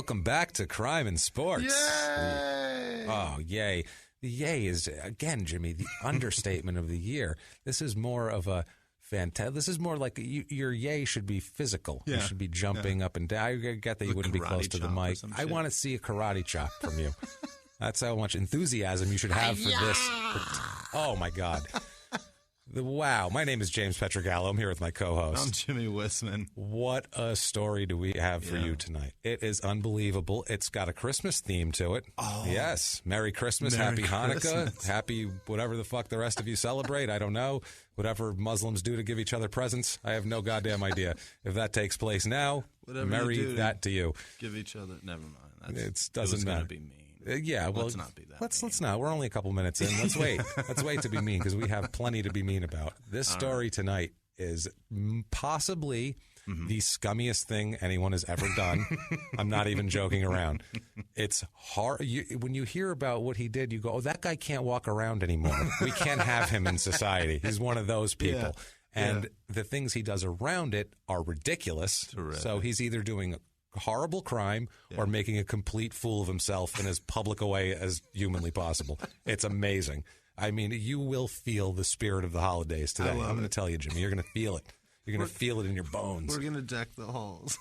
Welcome back to Crime and Sports. Yay! Oh, yay. The yay is, again, Jimmy, the understatement of the year. This is more of a this is more like your yay should be physical. Yeah. You should be jumping up and down. I get that you wouldn't be close to the mic. I want to see a karate chop from you. That's how much enthusiasm you should have for this. Oh, my God. Wow. My name is James Pietragallo. I'm here with my co-host. I'm Jimmie Whisman. What a story do we have for you tonight. It is unbelievable. It's got a Christmas theme to it. Oh. Yes. Merry Christmas. Happy Hanukkah. Happy whatever the fuck the rest of you celebrate. I don't know. Whatever Muslims do to give each other presents. I have no goddamn idea. If that takes place now, whatever merry you do that to you. Give each other. Never mind. It doesn't matter. Gonna be mean. Yeah, well, let's not be that. Let's not. We're only a couple minutes in. Let's wait. Let's wait to be mean because we have plenty to be mean about. This story tonight is possibly the scummiest thing anyone has ever done. I'm not even joking around. It's hard. When you hear about what he did, you go, "Oh, that guy can't walk around anymore. We can't have him in society. He's one of those people." Yeah. And the things he does around it are ridiculous. Terrific. So he's either doing horrible crime or making a complete fool of himself in as public a way as humanly possible. It's amazing. I mean, you will feel the spirit of the holidays today. I'm going to tell you, Jimmy, you're going to feel it. You're going to feel it in your bones. We're going to deck the halls.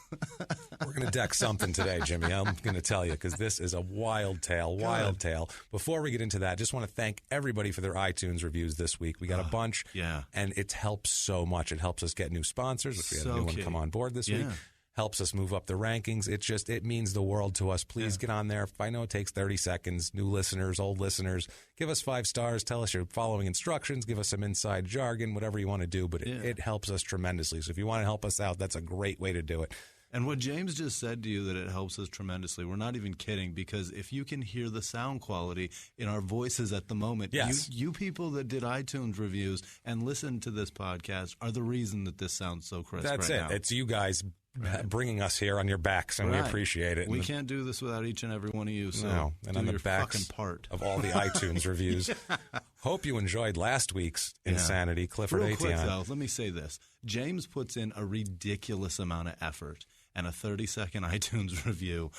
We're going to deck something today, Jimmy. I'm going to tell you because this is a wild tale, tale. Before we get into that, just want to thank everybody for their iTunes reviews this week. We got a bunch, and it helps so much. It helps us get new sponsors, which we had a new one come on board this week. Helps us move up the rankings. It means the world to us. Please get on there. I know it takes 30 seconds. New listeners, old listeners, give us 5 stars. Tell us you're following instructions. Give us some inside jargon, whatever you want to do. But it helps us tremendously. So if you want to help us out, that's a great way to do it. And what James just said to you, that it helps us tremendously, we're not even kidding, because if you can hear the sound quality in our voices at the moment, you people that did iTunes reviews and listen to this podcast are the reason that this sounds so crisp That's right it. now. It's you guys bringing us here on your backs, and we appreciate it. We can't do this without each and every one of you, so no. And on the backs part of all the iTunes reviews. Hope you enjoyed last week's insanity. Clifford Real Etienne. quick, though, let me say this. James puts in a ridiculous amount of effort, and a 30-second iTunes review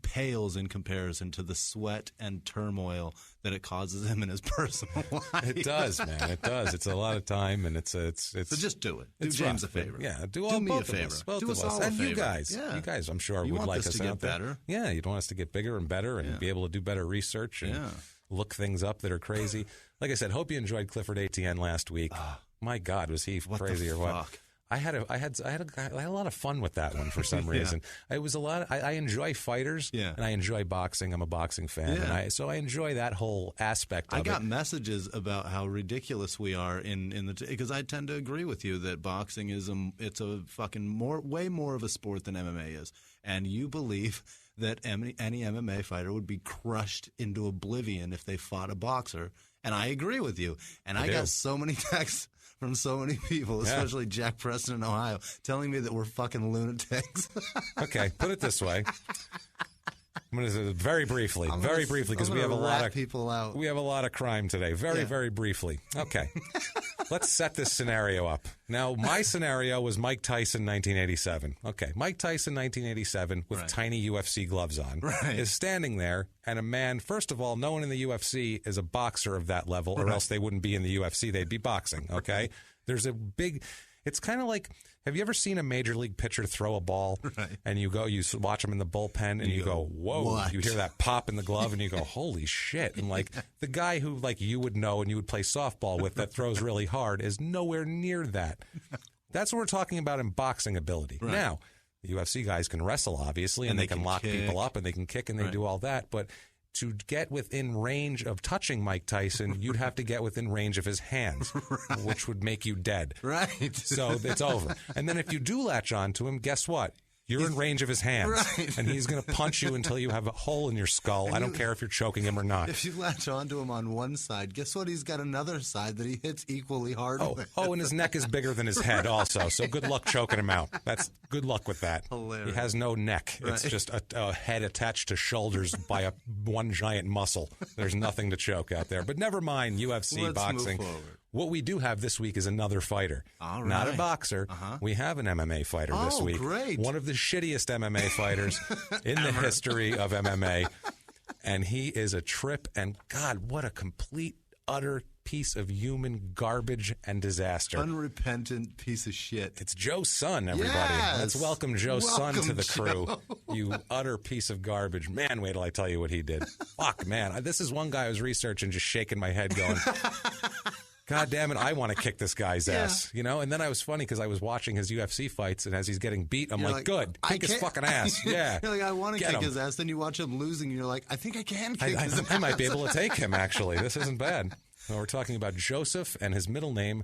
pales in comparison to the sweat and turmoil that it causes him in his personal life. It does, man. It does. It's a lot of time, and it's. So just do it. Do James a favor. Yeah, do me a favor. Both do of us us, all a and favor. you guys, I'm sure would like us to get out there. better. Yeah, you'd want us to get bigger and better, and be able to do better research and look things up that are crazy. Like I said, hope you enjoyed Clifford Etienne last week. My God, was he crazy or what? I had a lot of fun with that one for some reason. It was a lot. I enjoy fighters, and I enjoy boxing. I'm a boxing fan, and so I enjoy that whole aspect of it. I got messages about how ridiculous we are because I tend to agree with you that boxing is it's a fucking way more of a sport than MMA is, and you believe that any MMA fighter would be crushed into oblivion if they fought a boxer, and I agree with you. And I got so many texts from so many people, especially Jack Preston in Ohio, telling me that we're fucking lunatics. Okay, put it this way. I'm going to very briefly, because we have a lot of people out. We have a lot of crime today. Very briefly. Okay, let's set this scenario up. Now, my scenario was Mike Tyson, 1987. Okay, Mike Tyson, 1987, with tiny UFC gloves on, is standing there, and a man. First of all, no one in the UFC is a boxer of that level, or else they wouldn't be in the UFC. They'd be boxing. Okay, there's a big. It's kind of like, have you ever seen a major league pitcher throw a ball and you watch him in the bullpen and you go, whoa, what? You hear that pop in the glove and you go, holy shit. And like the guy who like you would know and you would play softball with that throws really hard is nowhere near that. That's what we're talking about in boxing ability. Now, the UFC guys can wrestle, obviously, and they can lock people up and they can kick and they do all that. But to get within range of touching Mike Tyson, you'd have to get within range of his hands, which would make you dead. Right. So it's over. And then if you do latch on to him, guess what? You're in range of his hands, and he's going to punch you until you have a hole in your skull. I don't care if you're choking him or not. If you latch onto him on one side, guess what? He's got another side that he hits equally hard with. Oh, and his neck is bigger than his head also, so good luck choking him out. Good luck with that. Hilarious. He has no neck. It's just a head attached to shoulders by one giant muscle. There's nothing to choke out there. But never mind UFC, boxing. Move forward. What we do have this week is another fighter. All right. Not a boxer. We have an MMA fighter this week. Great. One of the shittiest MMA fighters in the history of MMA. And he is a trip. And God, what a complete, utter piece of human garbage and disaster. Unrepentant piece of shit. It's Joe's son, everybody. Yes. Let's welcome Joe's son to the crew. Joe. You utter piece of garbage. Man, wait till I tell you what he did. Fuck, man. This is one guy I was researching, just shaking my head going, God damn it, I want to kick this guy's ass. You know? And then I was funny because I was watching his UFC fights, and as he's getting beat, I'm like, good, kick his fucking ass. Yeah. You're like, I want to kick his ass. Then you watch him losing, and you're like, I think I can kick his ass. I might be able to take him, actually. This isn't bad. Well, we're talking about Joseph and his middle name,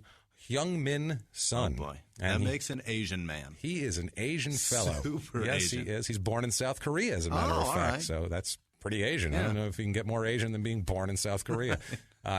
Hyung-Min Son. Oh, boy. That makes an Asian man. He is an Asian fellow. Super yes, Asian. He is. He's born in South Korea, as a matter of fact. Right. So that's pretty Asian. Yeah. I don't know if you can get more Asian than being born in South Korea.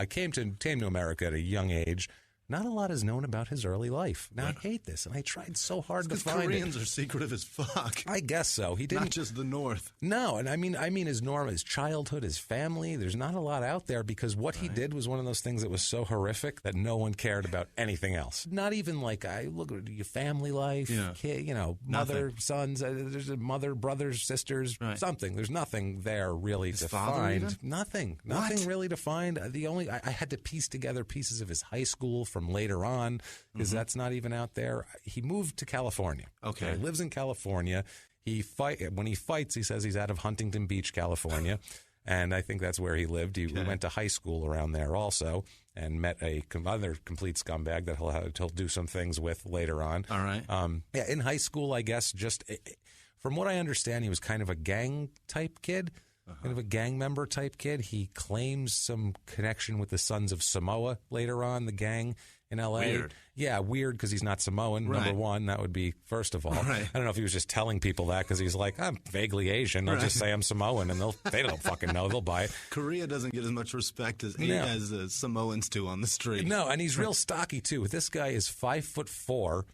Came to America at a young age. Not a lot is known about his early life. Now, I hate this, and I tried so hard to find Koreans are secretive as fuck. I guess so. He didn't Not just the North. No, and I mean his childhood, his family. There's not a lot out there because what he did was one of those things that was so horrific that no one cared about anything else. Not even like I look at your family life, kid, mother, sons. There's a mother, brothers, sisters, something. There's nothing there really to find. Nothing really to find. The only I had to piece together pieces of his high school from later on because that's not even out there. He moved to California. Okay, he lives in California. When he fights, he says he's out of Huntington Beach, California, and I think that's where he lived. He went to high school around there also, and met another complete scumbag that he'll do some things with later on. All right. In high school, I guess, just from what I understand, he was kind of a gang type kid. Kind of a gang member type kid. He claims some connection with the Sons of Samoa later on, the gang in L.A. Weird. Yeah, weird because he's not Samoan, number one. That would be first of all. Right. I don't know if he was just telling people that because he's like, I'm vaguely Asian. I'll just say I'm Samoan, and they don't fucking know. They'll buy it. Korea doesn't get as much respect as Samoans do on the street. No, and he's real stocky, too. This guy is 5'4".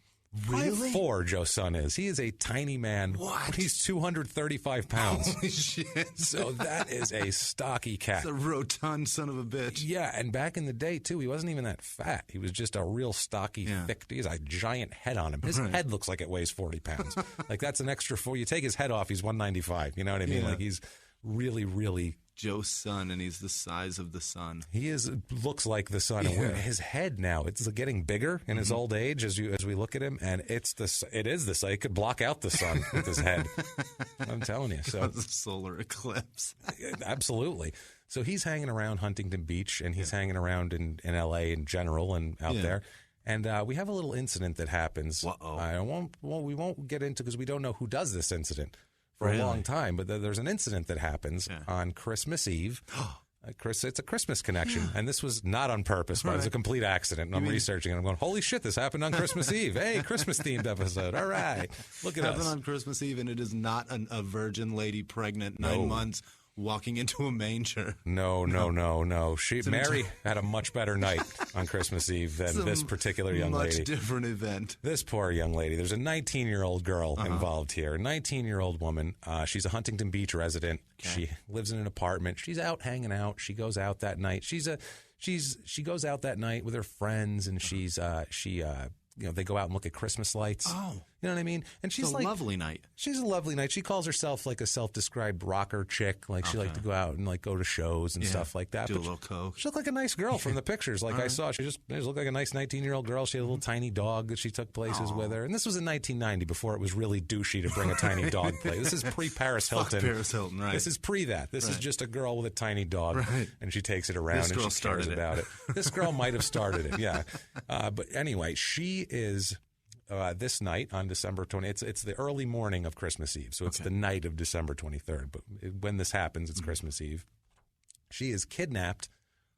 Really? 5'4", Joe's son is. He is a tiny man. What? He's 235 pounds. Holy shit. So that is a stocky cat. It's a rotund son of a bitch. Yeah, and back in the day, too, he wasn't even that fat. He was just a real stocky, thick. He has a giant head on him. His head looks like it weighs 40 pounds. Like, that's an extra 4. You take his head off, he's 195. You know what I mean? Like, he's really, really... Joe's son, and he's the size of the sun. He looks like the sun. And his head now, it's getting bigger in his old age as we look at him, and it is the sun. He could block out the sun with his head. I'm telling you. So the solar eclipse. Absolutely. So he's hanging around Huntington Beach, and he's hanging around in L.A. in general and out there. And we have a little incident that happens. We won't get into because we don't know who does this incident. For a long time, but there's an incident that happens on Christmas Eve. It's a Christmas connection, and this was not on purpose, but it was a complete accident. And I'm researching, and I'm going, holy shit, this happened on Christmas Eve. Hey, Christmas-themed episode. All right. Look at us. Happened on Christmas Eve, and it is not a virgin lady pregnant 9 months walking into a manger. No. Mary had a much better night on Christmas Eve than this particular young lady. Much different event. This poor young lady. There's a 19-year-old girl involved here. A 19-year-old woman. She's a Huntington Beach resident. Okay. She lives in an apartment. She's out hanging out. She goes out that night. She goes out that night with her friends, and they go out and look at Christmas lights. Oh. You know what I mean? And she's a lovely night. She's a lovely night. She calls herself like a self-described rocker chick. Like she liked to go out and like go to shows and stuff like that. Do a little coke. She looked like a nice girl from the pictures. Like I saw, she just looked like a nice 19-year-old girl. She had a little tiny dog that she took places with her. And this was in 1990 before it was really douchey to bring a tiny dog play. This is pre-Paris Hilton. Fuck Paris Hilton, right. This is pre that. This is just a girl with a tiny dog. Right. And she takes it around and she cares about it. This girl might have started it, yeah. But anyway, she is... this night on December 20th, it's the early morning of Christmas Eve, so it's the night of December 23rd. But when this happens, it's Christmas Eve. She is kidnapped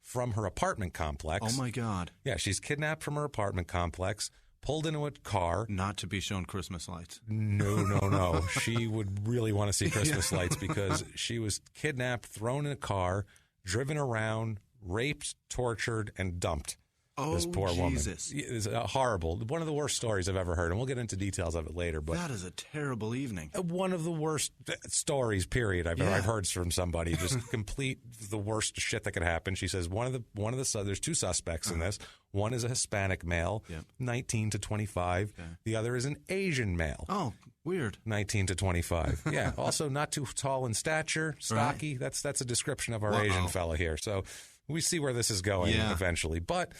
from her apartment complex. Oh, my God. Yeah, she's kidnapped from her apartment complex, pulled into a car. Not to be shown Christmas lights. No. She would really want to see Christmas lights because she was kidnapped, thrown in a car, driven around, raped, tortured, and dumped. Oh, this poor Jesus. woman. It's horrible. One of the worst stories I've ever heard, and we'll get into details of it later. But that is a terrible evening. One of the worst stories, period, I've heard from somebody. Just complete the worst shit that could happen. She says there's two suspects in this. One is a Hispanic male, 19 to 25. Okay. The other is an Asian male. Oh, weird. 19 to 25. Yeah. Also not too tall in stature, stocky. Right. That's a description of our Asian fella here. So we see where this is going eventually. But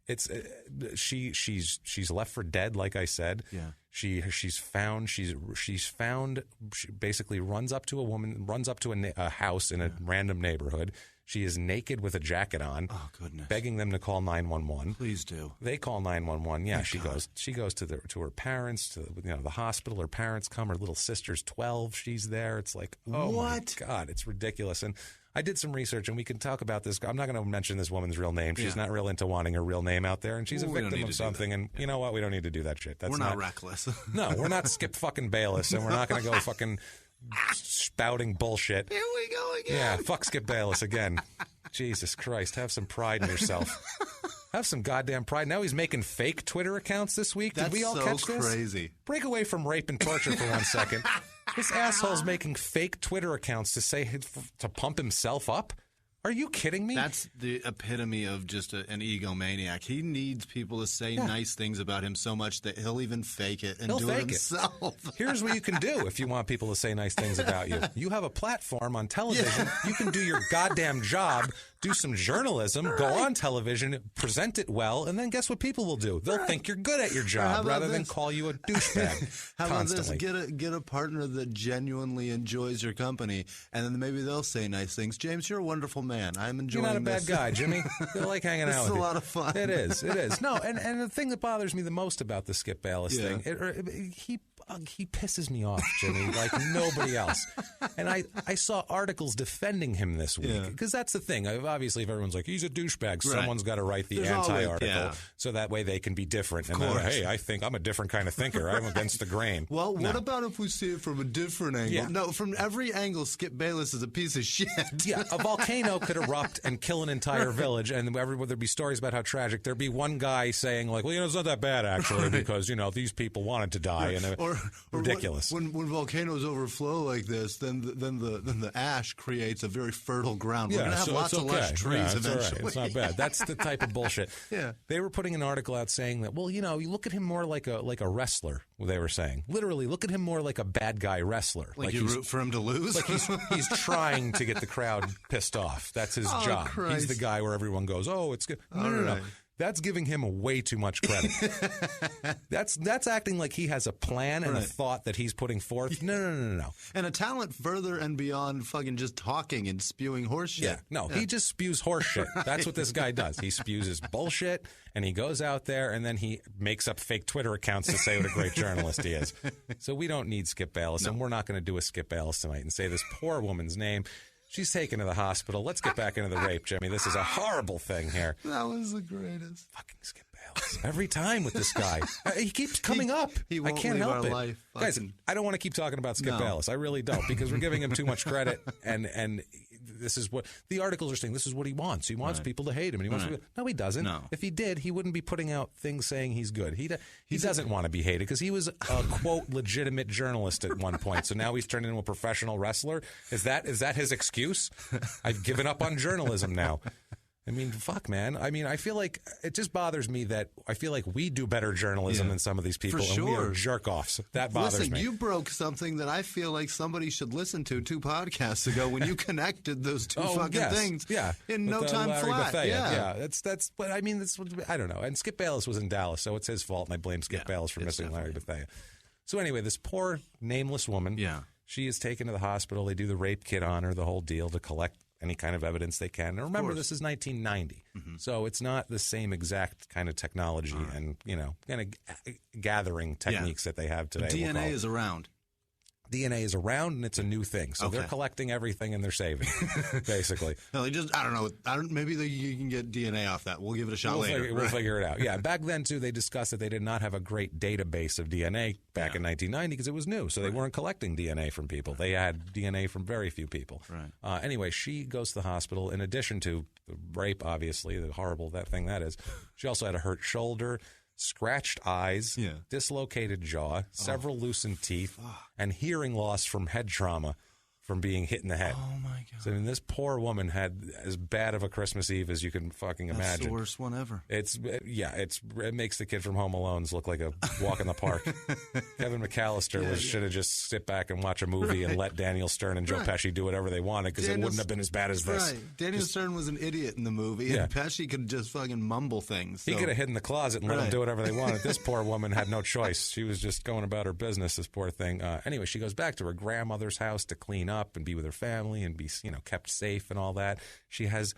it's she's left for dead, like I said. Yeah. She basically runs up to a house in a random neighborhood. She is naked with a jacket on. Oh, goodness. Begging them to call 911. Please do. They call 911. Yeah, she goes to her parents, to the hospital. Her parents come. Her little sister's 12. She's there. It's like, oh my God, it's ridiculous. And I did some research, and we can talk about this. I'm not going to mention this woman's real name. She's not real into wanting her real name out there, and she's a victim of something. And you know what? We don't need to do that shit. We're not reckless. No, we're not Skip fucking Bayless, and we're not going to go fucking spouting bullshit. Here we go again. Yeah, fuck Skip Bayless again. Jesus Christ, have some pride in yourself. Have some goddamn pride. Now he's making fake Twitter accounts this week. Did we all catch this? That's crazy. Break away from rape and torture for 1 second. This asshole's making fake Twitter accounts to pump himself up. Are you kidding me? That's the epitome of just an egomaniac. He needs people to say nice things about him so much that he'll even fake it and do it himself. Here's what you can do if you want people to say nice things about you. You have a platform on television. Yeah. You can do your goddamn job, do some journalism, go on television, present it well, and then guess what people will do? They'll think you're good at your job rather than call you a douchebag How constantly. About this? Get a partner that genuinely enjoys your company, and then maybe they'll say nice things. James, you're a wonderful man. I'm enjoying this. You're not a bad guy, Jimmy. I like hanging out with you. It's a lot of fun. It is. No, and the thing that bothers me the most about the Skip Bayless thing, he pisses me off, Jimmy, like nobody else. And I saw articles defending him this week, because that's the thing. Obviously, if everyone's like, he's a douchebag, someone's got to write the anti-article so that way they can be different. And then, hey, I think I'm a different kind of thinker. I'm against the grain. Well, what about if we see it from a different angle? Yeah. No, from every angle, Skip Bayless is a piece of shit. Yeah, a volcano could erupt and kill an entire village, and there'd be stories about how tragic. There'd be one guy saying, like, well, it's not that bad, actually, because, these people wanted to die. And ridiculous. When volcanoes overflow like this, then the ash creates a very fertile ground. We're going to have lots of lush trees eventually. Right. It's not bad. That's the type of bullshit. Yeah. They were putting an article out saying that, well, you look at him more like a wrestler, they were saying. Literally, look at him more like a bad guy wrestler. Like you root for him to lose? Like he's trying to get the crowd pissed off. That's his job. Christ. He's the guy where everyone goes, oh, it's good. No. That's giving him way too much credit. That's acting like he has a plan and a thought that he's putting forth. No. And a talent further and beyond fucking just talking and spewing horse shit. Yeah. No, he just spews horse shit. That's what this guy does. He spews his bullshit, and he goes out there, and then he makes up fake Twitter accounts to say what a great journalist he is. So we don't need Skip Bayless, and we're not going to do a Skip Bayless tonight and say this poor woman's name. She's taken to the hospital. Let's get back into the rape, Jimmy. This is a horrible thing here. That was the greatest. Fucking Skip Bayless. Every time with this guy. He keeps coming up. He won't I can't leave help our it. Life. Guys, I don't want to keep talking about Skip Bayless. I really don't, because we're giving him too much credit, and this is what the articles are saying. This is what he wants. He wants people to hate him. And he wants people, no, he doesn't. No. If he did, he wouldn't be putting out things saying he's good. He doesn't want to be hated, because he was a, quote, legitimate journalist at one point. So now he's turned into a professional wrestler. Is that his excuse? I've given up on journalism now. I mean, fuck, man. I mean, I feel like it just bothers me that I feel like we do better journalism than some of these people, and we are jerk-offs. That bothers me. You broke something that I feel like somebody should listen to 2 podcasts ago when you connected those two things. Yeah, in no time flat. Bethea. Yeah, that's. But I mean, I don't know. And Skip Bayless was in Dallas, so it's his fault, and I blame Skip Bayless for missing Larry Bethea. So anyway, this poor nameless woman. Yeah, she is taken to the hospital. They do the rape kit on her, the whole deal, to collect any kind of evidence they can. And remember, this is 1990, so it's not the same exact kind of technology and kind of gathering techniques that they have today. DNA is around. DNA is around and it's a new thing. So they're collecting everything and they're saving it, basically. No, I don't know. Maybe you can get DNA off that. We'll give it a shot later. We'll figure it out. Yeah. Back then, too, they discussed that they did not have a great database of DNA back in 1990 because it was new. So they weren't collecting DNA from people. They had DNA from very few people. Right. Anyway, she goes to the hospital. In addition to the rape, obviously, the horrible thing that is, she also had a hurt shoulder, scratched eyes, dislocated jaw, several loosened teeth, and hearing loss from head trauma from being hit in the head. Oh, my God. So this poor woman had as bad of a Christmas Eve as you can fucking imagine. That's the worst one ever. It makes the kid from Home Alone look like a walk in the park. Kevin McAllister should have just sit back and watch a movie and let Daniel Stern and Joe Pesci do whatever they wanted because it wouldn't have been as bad as this. Right. Daniel Stern was an idiot in the movie, and Pesci could just fucking mumble things. So. He could have hid in the closet and let them do whatever they wanted. This poor woman had no choice. She was just going about her business, this poor thing. Anyway, she goes back to her grandmother's house to clean up and be with her family and be, kept safe and all that. She has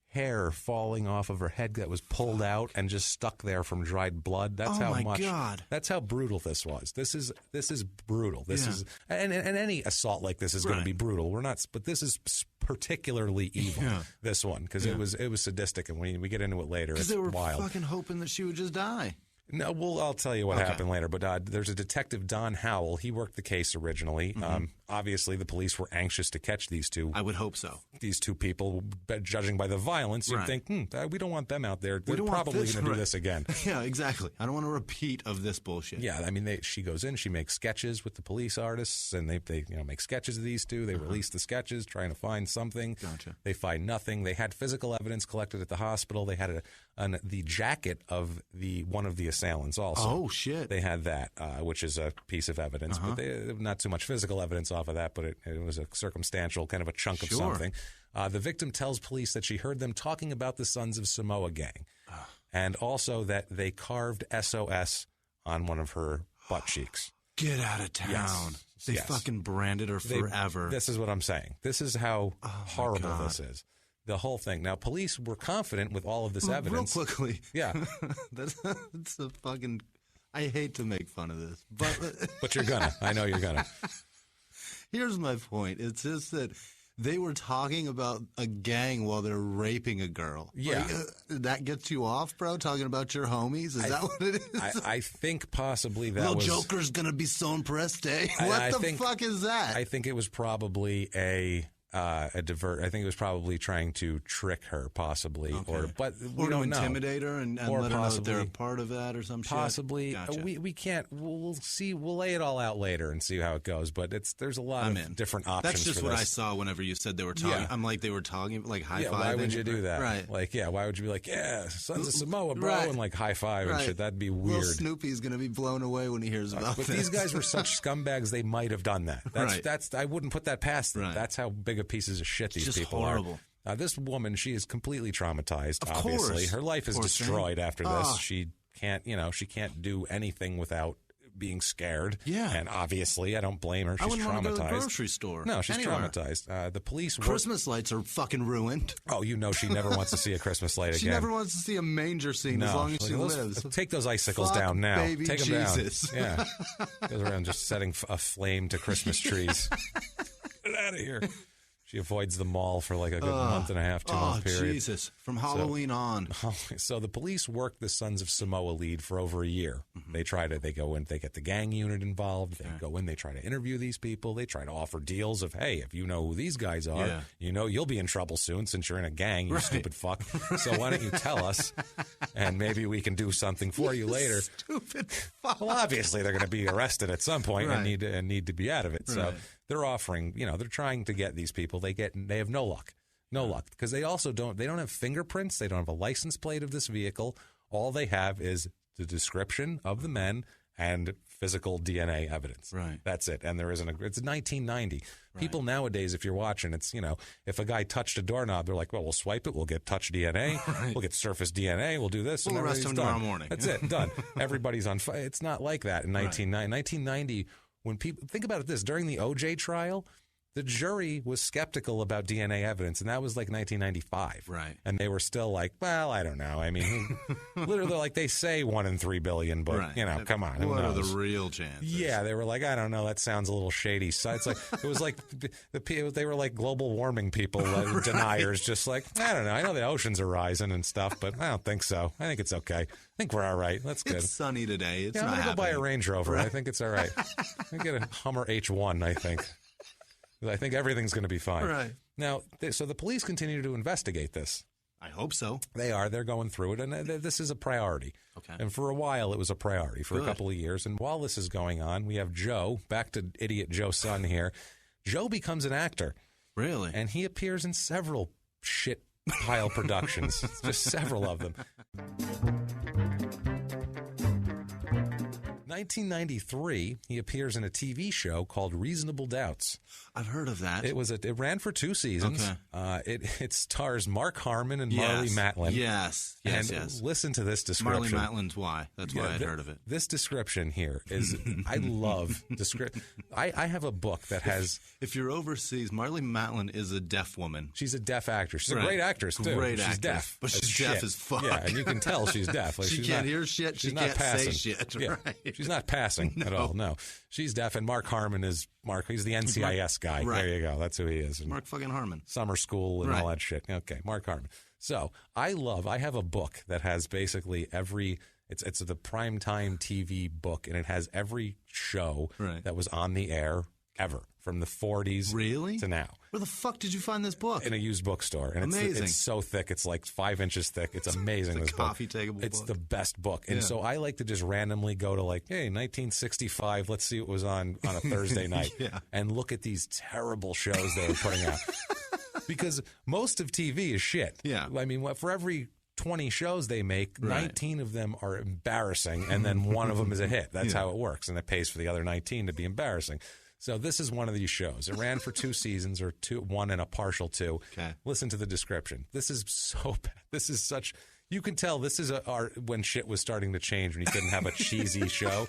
hair falling off of her head that was pulled out and just stuck there from dried blood. That's God. That's how brutal this was. This is brutal. This is and any assault like this is going to be brutal. But this is particularly evil. This one because it was sadistic, and we get into it later. It's they were wild. Fucking hoping that she would just die. No, I'll tell you what happened later. But there's a detective, Don Howell. He worked the case originally. Obviously, the police were anxious to catch these two. I would hope so. These two people, judging by the violence, you'd think, we don't want them out there. They're probably going to do this again. Yeah, exactly. I don't want a repeat of this bullshit. Yeah, I mean, she goes in, she makes sketches with the police artists, and they make sketches of these two. They release the sketches, trying to find something. Gotcha. They find nothing. They had physical evidence collected at the hospital. They had the jacket of one of the assailants also. Oh, shit. They had that, which is a piece of evidence, but not too much physical evidence off of that, but it was a circumstantial kind of a chunk of something. The victim tells police that she heard them talking about the Sons of Samoa gang, and also that they carved SOS on one of her butt cheeks. Get out of town. Yes. They fucking branded her forever. This is what I'm saying. This is how horrible this is. The whole thing. Now, police were confident with all of this evidence. Real quickly. Yeah. That's a fucking... I hate to make fun of this, but... But you're gonna. I know you're gonna. Here's my point. It's just that they were talking about a gang while they're raping a girl. Yeah. That gets you off, bro? Talking about your homies? Is that what it is? I think possibly that was... Joker's going to be so impressed, eh? What the fuck is that? I think it was probably a divert. I think it was probably trying to trick her, possibly, or to intimidate her and let her know that they're a part of that or some shit. Possibly, gotcha. we can't. We'll see. We'll lay it all out later and see how it goes. But there's a lot of different options. That's just what I saw whenever you said they were talking. I'm like they were talking like high five. Why would you do that? Right. Like why would you be like Sons of Samoa, bro, and like high five and shit? That'd be weird. Little Snoopy's gonna be blown away when he hears about this. But these guys were such scumbags. They might have done that. That's I wouldn't put that past them. That's how big of pieces of shit these people horrible. Are. This woman, she is completely traumatized. Of obviously, course. her life is destroyed after this. She can't, she can't do anything without being scared. Yeah, and obviously, I don't blame her. She's I wouldn't traumatized. Want to go to the grocery store. No, she's traumatized. The police. Christmas lights are fucking ruined. Oh, she never wants to see a Christmas light again. She never wants to see a manger scene as long as she lives. Take those icicles down now. Baby Take them Jesus. down. Yeah, goes around just setting a flame to Christmas trees. Get out of here. She avoids the mall for like a good month and a half, 2-month period. Oh, Jesus. From Halloween on. So the police work the Sons of Samoa lead for over a year. Mm-hmm. They go in, they get the gang unit involved. They go in, they try to interview these people. They try to offer deals of, hey, if you know who these guys are, you'll be in trouble soon since you're in a gang, you stupid fuck. So why don't you tell us, and maybe we can do something for you later. Stupid fuck. Well, obviously they're going to be arrested at some point and need to be out of it. Right. So they're offering, they're trying to get these people. They have no luck because they also don't have fingerprints. They don't have a license plate of this vehicle. All they have is the description of the men and physical DNA evidence. Right. That's it. And it's 1990. Right. People nowadays, if you're watching, it's, if a guy touched a doorknob, they're like, well, we'll swipe it. We'll get touch DNA. Right. We'll get surface DNA. We'll do this. We'll arrest him tomorrow morning. That's it. Done. Everybody's on fire. It's not like that in 1990. When people think about it, during the OJ trial, the jury was skeptical about DNA evidence, and that was like 1995. Right. And they were still like, well, I don't know. I mean, literally, like they say 1 in 3 billion, but, come on. What are the real chances? Yeah, they were like, I don't know. That sounds a little shady. So it's like, it was like, they were like global warming people, deniers, just like, I don't know. I know the oceans are rising and stuff, but I don't think so. I think it's okay. I think we're all right. That's good. It's sunny today. It's I'm not going to go buy a happening. Range Rover. Right. I think it's all right. I get a Hummer H1, I think. I think everything's going to be fine. Right. Now, so the police continue to investigate this. I hope so. They are. They're going through it, and this is a priority. Okay. And for a while, it was a priority for a couple of years. And while this is going on, we have Joe, back to idiot Joe Son here. Joe becomes an actor. Really? And he appears in several shit pile productions, just several of them. 1993, he appears in a TV show called Reasonable Doubts. I've heard of that. It ran for 2 seasons. Okay. It stars Mark Harmon and Marlee Matlin. Yes. Listen to this description. Marlee Matlin's why. That's why I'd heard of it. This description here is, I love description. I have a book that has. If you're overseas, Marlee Matlin is a deaf woman. She's a deaf actress. She's a great actress too. She's deaf, but she's deaf as fuck. Yeah, and you can tell she's deaf. Like, she can't hear shit. She can't say shit. Yeah. Right. She's not passing at all. No, she's deaf. And Mark Harmon is Mark. He's the NCIS guy. Right. There you go. That's who he is. And Mark fucking Harmon. Summer school and all that shit. Okay, Mark Harmon. So I have a book that has basically every. It's the primetime TV book, and it has every show that was on the air ever from the 40s to now. Where the fuck did you find this book? In a used bookstore. And amazing. It's so thick. It's like 5 inches thick. It's amazing. It's this a coffee-takeable book. It's the best book. And so I like to just randomly go to like, hey, 1965, let's see what was on a Thursday night. And look at these terrible shows they were putting out. Because most of TV is shit. Yeah. I mean, for every 20 shows they make, 19 of them are embarrassing, and then one of them is a hit. That's how it works. And it pays for the other 19 to be embarrassing. So this is one of these shows. It ran for 2 seasons, or 1 and a partial 2. Okay. Listen to the description. This is so bad. This is such. You can tell this is when shit was starting to change, when you couldn't have a cheesy show.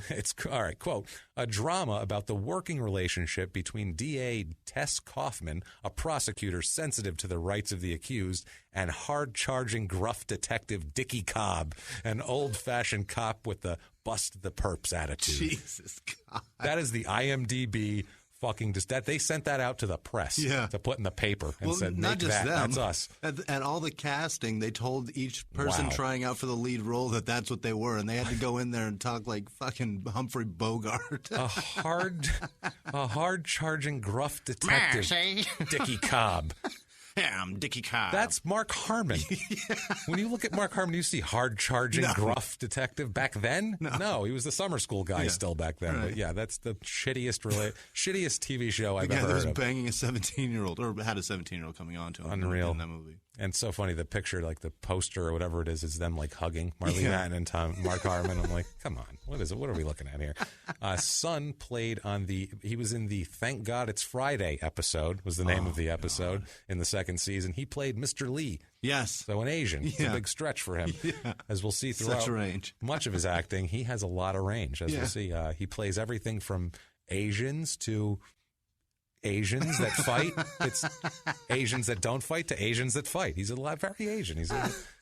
It's all right. Quote: a drama about the working relationship between DA Tess Kaufman, a prosecutor sensitive to the rights of the accused, and hard-charging gruff detective Dickie Cobb, an old-fashioned cop with the bust the perps attitude. Jesus God. That is the IMDb fucking that they sent that out to the press to put in the paper and said, not make just that. them. That's us. And all the casting, they told each person trying out for the lead role that that's what they were, and they had to go in there and talk like fucking Humphrey Bogart. a hard charging gruff detective, Dickie Cobb. Yeah, I'm Dickie Cobb. That's Mark Harmon. When you look at Mark Harmon, you see hard-charging, gruff detective. Back then? No, he was the summer school guy still back then. But yeah, that's the shittiest TV show I've ever heard of. The guy that was banging a 17-year-old, or had a 17-year-old coming on to him. Unreal. In that movie. And so funny, the picture, like the poster or whatever it is them like hugging Marlee Matlin and Mark Harmon. I'm like, come on, what is it? What are we looking at here? Son played he was in the Thank God It's Friday episode, was the name of the episode in the second season. He played Mr. Lee. Yes. So an Asian. It's a big stretch for him. As we'll see throughout such range. Much of his acting, he has a lot of range, as we'll see. He plays everything from Asians to Asians that fight. It's Asians that don't fight to Asians that fight. He's very Asian.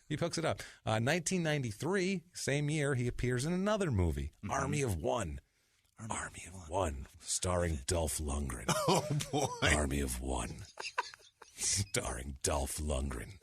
He hooks it up. 1993, same year, he appears in another movie, Army of One. Army of One, starring Dolph Lundgren. Oh, boy. Army of One, starring Dolph Lundgren.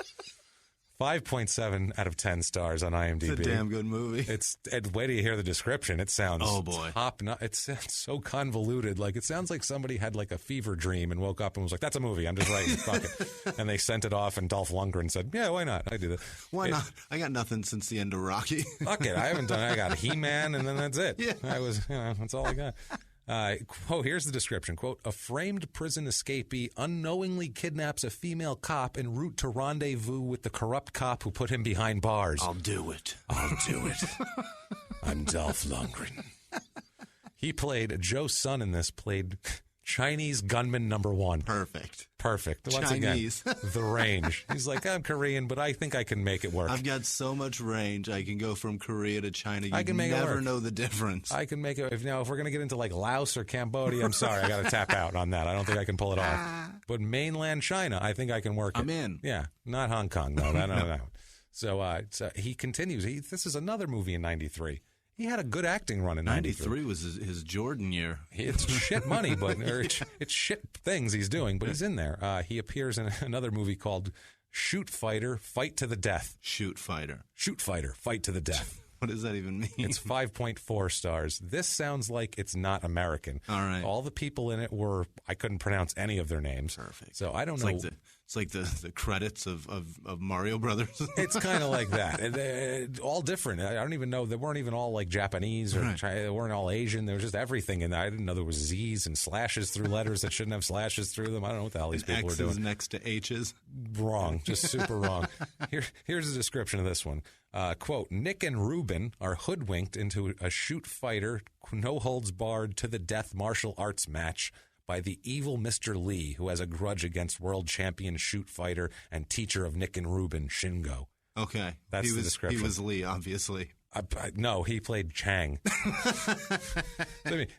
5.7 out of 10 stars on IMDb. It's a damn good movie. Wait till you hear the description. It sounds top. It sounds so convoluted. Like it sounds like somebody had like a fever dream and woke up and was like, "That's a movie. I'm just writing. Fuck it." And they sent it off, and Dolph Lundgren said, "Yeah, why not? I do that. Why not? I got nothing since the end of Rocky. Fuck it. I haven't done. I got He-Man, and then that's it. Yeah. That's all I got." Quote, here's the description. Quote, a framed prison escapee unknowingly kidnaps a female cop en route to rendezvous with the corrupt cop who put him behind bars. I'll do it. I'm Dolph Lundgren. He played Joe Son in this, played Chinese gunman number 1. Perfect. Perfect. Once Chinese. again, the range. He's like, I'm Korean, but I think I can make it work. I've got so much range. I can go from Korea to China. I can make it never work. know the difference. I can make it. If we're going to get into like Laos or Cambodia, I'm sorry. I got to tap out on that. I don't think I can pull it off. But mainland China, I think I can work it. I'm in. Yeah. Not Hong Kong, though. No. So he continues. This is another movie in 93. He had a good acting run in 93. 93 was his Jordan year. It's shit money, it's shit things he's doing, but he's in there. He appears in another movie called Shoot Fighter, Fight to the Death. Shoot Fighter, Fight to the Death. What does that even mean? It's 5.4 stars. This sounds like it's not American. All right. All the people in it I couldn't pronounce any of their names. Perfect. So I don't know. It's like the credits of Mario Brothers. It's kind of like that. All different. I don't even know. They weren't even all like Japanese or they weren't all Asian. There was just everything in there. I didn't know there was Z's and slashes through letters that shouldn't have slashes through them. I don't know what the hell these people were doing. X's next to H's. Wrong. Just super wrong. Here's a description of this one. Quote, Nick and Ruben are hoodwinked into a shoot fighter, no holds barred to the death martial arts match by the evil Mr. Lee, who has a grudge against world champion shoot fighter and teacher of Nick and Ruben, Shingo. Okay. That's the description. He was Lee, obviously. No, he played Chang.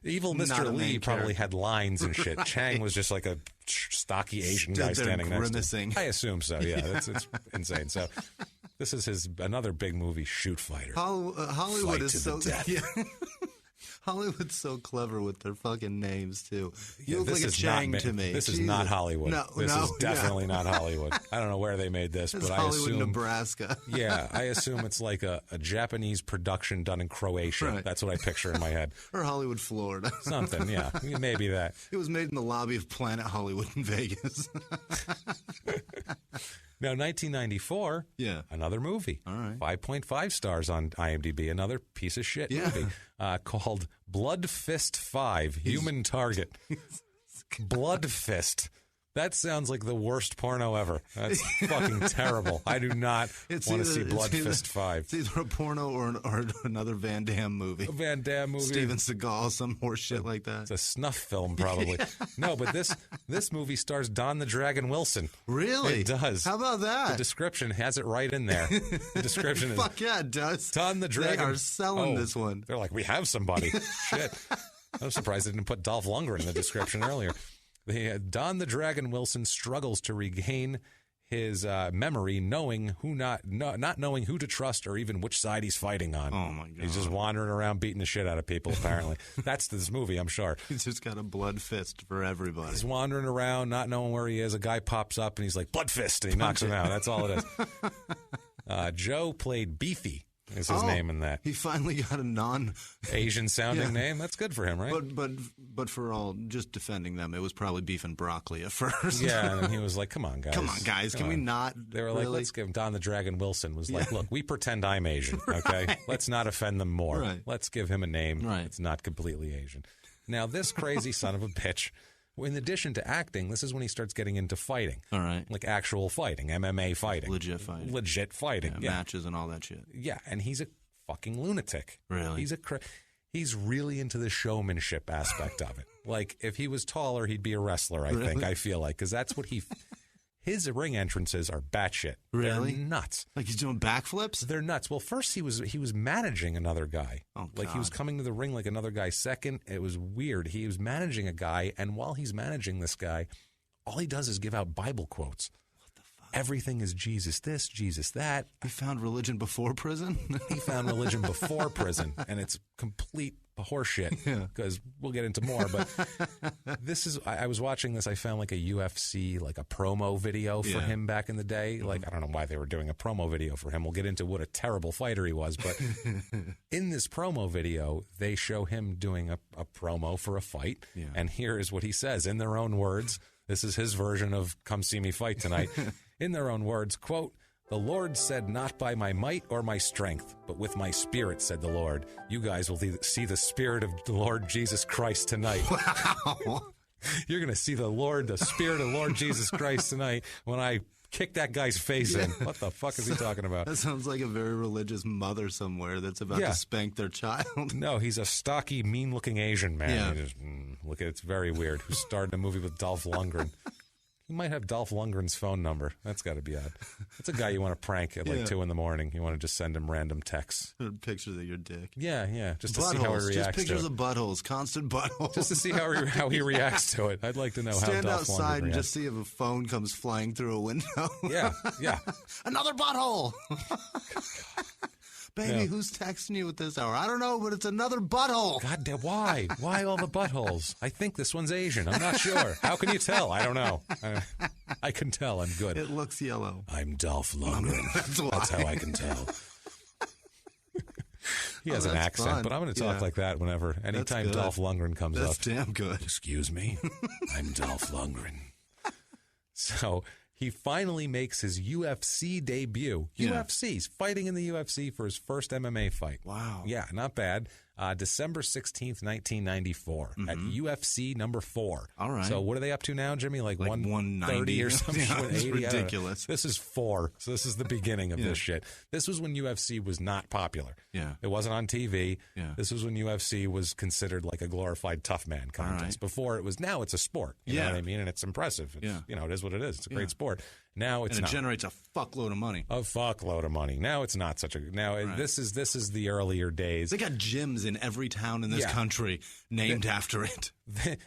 Evil Mr. Lee probably had lines and shit. Right. Chang was just like a stocky Asian guy standing next to him. I assume so, yeah. It's insane. So this is another big movie, Shoot Fighter. Hollywood is so... Yeah. Hollywood's so clever with their fucking names, too. You look like a Chang to me. This is not Hollywood. This is definitely not Hollywood. I don't know where they made this, but I assume... Hollywood, Nebraska. Yeah, I assume it's like a Japanese production done in Croatia. Right. That's what I picture in my head. Or Hollywood, Florida. Something, yeah. Maybe that. It was made in the lobby of Planet Hollywood in Vegas. Now, 1994, another movie. All right. 5.5 stars on IMDb, another piece of shit movie called Blood Fist 5, Human Target. Blood Fist. That sounds like the worst porno ever. That's fucking terrible. I do not want to see Blood Fist 5. It's either a porno or another Van Damme movie. A Van Damme movie. Steven Seagal, some horse shit like that. It's a snuff film, probably. No, but this movie stars Don the Dragon Wilson. Really? It does. How about that? The description has it right in there. The description is... Fuck yeah, it does. Don the Dragon... They are selling this one. They're like, we have somebody. Shit. I'm surprised they didn't put Dolph Lundgren in the description earlier. Don the Dragon Wilson struggles to regain his memory, not knowing who to trust or even which side he's fighting on. Oh, my God. He's just wandering around beating the shit out of people, apparently. That's this movie, I'm sure. He's just got a blood fist for everybody. He's wandering around, not knowing where he is. A guy pops up, and he's like, blood fist, and he knocks him out. That's all it is. Joe played Beefy. Is his name in that? He finally got a Asian sounding name. That's good for him, right? But for all just defending them, it was probably beef and broccoli at first. Yeah, and he was like, "Come on, guys, can we not?" They were like, "Let's give him." Don the Dragon Wilson was like, "Look, we pretend I'm Asian, okay? Right. Let's not offend them more. Right. Let's give him a name. Right. It's not completely Asian." Now, this crazy son of a bitch. In addition to acting, this is when he starts getting into fighting. All right. Like actual fighting, MMA fighting. Legit fighting. Yeah, matches and all that shit. Yeah, and he's a fucking lunatic. Really? He's really into the showmanship aspect of it. Like, if he was taller, he'd be a wrestler, I think, I feel like. Because that's what his ring entrances are batshit. Really? They're nuts. Like he's doing backflips? They're nuts. Well, first he was managing another guy. Oh, God. Like he was coming to the ring like another guy second. It was weird. He was managing a guy, and while he's managing this guy, all he does is give out Bible quotes. What the fuck? Everything is Jesus this, Jesus that. He found religion before prison? He found religion before prison, and it's complete horseshit, because we'll get into more, but this is, I was watching this, I found like a UFC, like a promo video for him back in the day. Like, I don't know why they were doing a promo video for him. We'll get into what a terrible fighter he was, but in this promo video, they show him doing a promo for a fight, and here is what he says in their own words. This is his version of "Come See Me Fight Tonight." In their own words, quote, "The Lord said, not by my might or my strength, but with my spirit, said the Lord. You guys will see the spirit of the Lord Jesus Christ tonight." Wow. You're going to see the spirit of Lord Jesus Christ tonight when I kick that guy's face in. What the fuck is he talking about? That sounds like a very religious mother somewhere that's about to spank their child. No, he's a stocky, mean-looking Asian man. Yeah. Look, it's very weird. Who starred in a movie with Dolph Lundgren. You might have Dolph Lundgren's phone number. That's got to be odd. That's a guy you want to prank at like 2 a.m. You want to just send him random texts. Pictures of your dick. Yeah. Just to buttholes, see how he reacts just pictures to it. of buttholes, constant buttholes. Just to see how he reacts to it. I'd like to know how Dolph Lundgren Stand outside and reacts. just see if a phone comes flying through a window. Yeah. Another butthole. Baby, who's texting you at this hour? I don't know, but it's another butthole. God damn, why? Why all the buttholes? I think this one's Asian. I'm not sure. How can you tell? I don't know. I can tell. I'm good. It looks yellow. I'm Dolph Lundgren. That's how I can tell. He has an accent, fun. but I'm going to talk like that anytime Dolph Lundgren comes up. That's damn good. Excuse me, I'm Dolph Lundgren. So he finally makes his UFC debut. He's fighting in the UFC for his first MMA fight. Wow. Yeah, not bad. December 16th, 1994 at UFC number 4. All right. So what are they up to now, Jimmy? Like 190 or something? Yeah, it's 180? ridiculous. This is 4. So this is the beginning of this shit. This was when UFC was not popular. Yeah. It wasn't on TV. Yeah. This was when UFC was considered like a glorified tough man contest. Right. Before it was, now it's a sport. You know what I mean? And it's impressive. It's, it is what it is. It's a great sport. Now it's and it not. generates a fuckload of money. A fuckload of money. Now it's not such a. Now this is the earlier days. They got gyms in every town in this country named after it.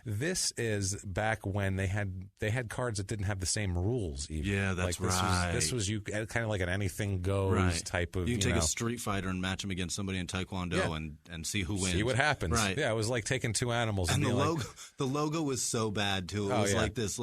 This is back when they had cards that didn't have the same rules. Even. Yeah, that's This was you kind of like an anything goes type of. You can take a street fighter and match him against somebody in Taekwondo and see who wins. See what happens. Right. Yeah, it was like taking two animals and the logo was so bad too. It was like this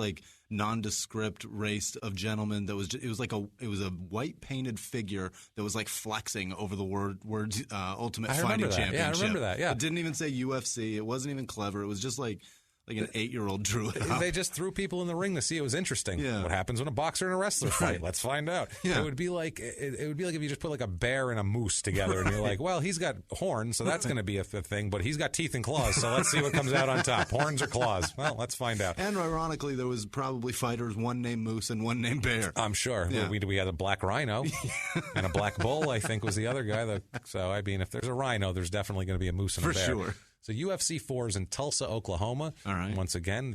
nondescript race of gentlemen that was it was a white painted figure that was like flexing over the words Ultimate Fighting Championship. Yeah, I remember that. Yeah, it didn't even say UFC. It wasn't even clever. It was just like an 8-year-old drew it up. They just threw people in the ring to see it was interesting. Yeah. What happens when a boxer and a wrestler fight? Let's find out. Yeah. It would be like if you just put like a bear and a moose together, and you're like, well, he's got horns, so that's going to be a thing, but he's got teeth and claws, so let's see what comes out on top. Horns or claws? Well, let's find out. And ironically, there was probably fighters, one named Moose and one named Bear. I'm sure. Yeah. We had a black rhino and a black bull, I think, was the other guy. So, I mean, if there's a rhino, there's definitely going to be a moose and a bear. For sure. So UFC 4 is in Tulsa, Oklahoma. All right. Once again,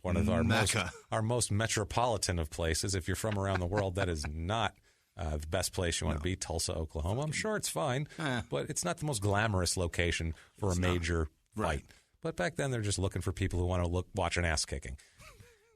one of our most metropolitan of places. If you're from around the world, that is not the best place you want to be. Tulsa, Oklahoma. I'm sure it's fine, but it's not the most glamorous location for a major fight. But back then, they're just looking for people who want to watch an ass kicking.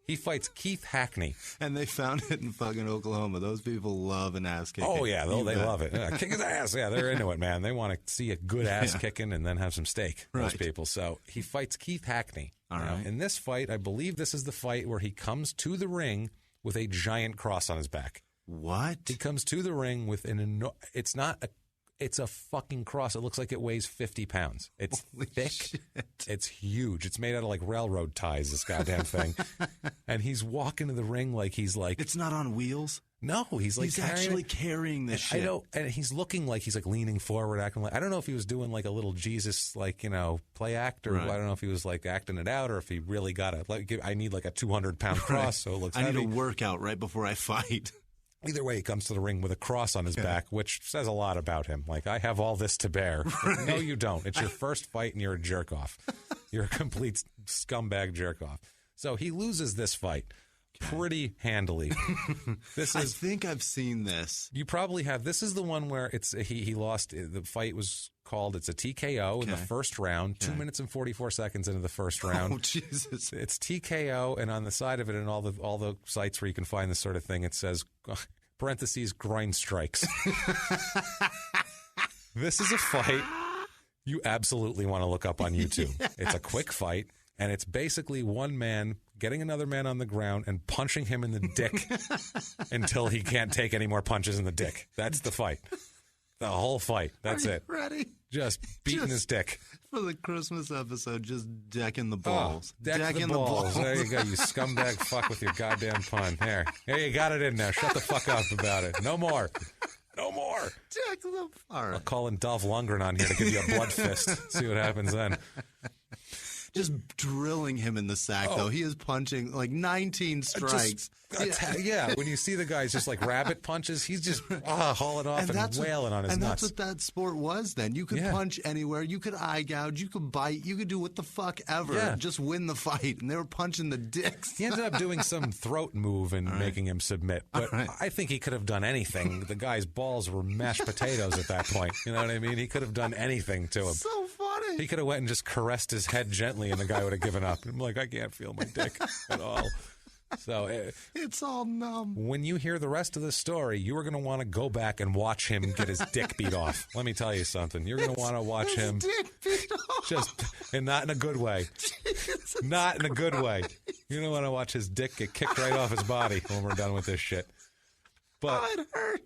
He fights Keith Hackney. And they found it in fucking Oklahoma. Those people love an ass kicking. Oh, yeah. They love it. Yeah, kick his ass. Yeah, they're into it, man. They want to see a good ass kicking and then have some steak, those people. So he fights Keith Hackney. All right. In this fight, I believe this is the fight where he comes to the ring with a giant cross on his back. What? He comes to the ring with it's a fucking cross. It looks like it weighs 50 pounds. It's thick. Shit. It's huge. It's made out of like railroad ties, this goddamn thing. And he's walking to the ring like he's like... It's not on wheels? No, he's actually carrying this shit. I know, and he's looking like he's like leaning forward, acting like... I don't know if he was doing like a little Jesus, play act, or I don't know if he was like acting it out, or if he really got I need like a 200-pound cross, so it looks heavy. I need a workout right before I fight. Either way, he comes to the ring with a cross on his back, which says a lot about him. Like, I have all this to bear. Right. No, you don't. It's your first fight, and you're a jerk-off. You're a complete scumbag jerk-off. So he loses this fight pretty handily. I think I've seen this. You probably have. This is the one where he lost. The fight was called, it's a TKO in the first round, 2 minutes and 44 seconds into the first round. Oh, Jesus. It's TKO, and on the side of it, and all the sites where you can find this sort of thing, it says... parentheses, groin strikes. This is a fight you absolutely want to look up on YouTube. Yes. It's a quick fight, and it's basically one man getting another man on the ground and punching him in the dick until he can't take any more punches in the dick. That's the fight. The whole fight. That's it. Ready? Just beating his dick. For the Christmas episode, just decking the balls. Decking the balls. There you go, you scumbag fuck with your goddamn pun. There, you got it in now. Shut the fuck up about it. No more. No more. Deck the All right. I'll call in Dolph Lundgren on here to give you a blood fist. See what happens then. just drilling him in the sack, though. He is punching like 19 strikes. Yeah, when you see the guys just like rabbit punches, he's just hauling off and wailing on his nuts. And that's what that sport was then. You could punch anywhere. You could eye gouge. You could bite. You could do what the fuck ever. Yeah. Just win the fight. And they were punching the dicks. He ended up doing some throat move and making him submit. But I think he could have done anything. The guy's balls were mashed potatoes at that point. You know what I mean? He could have done anything to him. So funny. He could have went and just caressed his head gently and the guy would have given up. I'm like, I can't feel my dick at all. So it's all numb. When you hear the rest of the story, you are going to want to go back and watch him get his dick beat off. Let me tell you something. You're going to want to watch him dick beat off. And not in a good way. Jesus not in a good way. You're going to want to watch his dick get kicked right off his body when we're done with this shit. But it hurt.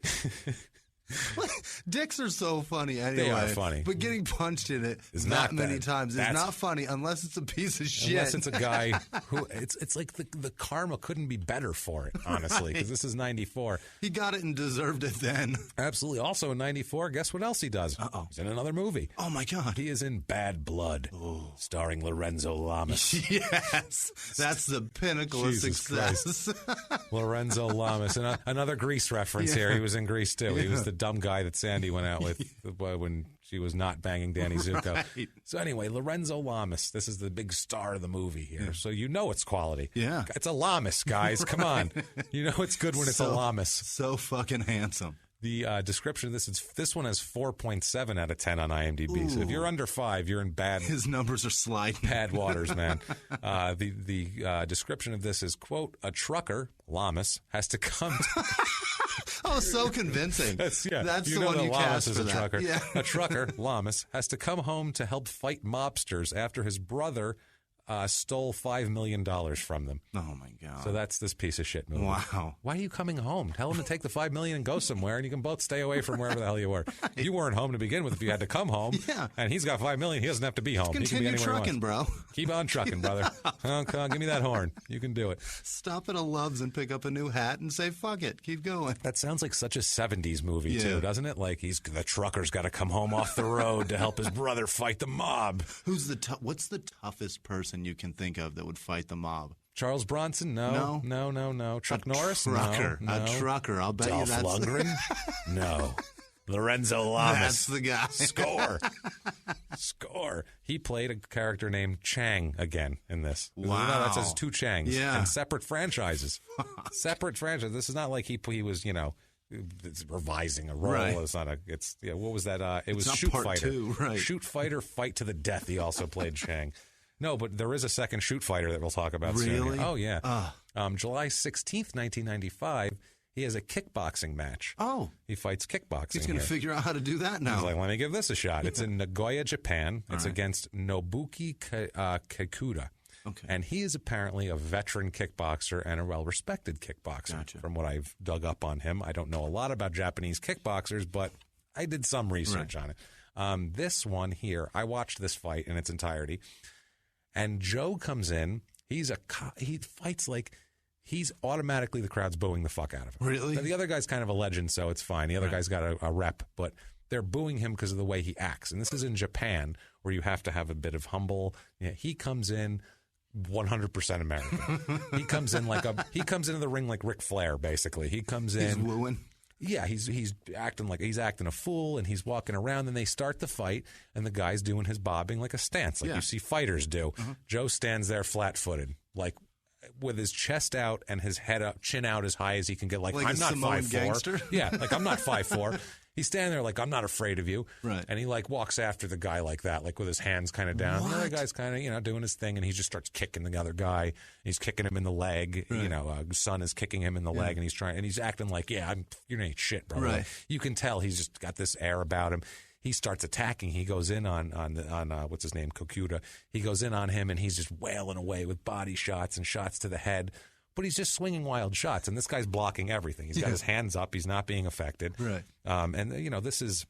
Dicks are so funny anyway. They are funny. But getting punched in it that many times is not funny unless it's a piece of shit. Unless it's a guy who, it's like the karma couldn't be better for it, honestly, because this is 94. He got it and deserved it then. Absolutely. Also in 94, guess what else he does? He's in another movie. Oh, my God. He is in Bad Blood, starring Lorenzo Lamas. Yes. That's the pinnacle of success. Lorenzo Lamas. And another Grease reference here. He was in Grease, too. He was the dumb guy that Sandy went out with when she was not banging Danny Zuko. Right. So anyway, Lorenzo Lamas, this is the big star of the movie here. Yeah. So you know it's quality. Yeah. It's a Lamas, guys. Come on. You know it's good when it's a Lamas. So fucking handsome. The description of this one has 4.7 out of 10 on IMDb. Ooh. So if you're under 5, you're in bad... His numbers are sliding. Bad waters, man. The description of this is, quote, a trucker, Lamas, has to come... So convincing. That's the one you Lamas cast is for a that. trucker. Yeah. A trucker, Lamas, has to come home to help fight mobsters after his brother stole $5 million from them. Oh, my God. So that's this piece of shit movie. Wow. Why are you coming home? Tell him to take the $5 million and go somewhere, and you can both stay away from wherever the hell you were. Right. You weren't home to begin with if you had to come home. Yeah. And he's got $5 million. He doesn't have to be home. Continue he can be anywhere trucking, he wants. Bro. Keep on trucking, brother. Give me that horn. You can do it. Stop at a Love's and pick up a new hat and say, fuck it. Keep going. That sounds like such a 70s movie, too, doesn't it? Like the trucker's got to come home off the road to help his brother fight the mob. What's the toughest person you can think of that would fight the mob? Charles Bronson? No. Chuck Norris? No. A trucker. I'll bet Dolph you that's Lundgren? No. Lorenzo Lamas. That's the guy. Score. He played a character named Chang again in this. Wow. No, that says two Changs. Yeah. And separate franchises. Separate franchises. This is not like he was, it's revising a role. Right. It's not what was that? It was it's Shoot part Fighter. 2, right. Shoot Fighter, Fight to the Death. He also played Chang. No, but there is a second Shoot Fighter that we'll talk about soon. Really? Oh, yeah. July 16th, 1995, he has a kickboxing match. Oh. He fights kickboxing. He's going to figure out how to do that now. He's like, let me give this a shot. It's in Nagoya, Japan. It's against Nobuki Kikuta. Okay. And he is apparently a veteran kickboxer and a well-respected kickboxer. Gotcha. From what I've dug up on him. I don't know a lot about Japanese kickboxers, but I did some research on it. This one here, I watched this fight in its entirety. And Joe comes in. He fights like he's automatically the crowd's booing the fuck out of him. Really? Now, the other guy's kind of a legend, so it's fine. The other guy's got a rep, but they're booing him because of the way he acts. And this is in Japan, where you have to have a bit of humble. He comes in 100% American. He comes into the ring like Ric Flair, basically. He comes in. He's wooing. Yeah, he's acting a fool, and he's walking around. And they start the fight, and the guy's doing his bobbing like a stance, like you see fighters do. Joe stands there flat-footed, like with his chest out and his head up, chin out as high as he can get. Like I'm not 5'4". Yeah, like I'm not 5'4". He's standing there like, I'm not afraid of you. Right. And he like walks after the guy like that, like with his hands kind of down. What? The other guy's kind of, doing his thing, and he just starts kicking the other guy. He's kicking him in the leg. Right. Son is kicking him in the leg, and he's acting like, you ain't shit, bro. Right. You can tell he's just got this air about him. He starts attacking. He goes in on what's his name, Kokuda. He goes in on him, and he's just wailing away with body shots and shots to the head. But he's just swinging wild shots, and this guy's blocking everything. He's got his hands up. He's not being affected. Right. And this is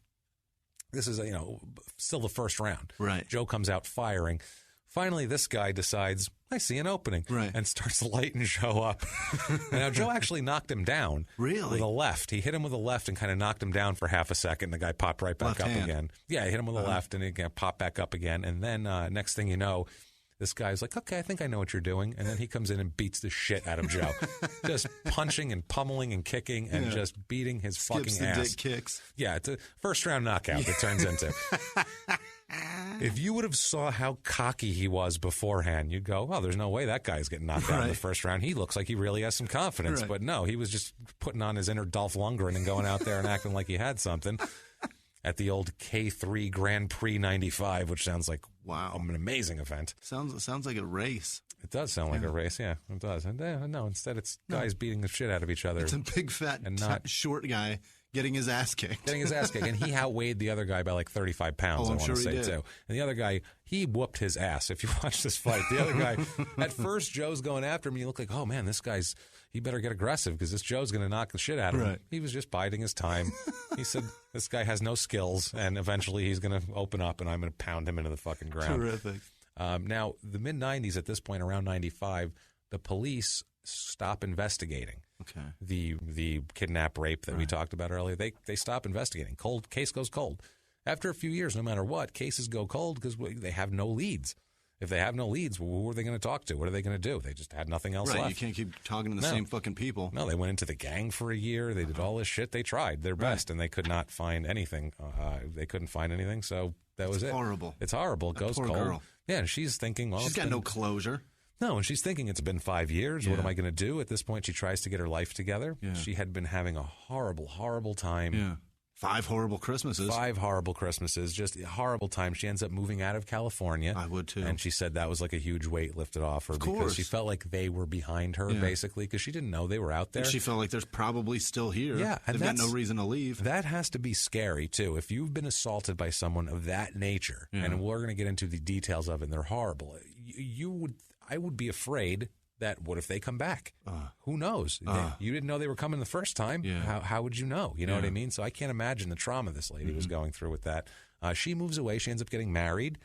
still the first round. Right. Joe comes out firing. Finally, this guy decides, I see an opening. Right. And starts lighting Joe up. And now Joe actually knocked him down. Really? With a left. He hit him with a left and kind of knocked him down for half a second. The guy popped right back up again. Yeah, he hit him with a left, and he popped back up again. And then next thing you know, This guy's like, okay, I think I know what you're doing. And then he comes in and beats the shit out of Joe. Just punching and pummeling and kicking and just beating his fucking ass. Dick kicks. Yeah, it's a first-round knockout it turns into. If you would have saw how cocky he was beforehand, you'd go, well, there's no way that guy's getting knocked out in the first round. He looks like he really has some confidence. But no, he was just putting on his inner Dolph Lundgren and going out there and acting like he had something. At the old K3 Grand Prix 95, which sounds like an amazing event. Sounds like a race. It does sound like a race, yeah, it does. And no, instead it's guys beating the shit out of each other. It's a big, fat, short guy getting his ass kicked. And he outweighed the other guy by like 35 pounds, I want to say, too. And the other guy, he whooped his ass, if you watch this fight. The other guy, at first, Joe's going after him, and you look like, oh, man, this guy's, he better get aggressive because this Joe's going to knock the shit out of him. He was just biding his time. He said, this guy has no skills, and eventually he's going to open up, and I'm going to pound him into the fucking ground. Terrific. Now, the mid-'90s, at this point, around 95, the police stop investigating the kidnap rape that we talked about earlier. They stop investigating. Case goes cold. After a few years, no matter what, cases go cold because they have no leads. If they have no leads, who are they going to talk to? What are they going to do? They just had nothing else left. You can't keep talking to the same fucking people. No, they went into the gang for a year. They did all this shit. They tried their best, and they could not find anything. They couldn't find anything, so that was it. Horrible. It's horrible. It goes cold. Girl. Yeah, and she's thinking, well, she's got no closure. No, and she's thinking it's been 5 years. What am I going to do? At this point, she tries to get her life together. Yeah. She had been having a horrible, horrible time. Yeah. 5 horrible Christmases. 5 horrible Christmases. Just a horrible time. She ends up moving out of California. I would, too. And she said that was like a huge weight lifted off her because she felt like they were behind her, basically, because she didn't know they were out there. And she felt like there's probably still here. Yeah. And they've got no reason to leave. That has to be scary, too. If you've been assaulted by someone of that nature, and we're going to get into the details of it, and they're horrible, I would be afraid that what if they come back? Who knows? You didn't know they were coming the first time. Yeah. How would you know? You know what I mean? So I can't imagine the trauma this lady was going through with that. She moves away. She ends up getting married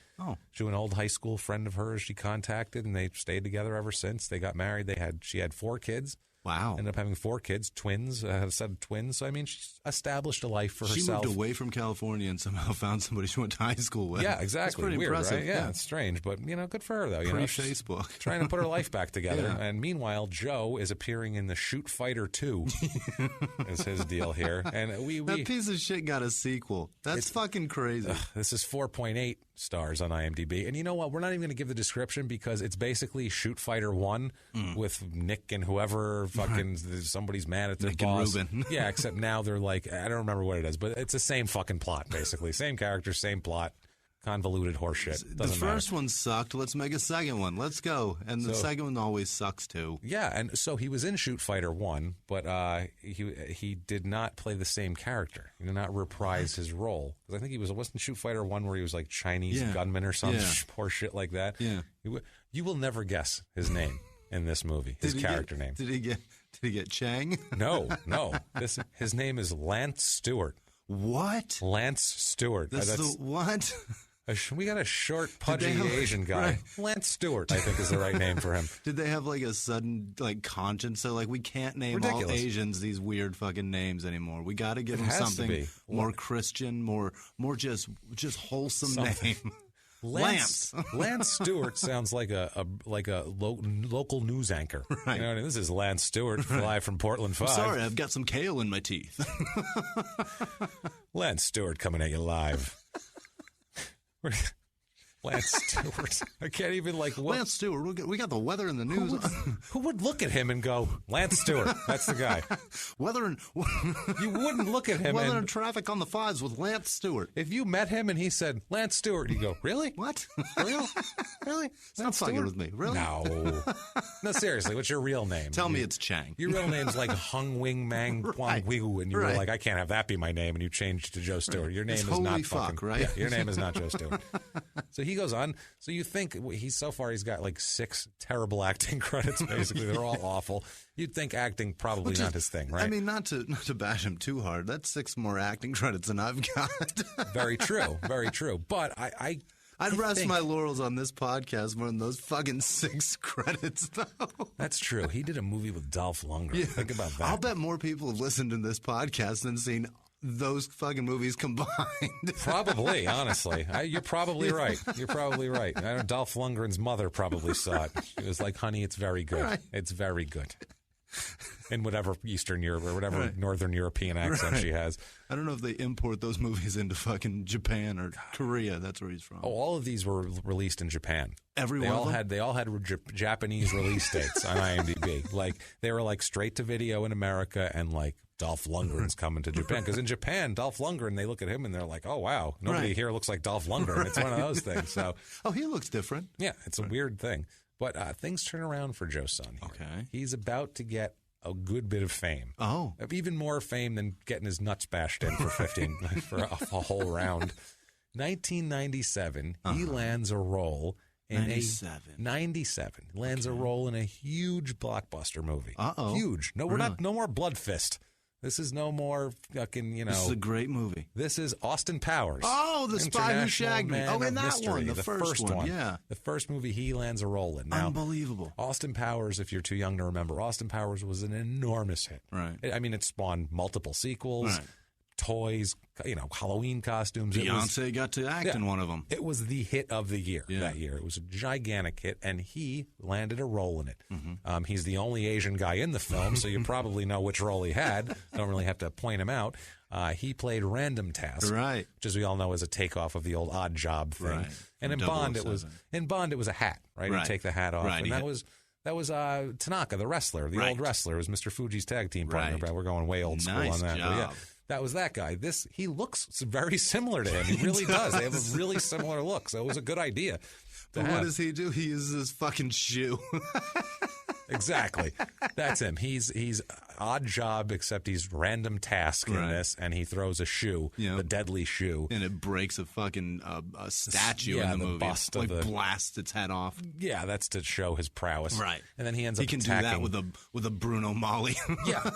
to an old high school friend of hers she contacted, and they stayed together ever since. They got married. She had 4 kids. Wow. Ended up having 4 kids, twins, had a set of twins. So, I mean, she established a life for herself. She moved away from California and somehow found somebody she went to high school with. Yeah, exactly. It's pretty weird, impressive. Right? Yeah, it's strange. But, good for her, though. Pre-Facebook. Trying to put her life back together. And meanwhile, Joe is appearing in the Shoot Fighter 2 is his deal here. And that piece of shit got a sequel. That's fucking crazy. This is 4.8 stars on IMDb. And you know what? We're not even going to give the description because it's basically Shoot Fighter 1 with Nick and whoever fucking somebody's mad at their Nick boss. And Ruben. Yeah, except now they're like, I don't remember what it is, but it's the same fucking plot, basically. Same character, same plot. Convoluted horseshit. The first one sucked. Let's make a second one. Let's go. And the second one always sucks too. Yeah, and so he was in Shoot Fighter 1, but he did not play the same character. He did not reprise his role. Because I think wasn't Shoot Fighter 1 where he was like Chinese gunman or some poor shit like that. Yeah. You will never guess his name in this movie. His character name. Did he get Chang? No. His name is Lance Stewart. What? Lance Stewart. What? We got a short, pudgy Asian guy. Right. Lance Stewart, I think, is the right name for him. Did they have like a sudden conscience? So we can't name all Asians these weird fucking names anymore. We got to give them something more Christian, more just wholesome name. Lance Stewart sounds like a local news anchor. Right. This is Lance Stewart live from Portland 5. I'm sorry, I've got some kale in my teeth. Lance Stewart coming at you live. Lance Stewart. I can't even Lance Stewart. We got the weather in the news. Who would look at him and go, Lance Stewart? That's the guy. Weather and you wouldn't look at him. Weather and traffic on the 5s with Lance Stewart. If you met him and he said Lance Stewart, you go, really? What? Really? Stop fucking with me. Really? No, seriously. What's your real name? Tell me it's Chang. Your real name's like Hung Wing Mang Quang Wigu, and you were like, I can't have that be my name, and you changed to Joe Stewart. Your name is not fucking right. Yeah, your name is not Joe Stewart. So he goes on. So you think he's got 6 terrible acting credits. Basically, they're all awful. You'd think acting probably not his thing, right? I mean, not to bash him too hard. That's 6 more acting credits than I've got. Very true. Very true. But I'd rest my laurels on this podcast more than those fucking 6 credits, though. That's true. He did a movie with Dolph Lundgren. Yeah. Think about that. I'll bet more people have listened to this podcast than seen those fucking movies combined. Probably, honestly. You're probably right. You're probably right. I know Dolph Lundgren's mother probably saw it. She was like, honey, it's very good. Right. It's very good. In whatever Eastern Europe or whatever Northern European accent she has. I don't know if they import those movies into fucking Japan or Korea. That's where he's from. Oh, all of these were released in Japan. Every one of them? They all had Japanese release dates on IMDb. Like, they were like straight to video in America, and like Dolph Lundgren's coming to Japan. Because in Japan, Dolph Lundgren, they look at him and they're like, oh, wow, nobody here looks like Dolph Lundgren. It's one of those things. So, oh, he looks different. Yeah, it's a weird thing. But things turn around for Joe Son here. Okay. He's about to get a good bit of fame. Oh. Even more fame than getting his nuts bashed in for 15 for a whole round. 1997, he lands a role in 97 lands a role in a huge blockbuster movie. Huge. No, we're not. No more Blood Fist. This is no more fucking, you know. This is a great movie. This is Austin Powers. Oh, The Spy Who Shagged Me. Oh, in that mystery, one, the first one. Yeah. The first movie he lands a role in. Now, unbelievable. Austin Powers, if you're too young to remember, Austin Powers was an enormous hit. Right. I mean, it spawned multiple sequels, toys, you know, Halloween costumes. Beyonce got to act in one of them. It was the hit of the year that year. It was a gigantic hit, and he landed a role in it. Mm-hmm. He's the only Asian guy in the film, so you probably know which role he had. Don't really have to point him out. He played Random Task, right, which, as we all know, is a takeoff of the old Odd Job thing. Right. And in Bond, it was a hat, right? You take the hat off, and that was Tanaka, the wrestler, the old wrestler. It was Mr. Fuji's tag team partner. But we're going way old school on that. Job. But that was that guy. He looks very similar to him. He really does. They have a really similar look. So it was a good idea. But what does he do? He uses his fucking shoe. Exactly. That's him. He's Odd Job, except he's Random Task in this, and he throws a shoe, the deadly shoe. And it breaks a fucking a statue in the movie. Bust like blasts its head off. Yeah, that's to show his prowess. Right. And then he ends up attacking. He can do that with a Bruno Mali. Yeah.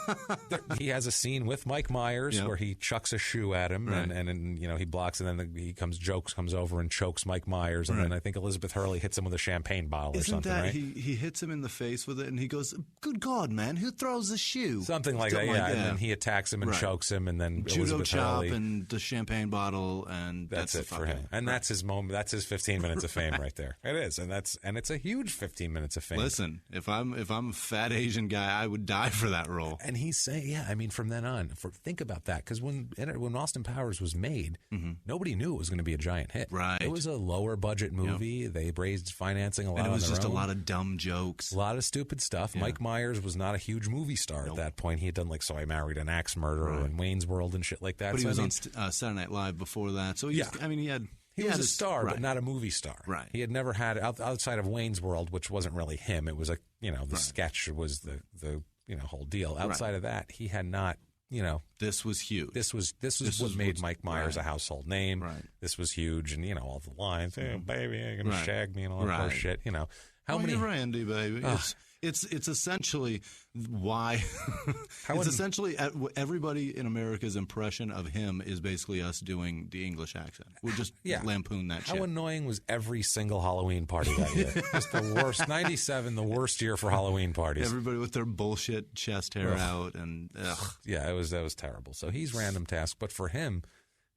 He has a scene with Mike Myers where he chucks a shoe at him, and you know, he blocks, and then comes over and chokes Mike Myers, and then I think Elizabeth Hurley hits him with a champagne bottle or something, right? He hits him in the face with it, and he goes, "Good God, man, who throws a shoe?" Something like that, yeah. And then he attacks him and chokes him, and then judo Elizabeth chop Hurley, and the champagne bottle, and that's it for him. And that's his moment. That's his 15 minutes of fame right there. It is, and it's a huge 15 minutes of fame. Listen, if I'm a fat Asian guy, I would die for that role. And he's saying, I mean, from then on, think about that, because when Austin Powers was made, nobody knew it was going to be a giant hit. Right. It was a lower budget movie. They raised financing a lot. And it was just a lot of dumb jokes, a lot of stupid stuff. Mike Myers was not a huge movie star at that point. He had done like So I Married an Axe Murderer and Wayne's World and shit like that. But he was on Saturday Night Live before that. So he was a star, but not a movie star. Right. He had never had outside of Wayne's World, which wasn't really him. It was the sketch was the whole deal. Outside of that, he had not. This was huge. This was what made Mike Myers a household name. Right. This was huge, and all the lines, "Hey, baby, you're gonna shag me," and all that horse shit. How many Randy, baby? It's essentially why. Essentially everybody in America's impression of him is basically us doing the English accent. We'll just lampoon that shit. How annoying was every single Halloween party that year? Just the worst. 97, the worst year for Halloween parties. Everybody with their bullshit chest hair out and yeah, that was terrible. So he's Random Task, but for him,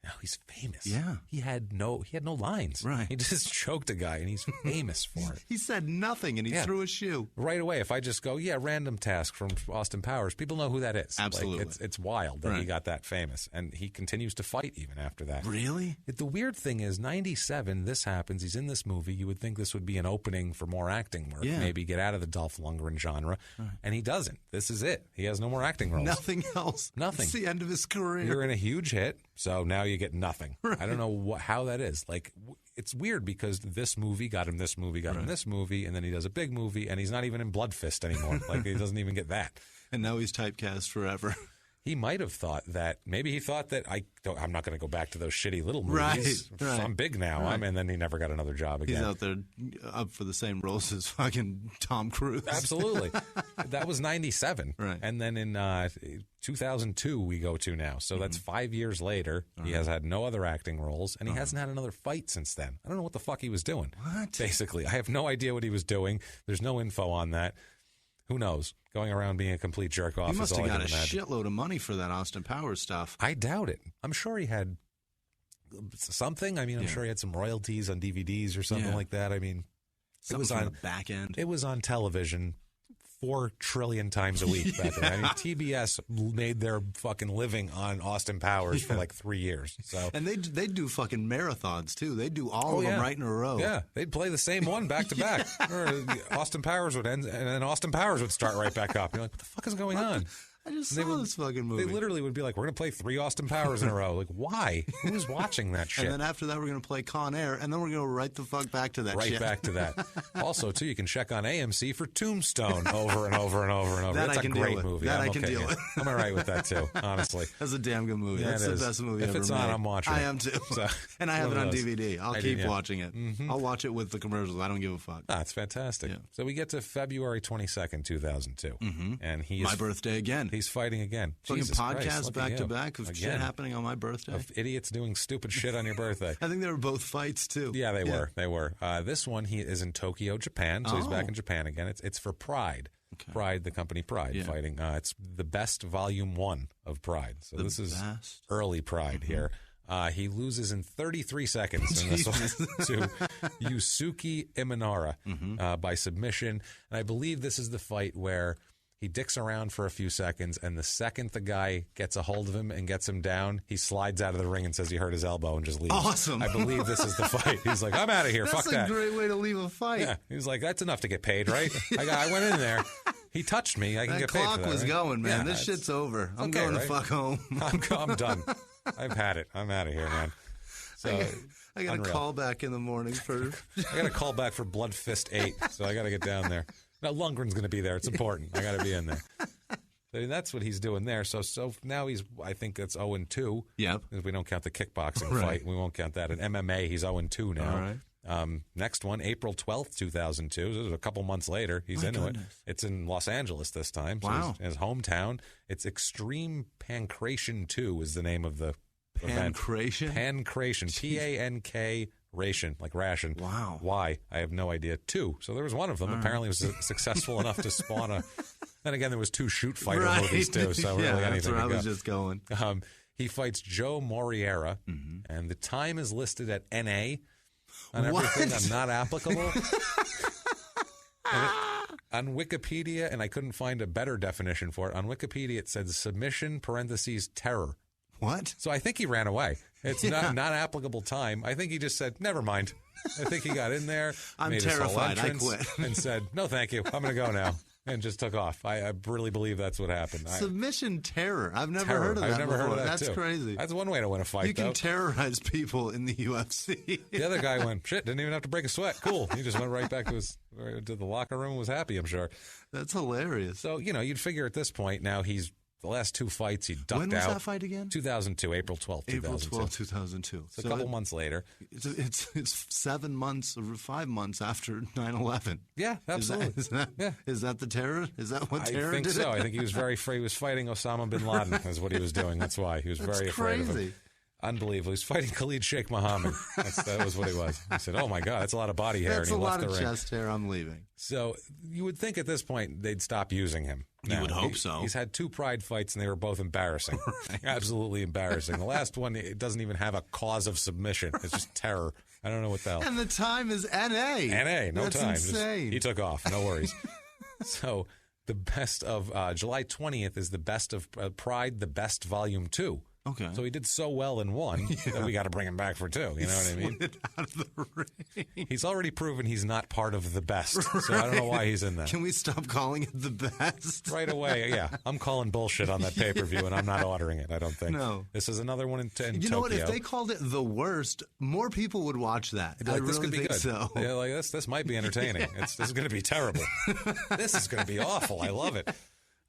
now he's famous. Yeah. He had no lines. Right. He just choked a guy, and he's famous for it. He said nothing, and he threw a shoe. Right away, if I just go, Random Task from Austin Powers, people know who that is. Absolutely. It's wild that he got that famous, and he continues to fight even after that. Really? The weird thing is, 97, this happens, he's in this movie, you would think this would be an opening for more acting work, maybe get out of the Dolph Lundgren genre, and he doesn't. This is it. He has no more acting roles. Nothing else. Nothing. It's the end of his career. You're in a huge hit, so now you get nothing. Right. I don't know how that is. It's weird because this movie got him this movie, got him this movie, and then he does a big movie, and he's not even in Blood Fist anymore. He doesn't even get that. And now he's typecast forever. He might have thought that, maybe he thought that I'm not going to go back to those shitty little movies. Right. I'm big now. Right. And then he never got another job again. He's out there up for the same roles as fucking Tom Cruise. Absolutely. That was 97. Right. And then in 2002 we go to now. So that's 5 years later. He has had no other acting roles, and he hasn't had another fight since then. I don't know what the fuck he was doing. What? Basically. I have no idea what he was doing. There's no info on that. Who knows? Going around being a complete jerk off. He must is all have got I a can imagine. shitload of money for that Austin Powers stuff. I doubt it. I'm sure he had something. I mean, I'm sure he had some royalties on DVDs or something like that. I mean, Something it was from on the back end. It was on television 4 trillion times a week back then. I mean, TBS made their fucking living on Austin Powers for like 3 years. So, and they do fucking marathons too. They do all of them right in a row. Yeah, they'd play the same one back to back. Or Austin Powers would end, and then Austin Powers would start right back up. You're like, what the fuck is going on? I just saw this fucking movie. They literally would be like, we're going to play 3 Austin Powers in a row. Like, why? Who's watching that shit? And then after that, we're going to play Con Air, and then we're going to right the fuck back to that shit. Right back to that. Also, too, you can check on AMC for Tombstone over and over and over and over. That's a great movie. That I can deal with. I'm all right with that, too, honestly. That's a damn good movie. That's the best movie ever made. If it's on, I'm watching it. I am, too. So, and I have it on DVD. I'll keep watching it. Mm-hmm. I'll watch it with the commercials. I don't give a fuck. That's fantastic. Yeah. So we get to February 22nd, 2002. Mm-hmm. And he is... My birthday again. He's fighting again. Fucking podcast back to back of shit happening on my birthday. Of idiots doing stupid shit on your birthday. I think they were both fights too. Yeah, they were. They were. This one, he is in Tokyo, Japan. So he's back in Japan again. It's for Pride. Okay. Pride, the company Pride, fighting. It's the best volume 1 of Pride. So this is early Pride here. He loses in 33 seconds in this one to Yusuke Imanara by submission. And I believe this is the fight where he dicks around for a few seconds, and the second the guy gets a hold of him and gets him down, he slides out of the ring and says he hurt his elbow and just leaves. Awesome. I believe this is the fight. He's like, I'm out of here. Fuck that. That's a great way to leave a fight. Yeah. He's like, that's enough to get paid, right? I went in there. He touched me. I can get paid for that. That clock was going, man. Yeah, this shit's over. I'm going to fuck home. I'm done. I've had it. I'm out of here, man. So I got a call back in the morning for... I got a call back for Blood Fist 8, so I got to get down there. Now, Lundgren's going to be there. It's important. I got to be in there. So that's what he's doing there. So now he's, I think that's 0-2. Yep. If we don't count the kickboxing fight. We won't count that. In MMA, he's 0-2 now. All right. Next one, April 12th, 2002. This is a couple months later. He's into it. It's in Los Angeles this time. Wow. So his hometown. It's Extreme Pancration 2 is the name of the event. Pancration? Pancration. P-A-N-K ration, like ration. Wow. Why? I have no idea. 2. So there was one of them. Apparently it was successful enough to spawn a... Then again, there was 2 shoot fighter movies, too. So really anything that's where I was go. just going. He fights Joe Moriera, and the time is listed at NA on everything. I'm not applicable. On Wikipedia, and I couldn't find a better definition for it, on Wikipedia it said submission, parentheses, terror. What? So I think he ran away. It's not applicable time. I think he just said, never mind. I think he got in there, I'm made terrified. his whole I entrance, quit. and said, no, thank you. I'm going to go now. And just took off. I really believe that's what happened. Submission terror. I've never heard of that before. Heard of that That's too. Crazy. That's one way to win a fight, You can terrorize people in the UFC. The other guy went, shit, didn't even have to break a sweat. Cool. He just went right back to the locker room and was happy, I'm sure. That's hilarious. So, you'd figure at this point now he's the last 2 fights he ducked out. When was that fight again? 2002, April 12th, 2002. April 12th, 2002. So a couple months later. It's 7 months or 5 months after 9/11. Yeah, absolutely. Is that the terror? Is that what terror did? I think so. I think he was very afraid. He was fighting Osama bin Laden is what he was doing. That's why. He was very afraid of him. Unbelievable. He was fighting Khalid Sheikh Mohammed. That was what he was. He said, oh, my God, that's a lot of body hair. That's and he a left lot of the ring. chest hair. I'm leaving. So you would think at this point they'd stop using him. You would hope so. He's had 2 Pride fights, and they were both embarrassing. Right. Absolutely embarrassing. The last one, it doesn't even have a cause of submission. It's just terror. I don't know what the hell. And the time is NA. NA, no That's time. Insane. He took off. No worries. So the best of July 20th is the best of Pride, the best volume 2. Okay. So he did so well in 1 that we got to bring him back for 2. You know what I mean? Out of the ring. He's already proven he's not part of the best. Right. So I don't know why he's in that. Can we stop calling it the best? Right away, yeah. I'm calling bullshit on that pay-per-view, and I'm not ordering it, I don't think. No. This is another one in Tokyo. You know what? If they called it the worst, more people would watch that. Like, I this really could be think good. so. Yeah, like this might be entertaining. This is going to be terrible. This is going to be awful. I love it.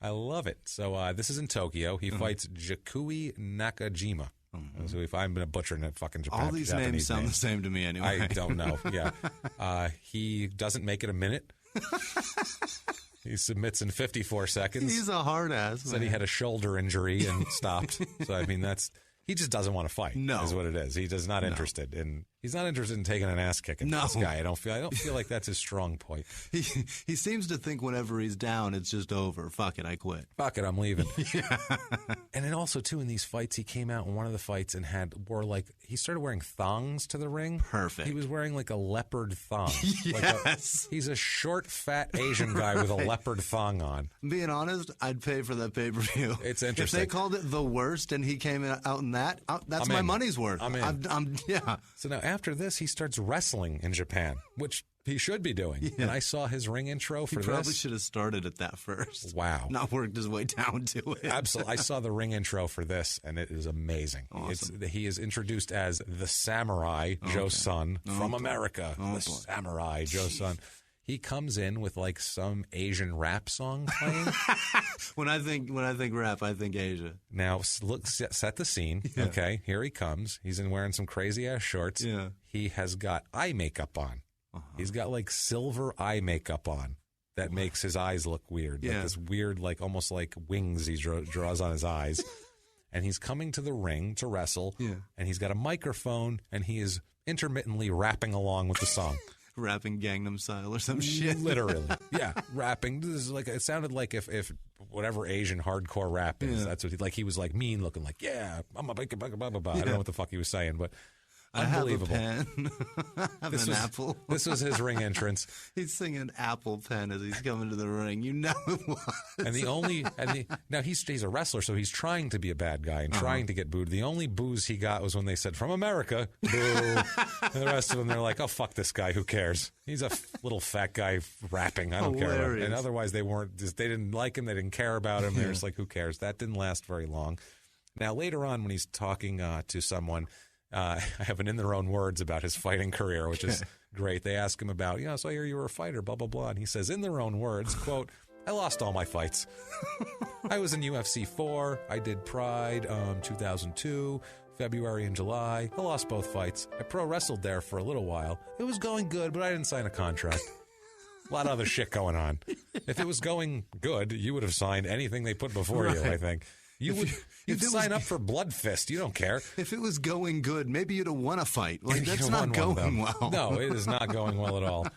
I love it. So this is in Tokyo. He fights Jakui Nakajima. So if I'm going to butcher in fucking Japan, all these names sound the same to me anyway. I don't know. Yeah, he doesn't make it a minute. He submits in 54 seconds. He's a hard ass. Said he had a shoulder injury and stopped. So I mean, he just doesn't want to fight. No, is what it is. He is not interested in. He's not interested in taking an ass kicking. No. This guy. I don't feel like that's his strong point. He seems to think whenever he's down, it's just over. Fuck it, I quit. Fuck it, I'm leaving. Yeah. And then also too in these fights, he came out in one of the fights and he started wearing thongs to the ring. Perfect. He was wearing like a leopard thong. Yes. He's a short, fat Asian guy with a leopard thong on. Being honest, I'd pay for that pay-per-view. It's interesting. If they called it the worst and he came out in that, that's my money's worth. I'm in. Yeah. So now after this, he starts wrestling in Japan, which he should be doing. Yeah. And I saw his ring intro for this. He probably should have started at that first. Wow. Not worked his way down to it. Absolutely. I saw the ring intro for this, and it is amazing. Awesome. He is introduced as the Samurai Joe Sun from America. Samurai Joe Sun. He comes in with like some Asian rap song playing. When I think rap, I think Asia. Now look, set the scene. Yeah. Okay, here he comes. He's wearing some crazy ass shorts. Yeah. He has got eye makeup on. He's got like silver eye makeup on that makes his eyes look weird. Yeah. Like this weird, like almost like wings he draws on his eyes. And he's coming to the ring to wrestle. Yeah. And he's got a microphone and he is intermittently rapping along with the song. Rapping Gangnam Style or some shit. Literally. Yeah, rapping. This is like, it sounded like if whatever Asian hardcore rap is, that's what he was like mean looking, like, yeah, I'm a blah, blah, blah, blah, blah. I don't know what the fuck he was saying, but unbelievable. I have a pen. I have an apple. This was his ring entrance. He's singing Apple Pen as he's coming to the ring. You know it was. Now he's a wrestler, so he's trying to be a bad guy and trying to get booed. The only boos he got was when they said, "From America," boo. And the rest of them, they're like, "Oh, fuck this guy. Who cares? He's a little fat guy rapping. I don't care about him." And otherwise, they didn't like him. They didn't care about him. They're just like, "Who cares?" That didn't last very long. Now later on, when he's talking to someone. I have an in their own words about his fighting career, which is great. They ask him about, so I hear you were a fighter, blah, blah, blah. And he says, in their own words, quote, I lost all my fights. I was in UFC 4. I did Pride 2002, February and July. I lost both fights. I pro wrestled there for a little while. It was going good, but I didn't sign a contract. A lot of other shit going on. If it was going good, you would have signed anything they put before you, I think. You'd sign up for Blood Fist. You don't care. If it was going good, maybe you'd have won a fight. Like, that's not going well. No, it is not going well at all.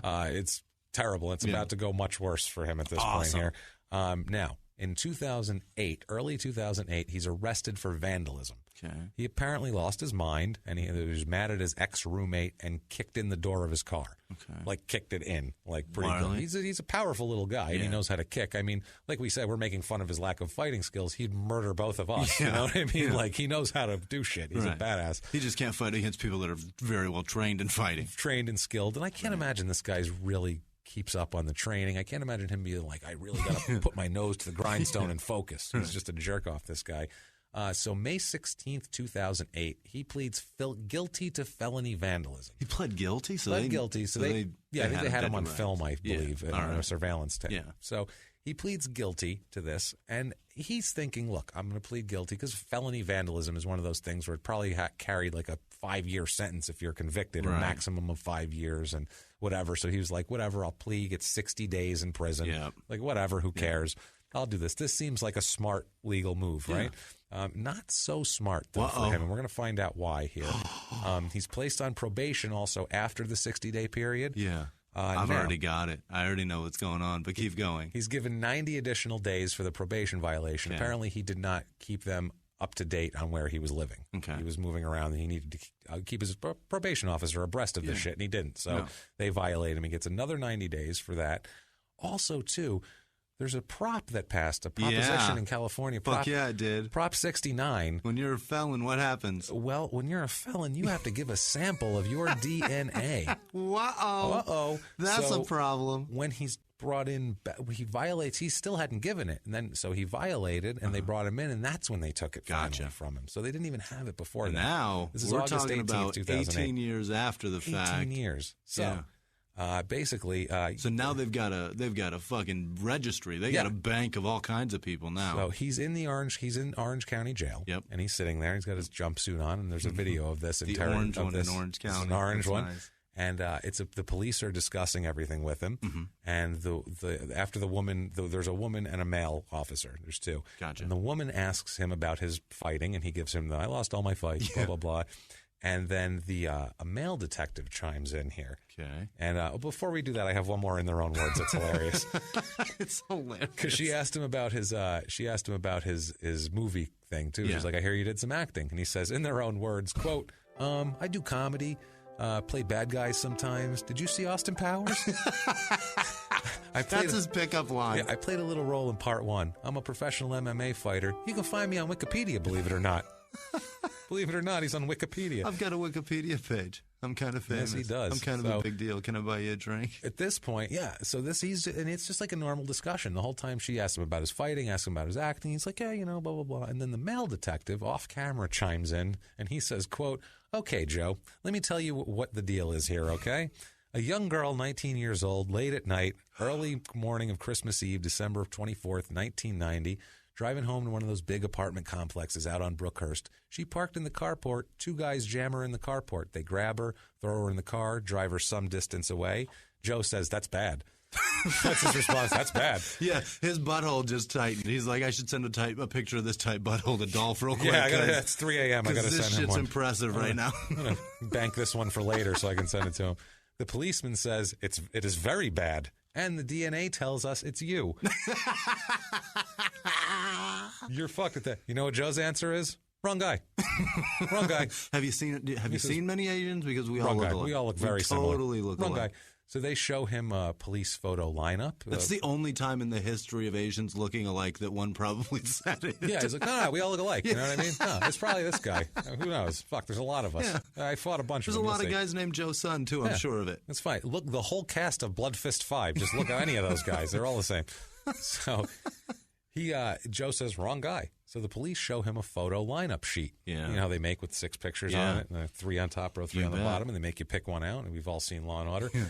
It's terrible. It's about to go much worse for him at this point here. Now, in 2008, early 2008, he's arrested for vandalism. Okay. He apparently lost his mind, and he was mad at his ex-roommate and kicked in the door of his car. Okay. Like, kicked it in. Like, pretty good. He's a powerful little guy, and he knows how to kick. I mean, like we said, we're making fun of his lack of fighting skills. He'd murder both of us. You know what I mean? Like, he knows how to do shit. He's a badass. He just can't fight against people that are very well trained in fighting. Trained and skilled. And I can't imagine this guy's really keeps up on the training. I can't imagine him being like, I really got to put my nose to the grindstone and focus. He's just a jerk off, this guy. So May 16th, 2008, he pleads guilty to felony vandalism. He pled guilty? So I think they had him on film, I believe, on a surveillance tape. Yeah. So he pleads guilty to this, and he's thinking, look, I'm going to plead guilty because felony vandalism is one of those things where it probably carried like a 5-year sentence if you're convicted, or maximum of 5 years and whatever. So he was like, whatever, I'll plead, get 60 days in prison. Yep. Like, whatever, who cares? I'll do this. This seems like a smart legal move, right? Not so smart, though, for him, and we're going to find out why here. He's placed on probation also after the 60-day period. Yeah. I've already got it. I already know what's going on, but keep going. He's given 90 additional days for the probation violation. Yeah. Apparently, he did not keep them up to date on where he was living. Okay. He was moving around, and he needed to keep his probation officer abreast of this shit, and he didn't. So they violate him. He gets another 90 days for that. Also, too, there's a prop that passed, a proposition in California. Fuck yeah, it did. Prop 69. When you're a felon, what happens? Well, when you're a felon, you have to give a sample of your DNA. Uh-oh. That's a problem. When he's brought in, he violates, he still hadn't given it. And then, so he violated, and they brought him in, and that's when they took it finally from him. So they didn't even have it before that. Now, this is we're August talking 18th, about 2008. 18 years after the fact. 18 years. So. Basically, so now they've got a fucking registry. They got a bank of all kinds of people now. So he's in Orange County Jail. Yep. And he's sitting there. He's got his jumpsuit on, and there's a video of this. The orange one in Orange County. It's an orange one. Nice. And the police are discussing everything with him. Mm-hmm. And after the woman, there's a woman and a male officer. There's two. Gotcha. And the woman asks him about his fighting, and he gives him I lost all my fights, blah, blah, blah. And then a male detective chimes in here. Okay. And before we do that, I have one more in their own words. It's hilarious. It's hilarious. Because she asked him about his movie thing too. She's like, I hear you did some acting, and he says in their own words, quote, I do comedy, play bad guys sometimes. Did you see Austin Powers? That's his pickup line. Yeah, I played a little role in part 1. I'm a professional MMA fighter. You can find me on Wikipedia, believe it or not. Believe it or not, he's on Wikipedia. I've got a Wikipedia page. I'm kind of famous. Yes, he does. I'm kind of a big deal. Can I buy you a drink? At this point, yeah. So and it's just like a normal discussion. The whole time she asks him about his fighting, asks him about his acting. He's like, yeah, blah, blah, blah. And then the male detective off camera chimes in and he says, quote, okay, Joe, let me tell you what the deal is here, okay? A young girl, 19 years old, late at night, early morning of Christmas Eve, December 24th, 1990, driving home to one of those big apartment complexes out on Brookhurst. She parked in the carport. 2 guys jam her in the carport. They grab her, throw her in the car, drive her some distance away. Joe says, that's bad. That's his response. That's bad. Yeah, his butthole just tightened. He's like, I should send a picture of this tight butthole to Dolph real quick. Yeah, it's 3 a.m. I got to send him one. This shit's impressive right now. I'm going to bank this one for later so I can send it to him. The policeman says it is very bad, and the DNA tells us it's you. You're fucked at that. You know what Joe's answer is? Wrong guy. Wrong guy. Have you seen many Asians? Because we all look alike. We all look very similar. Totally look Wrong alike. guy. So they show him a police photo lineup. That's the only time in the history of Asians looking alike that one probably said it. Yeah, he's like, no, we all look alike. You know what I mean? No, it's probably this guy. Who knows? Fuck, there's a lot of us. Yeah. I fought a bunch There's of them. There's a lot of guys named Joe Sun, too. I'm sure of it. That's fine. Look, the whole cast of Blood Fist 5. Just look at any of those guys. They're all the same. So Joe says, wrong guy. So the police show him a photo lineup sheet. Yeah. You know how they make with 6 pictures on it, and 3 on top, row 3 on the bottom, and they make you pick one out, and we've all seen Law & Order. Yeah.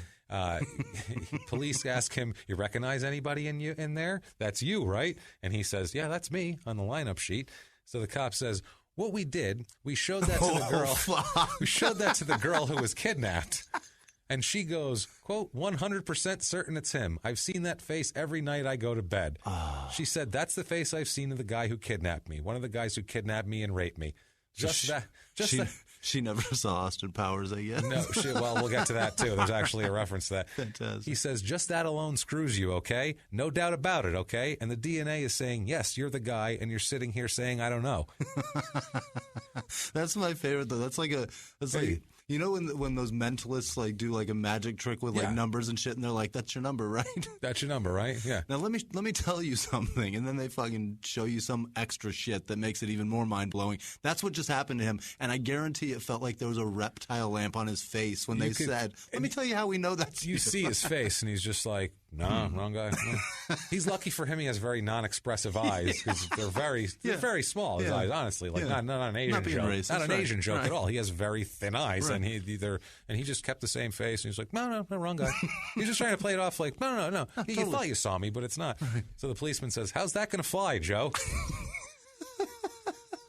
Police ask him, you recognize anybody in there? That's you, right? And he says, yeah, that's me on the lineup sheet. So the cop says, what we did, we showed that to the girl. We showed that to the girl who was kidnapped. And she goes, quote, 100% certain it's him. I've seen that face every night I go to bed. Oh. She said, that's the face I've seen of the guy who kidnapped me. One of the guys who kidnapped me and raped me. She never saw Austin Powers, I guess. No, well, we'll get to that, too. There's actually a reference to that. Fantastic. He says, just that alone screws you, okay? No doubt about it, okay? And the DNA is saying, yes, you're the guy, and you're sitting here saying, I don't know. That's my favorite, though. That's like you know when those mentalists like do like a magic trick with like numbers and shit, and they're like, "That's your number, right?" That's your number, right? Yeah. Now let me tell you something, and then they fucking show you some extra shit that makes it even more mind blowing. That's what just happened to him, and I guarantee it felt like there was a reptile lamp on his face when said, "Let me tell you how we know that's you." You see his face, and he's just like, "No, wrong guy." No. He's lucky for him; he has very non-expressive eyes because they're very small. His eyes, honestly, like not an Asian joke, racist, not an Asian joke at all. He has very thin eyes, and he just kept the same face, and he's like, no, wrong guy. He's just trying to play it off like, no. You thought you saw me, but it's not. Right. So the policeman says, how's that going to fly, Joe?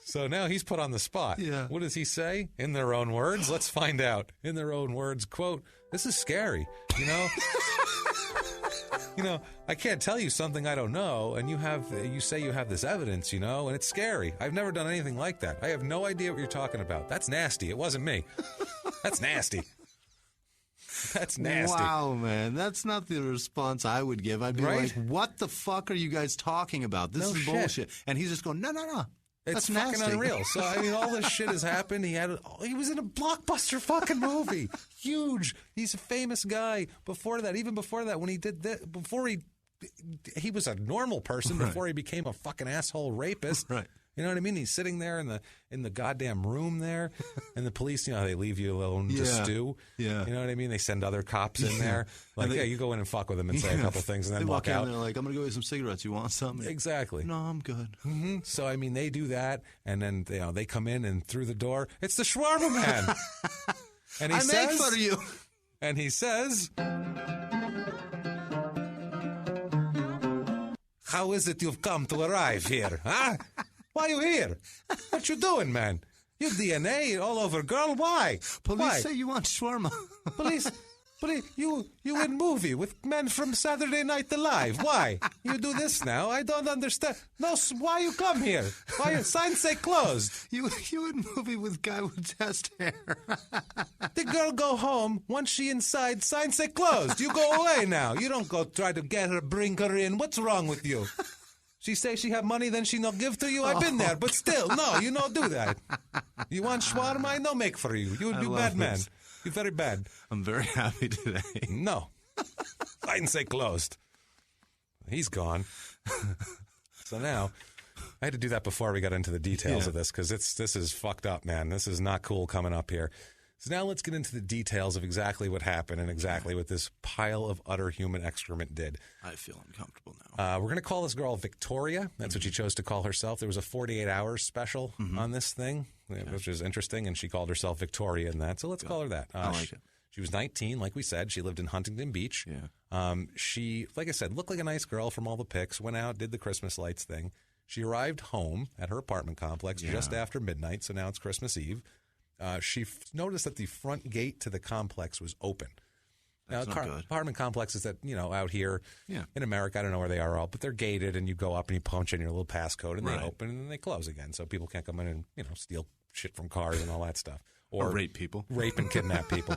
So now he's put on the spot. Yeah. What does he say? In their own words? Let's find out. In their own words, quote, this is scary, you know? I can't tell you something I don't know, and you say you have this evidence, and it's scary. I've never done anything like that. I have no idea what you're talking about. That's nasty. It wasn't me. That's nasty. That's nasty. Wow, man. That's not the response I would give. I'd be like, what the fuck are you guys talking about? This is bullshit. And he's just going, no. It's fucking unreal. So, all this shit has happened. He was in a blockbuster fucking movie. Huge. He's a famous guy. Even before that, when he did that, he was a normal person before he became a fucking asshole rapist. Right. You know what I mean? He's sitting there in the goddamn room there, and the police, they leave you alone to stew. Yeah. You know what I mean? They send other cops in there. Like, you go in and fuck with them and say a couple things and then walk out. And they're like, I'm going to go get some cigarettes. You want some? Exactly. No, I'm good. Mm-hmm. So, they do that, and then they come in, and through the door, it's the shawarma man. And he make fun of you. And he says, how is it you've come to arrive here, huh? Why are you here? What you doing, man? Your DNA all over, girl. Why? Police say you want shawarma. But you in movie with men from Saturday Night Live. Why? You do this now? I don't understand. No, why you come here? Why sign say closed? You in movie with guy with chest hair. The girl go home. Once she inside, sign say closed. You go away now. You don't go try to get her, bring her in. What's wrong with you? She say she have money, then she no give to you. I've been there, but still, no, you no do that. You want shawarma? I no make for you. You bad man. You very bad. I'm very happy today. No. I didn't say closed. He's gone. So now, I had to do that before we got into the details of this, because this is fucked up, man. This is not cool coming up here. So now let's get into the details of exactly what happened and exactly what this pile of utter human excrement did. I feel uncomfortable now. We're going to call this girl Victoria. That's what she chose to call herself. There was a 48 hours special on this thing, which is interesting, and she called herself Victoria in that. So let's call her that. I like it. She was 19, like we said. She lived in Huntington Beach. Yeah. She, like I said, looked like a nice girl from all the pics, went out, did the Christmas lights thing. She arrived home at her apartment complex just after midnight, so now it's Christmas Eve. She noticed that the front gate to the complex was open. That's not good. Apartment complexes that, out here in America, I don't know where they are all, but they're gated, and you go up and you punch in your little passcode, and they open, and then they close again. So people can't come in and, steal shit from cars and all that stuff. Or rape people. Rape and kidnap people.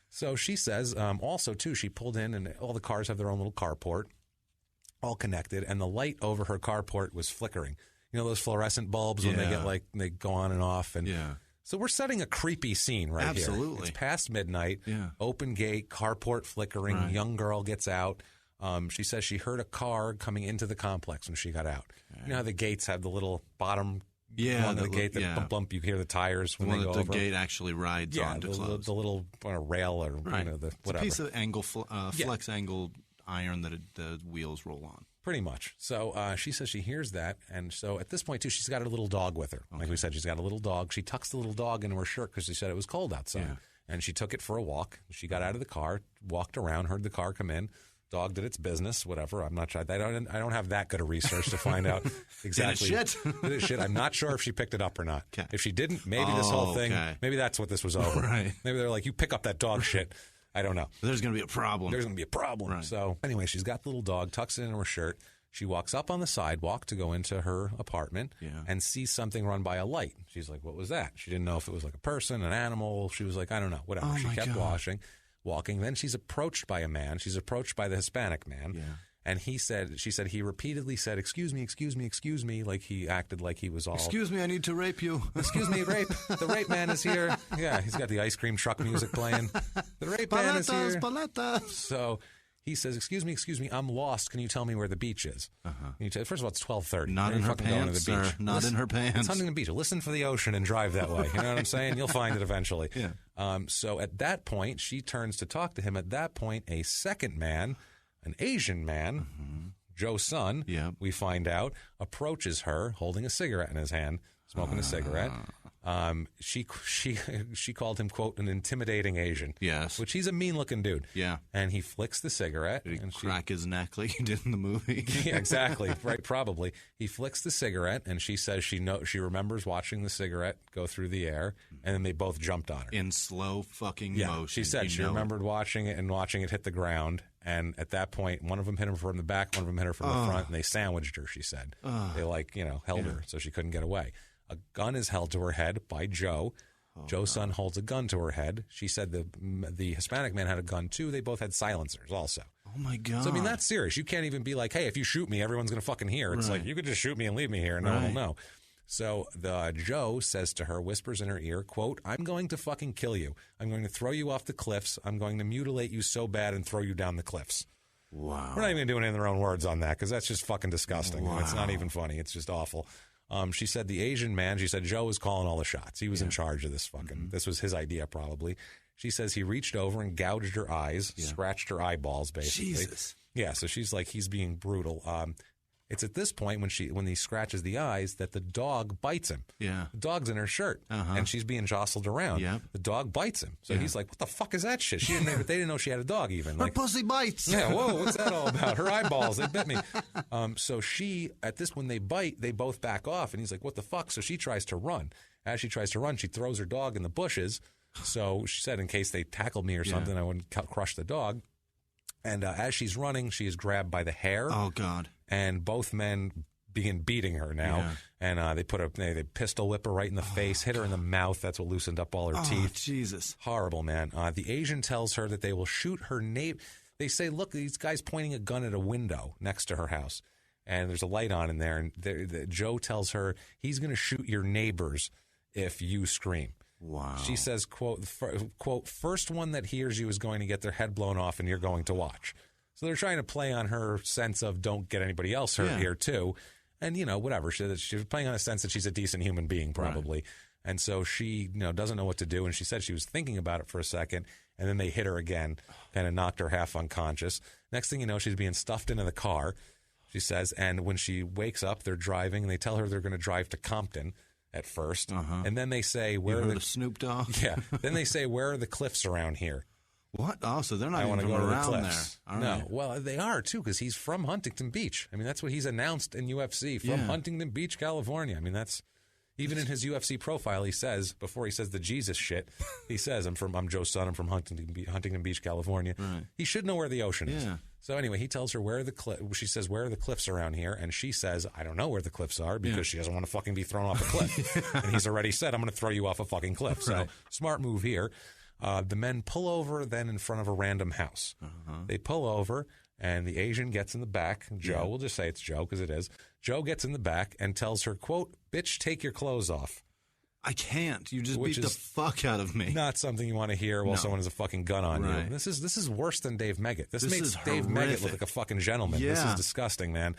So she says, also, too, she pulled in, and all the cars have their own little carport, all connected, and the light over her carport was flickering. You know those fluorescent bulbs when they go on and off? And so we're setting a creepy scene here. Absolutely. It's past midnight, open gate, carport flickering, young girl gets out. She says she heard a car coming into the complex when she got out. Okay. You know how the gates have the little bottom of the gate that bump, you hear the tires when they go over. The gate actually rides on to close. The little rail or the whatever. It's a piece of angle, flex angle iron that the wheels roll on. Pretty much. So she says she hears that, and so at this point, too, she's got a little dog with her. Okay. Like we said, she's got a little dog. She tucks the little dog into her shirt because she said it was cold outside. And she took it for a walk. She got out of the car, walked around, heard the car come in. Dog did its business, whatever. I'm not sure. I don't have that good of research to find out exactly. Did it shit? I'm not sure if she picked it up or not. Okay. If she didn't, maybe this whole thing, maybe that's what this was over. Right. Maybe they're like, you pick up that dog shit. I don't know. There's going to be a problem. There's going to be a problem. Right. So anyway, she's got the little dog, tucks it into her shirt. She walks up on the sidewalk to go into her apartment and sees something run by a light. She's like, what was that? She didn't know if it was like a person, an animal. She was like, I don't know, whatever. Oh, she kept walking. Then she's approached by a man. She's approached by the Hispanic man. Yeah. And she said he repeatedly said, excuse me, excuse me, excuse me. Like he acted like he was all. Excuse me, I need to rape you. Excuse me, rape. The rape man is here. Yeah, he's got the ice cream truck music playing. The rape man is here. Paletas. So he says, excuse me, I'm lost. Can you tell me where the beach is? First of all, it's 12:30. Not in her pants, sir. Not in her pants. It's Huntington Beach. Listen for the ocean and drive that way. You know what I'm saying? You'll find it eventually. Yeah. So at that point, she turns to talk to him. At that point, a second man, an Asian man, Joe's son, we find out, approaches her holding a cigarette in his hand, smoking a cigarette. She called him, quote, an intimidating Asian. Yes. Which he's a mean-looking dude. Yeah. And he flicks the cigarette. Did he crack his neck like he did in the movie? Yeah, exactly. Right, probably. He flicks the cigarette, and she says she remembers watching the cigarette go through the air, and then they both jumped on her. In slow fucking motion. She said she remembered watching it and watching it hit the ground, and at that point, one of them hit him from the back, one of them hit her from the front, and they sandwiched her, she said. They, held her so she couldn't get away. A gun is held to her head by Joe. Joe's son holds a gun to her head. She said the Hispanic man had a gun, too. They both had silencers also. Oh, my God. So, I mean, that's serious. You can't even be like, hey, if you shoot me, everyone's going to fucking hear. It's like, you could just shoot me and leave me here, and no one will know. So Joe says to her, whispers in her ear, quote, I'm going to fucking kill you. I'm going to throw you off the cliffs. I'm going to mutilate you so bad and throw you down the cliffs. Wow. We're not even doing it in their own words on that because that's just fucking disgusting. Wow. It's not even funny. It's just awful. She said the Asian man, she said Joe was calling all the shots. He was in charge of this fucking, this was his idea probably. She says he reached over and gouged her eyes, scratched her eyeballs basically. Jesus. Yeah, so she's like, he's being brutal. It's at this point when he scratches the eyes that the dog bites him. Yeah. The dog's in her shirt, and she's being jostled around. Yeah. The dog bites him. So he's like, what the fuck is that shit? They didn't know she had a dog even. Her pussy bites. Yeah, whoa, what's that all about? Her eyeballs, they bit me. So she, at this, when they bite, they both back off, and he's like, what the fuck? So she tries to run. As she tries to run, she throws her dog in the bushes, So she said, in case they tackled me or something, I wouldn't crush the dog. And as she's running, she is grabbed by the hair. Oh, God. And both men begin beating her now. Yeah. And they pistol whip her right in the face, hit her in the mouth. That's what loosened up all her teeth. Jesus. Horrible, man. The Asian tells her that they will shoot her neighbor. They say, look, these guys pointing a gun at a window next to her house. And there's a light on in there. And Joe tells her he's going to shoot your neighbors if you scream. Wow. She says, quote, first one that hears you is going to get their head blown off and you're going to watch. So they're trying to play on her sense of don't get anybody else hurt here, too. And, whatever. She was playing on a sense that she's a decent human being, probably. Right. And so she, doesn't know what to do. And she said she was thinking about it for a second. And then they hit her again, kind of knocked her half unconscious. Next thing you know, she's being stuffed into the car, she says. And when she wakes up, they're driving. And they tell her they're going to drive to Compton at first. And then they say, where are the Snoop Dogg? Yeah. Then they say, where are the cliffs around here? What? Oh, so they're not even from around there. All no. Right. Well, they are, too, because he's from Huntington Beach. I mean, that's what he's announced in UFC, from Huntington Beach, California. I mean, that's... Even in his UFC profile, he says, before he says the Jesus shit, he says, I'm Joe's son, I'm from Huntington Beach, California. Right. He should know where the ocean is. So anyway, he tells her she says, where are the cliffs around here? And she says, I don't know where the cliffs are because she doesn't want to fucking be thrown off a cliff. And he's already said, I'm going to throw you off a fucking cliff. So smart move here. The men pull over then in front of a random house. They pull over. And the Asian gets in the back. Joe, we'll just say it's Joe because it is. Joe gets in the back and tells her, quote, bitch, take your clothes off. I can't. You just beat the fuck out of me. Not something you want to hear while someone has a fucking gun on you. This is worse than Dave Meggett. This makes Dave Meggett look like a fucking gentleman. This is disgusting, man.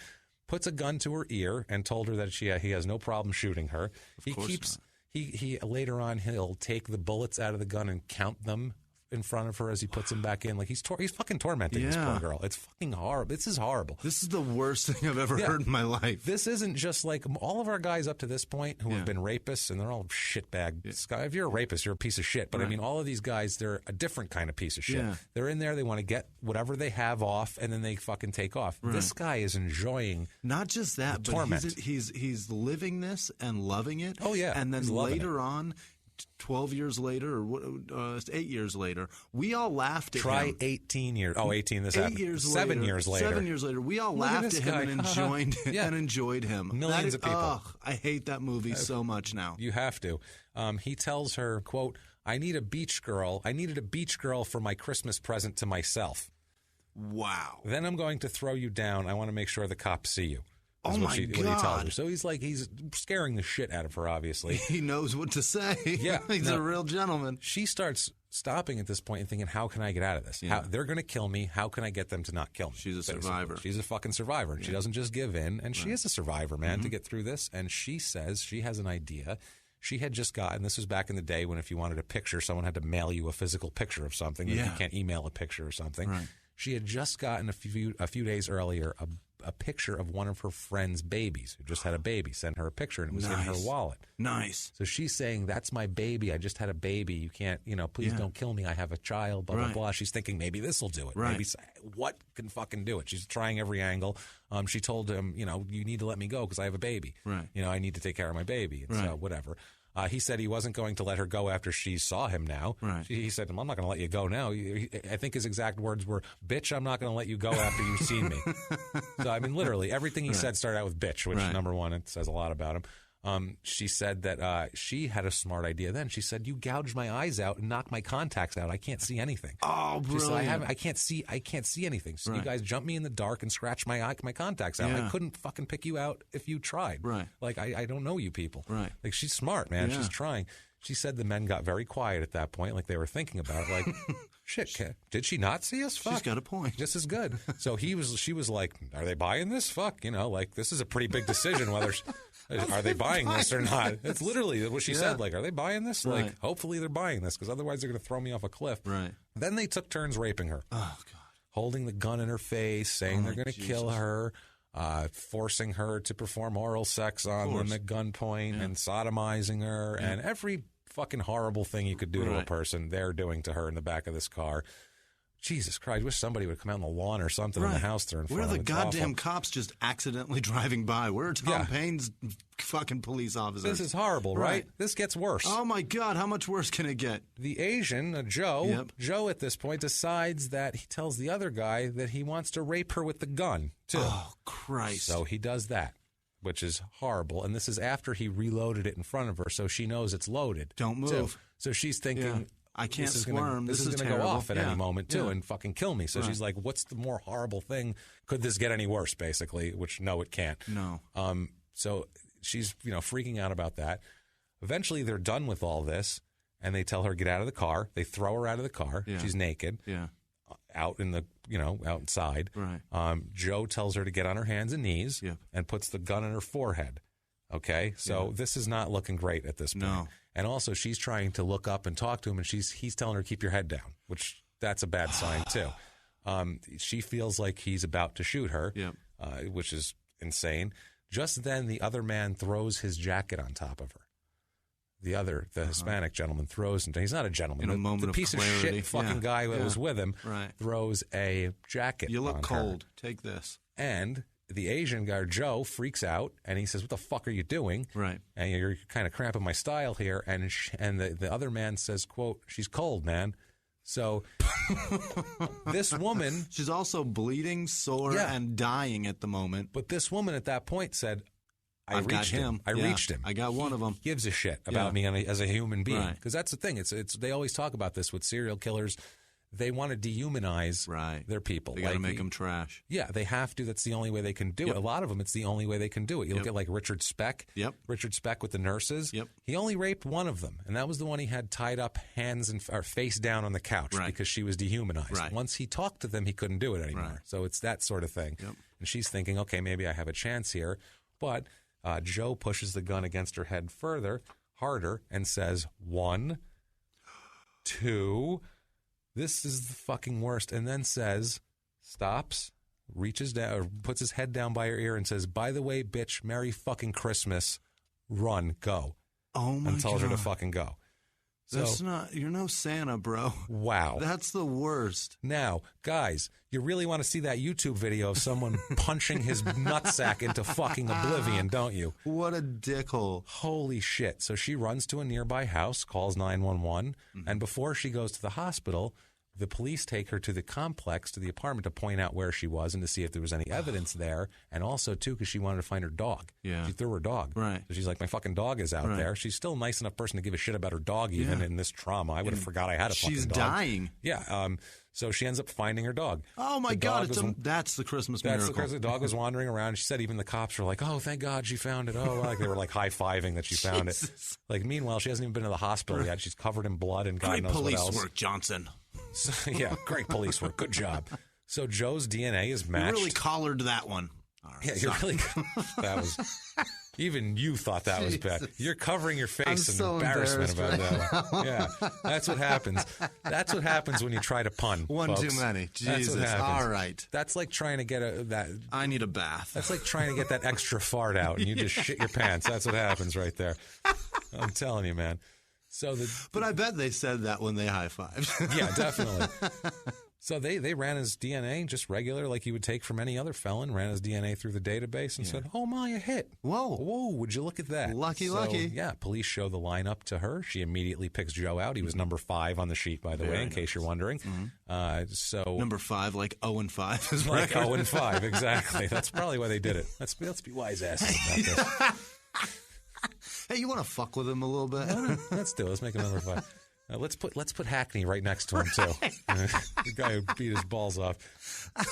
Puts a gun to her ear and told her that he has no problem shooting her. He later on, he'll take the bullets out of the gun and count them in front of her as he puts him back in. Like he's fucking tormenting this poor girl. It's fucking horrible. This is horrible. This is the worst thing I've ever heard in my life. This isn't just like all of our guys up to this point who have been rapists, and they're all shitbag. If you're a rapist, you're a piece of shit. But I mean, all of these guys, they're a different kind of piece of shit. They're in there. They want to get whatever they have off, and then they fucking take off. This guy is enjoying not just that, but torment. He's living this and loving it. Oh yeah, and then later on. 12 years later or 8 years later, we all laughed at him. Try 18 years. Oh, 18 this happened. 7 years later. 7 years later. We all laughed at him and enjoyed him. Millions of people. I hate that movie so much now. You have to. He tells her, quote, I needed a beach girl for my Christmas present to myself. Wow. Then I'm going to throw you down. I want to make sure the cops see you. Oh my God. What he tells her. So he's scaring the shit out of her, obviously. He knows what to say. Yeah. He's a real gentleman. She starts stopping at this point and thinking, how can I get out of this? They're going to kill me. How can I get them to not kill me? She's a survivor. She's a fucking survivor. And she doesn't just give in. And she is a survivor, man, to get through this. And she says she has an idea. She had just gotten, this was back in the day when if you wanted a picture, someone had to mail you a physical picture of something. You can't email a picture or something. Right. She had just gotten a few days earlier a picture of one of her friend's babies who just had a baby. Sent her a picture, and it was in her wallet. Nice. So she's saying, that's my baby. I just had a baby. You can't, please don't kill me. I have a child, blah, blah, blah. She's thinking maybe this will do it. Right. Maybe what can fucking do it? She's trying every angle. She told him, you need to let me go because I have a baby. Right. I need to take care of my baby. And so whatever. He said he wasn't going to let her go after she saw him now. Right. He said, I'm not going to let you go now. I think his exact words were, bitch, I'm not going to let you go after you've seen me. So, I mean, literally, everything he said started out with bitch, which, number one, it says a lot about him. She said that she had a smart idea then. She said, you gouged my eyes out and knocked my contacts out. I can't see anything. Oh, brilliant. She said, I can't see anything. So you guys jumped me in the dark and scratched my contacts out. I couldn't fucking pick you out if you tried. Right. Like, I don't know you people. Right. Like, she's smart, man. She's trying. She said the men got very quiet at that point, like they were thinking about it. Like, shit, did she not see us? Fuck. She's got a point. This is good. So she was like, are they buying this? Fuck, like this is a pretty big decision whether are they buying this or not. It's literally what she said. Like, are they buying this? Right. Like, hopefully they're buying this because otherwise they're going to throw me off a cliff. Right. Then they took turns raping her. Oh God. Holding the gun in her face, saying they're going to kill her. Forcing her to perform oral sex on them at gunpoint and sodomizing her and every fucking horrible thing you could do to a person, they're doing to her in the back of this car. Jesus Christ, I wish somebody would come out on the lawn or something in the house there in front Where of are him. the goddamn cops just accidentally driving by? Where are Tom Payne's fucking police officers? This is horrible, right? This gets worse. Oh, my God. How much worse can it get? The Asian, Joe, Joe at this point decides that he tells the other guy that he wants to rape her with the gun, too. Oh, Christ. So he does that, which is horrible. And this is after he reloaded it in front of her, so she knows it's loaded. Don't move. Too. So she's thinking... I can't squirm. This is going to go off at any moment, too, and fucking kill me. So she's like, what's the more horrible thing? Could this get any worse, basically? Which, no, it can't. No. So she's, freaking out about that. Eventually, they're done with all this, and they tell her, get out of the car. They throw her out of the car. Yeah. She's naked. Yeah. Out in the, outside. Right. Joe tells her to get on her hands and knees and puts the gun in her forehead. Okay? So this is not looking great at this point. No. And also, she's trying to look up and talk to him, and he's telling her to keep your head down, which that's a bad sign, too. She feels like he's about to shoot her, which is insane. Just then, the other man throws his jacket on top of her. The Hispanic gentleman throws, and he's not a gentleman. In a moment the piece of clarity. of shit fucking guy that was with him throws a jacket on her. You look cold. Take this. And... the Asian guy, Joe, freaks out, and he says, what the fuck are you doing? Right. And you're kind of cramping my style here. And the other man says, quote, she's cold, man. So this woman... she's also bleeding, sore, and dying at the moment. But this woman at that point said, I reached him. I got one of them. He gives a shit about me as a human being. Because that's the thing. It's they always talk about this with serial killers. They want to dehumanize their people. They got to make them trash. Yeah, they have to. That's the only way they can do it. A lot of them, it's the only way they can do it. You look at like Richard Speck. Richard Speck with the nurses. He only raped one of them, and that was the one he had tied up or face down on the couch because she was dehumanized. Once he talked to them, he couldn't do it anymore. So it's that sort of thing. And she's thinking, okay, maybe I have a chance here. But Joe pushes the gun against her head harder, and says, 1, 2... This is the fucking worst. And then stops, reaches down, or puts his head down by her ear and says, by the way, bitch, Merry fucking Christmas. Run, go. Oh, my God. And tells her to fucking go. You're no Santa, bro. Wow. That's the worst. Now, guys, you really want to see that YouTube video of someone punching his nutsack into fucking oblivion, don't you? What a dickhole. Holy shit. So she runs to a nearby house, calls 911, and before she goes to the hospital, the police take her to the complex, to the apartment, to point out where she was and to see if there was any evidence there. And also, too, because she wanted to find her dog. Yeah. She threw her dog. Right. So she's like, my fucking dog is out there. She's still a nice enough person to give a shit about her dog, even in this trauma. I would have forgot I had a fucking dog. She's dying. Yeah. So she ends up finding her dog. Oh, my God. That's the Christmas miracle. The dog was wandering around. She said even the cops were like, oh, thank God she found it. Oh, like they were like high-fiving that she found it. Like, meanwhile, she hasn't even been to the hospital yet. She's covered in blood and God knows what else. Great police work, Johnson. So, yeah, great police work. Good job. So Joe's DNA is matched. You really collared that one. All right, you're really. That was. Even you thought that was bad. You're covering your face in embarrassment about that. Yeah, that's what happens. That's what happens when you try to pun. One folks. too many. Jesus. All right. That's like trying to get that. I need a bath. That's like trying to get that extra fart out, and you just shit your pants. That's what happens right there. I'm telling you, man. But I bet they said that when they high-fived. Yeah, definitely. So they ran his DNA just regular, like you would take from any other felon, ran his DNA through the database and said, oh, my, a hit. Whoa, would you look at that? Lucky. Yeah, police show the lineup to her. She immediately picks Joe out. He was number 5 on the sheet, by the way, in case you're wondering. So number 5, like 0 and 5 is like 0 and 5, exactly. That's probably why they did it. Let's be wise asses about this. Hey, you want to fuck with him a little bit? Let's do it. Let's make him number 5. Let's put Hackney right next to him, too. The guy who beat his balls off.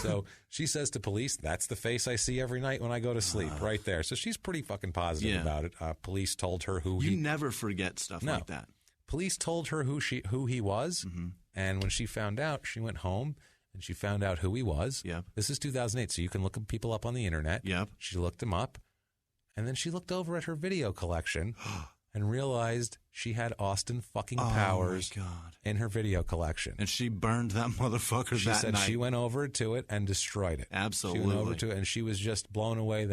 So she says to police, that's the face I see every night when I go to sleep, right there. So she's pretty fucking positive about it. Police told her who You never forget stuff like that. Police told her who he was, and when she found out, she went home and she found out who he was. Yep. This is 2008, so you can look people up on the internet. Yep. She looked him up, and then she looked over at her video collection and realized she had Austin fucking Powers in her video collection. And she burned that motherfucker she said she went over to it and destroyed it. Absolutely. She went over to it, and she was just blown away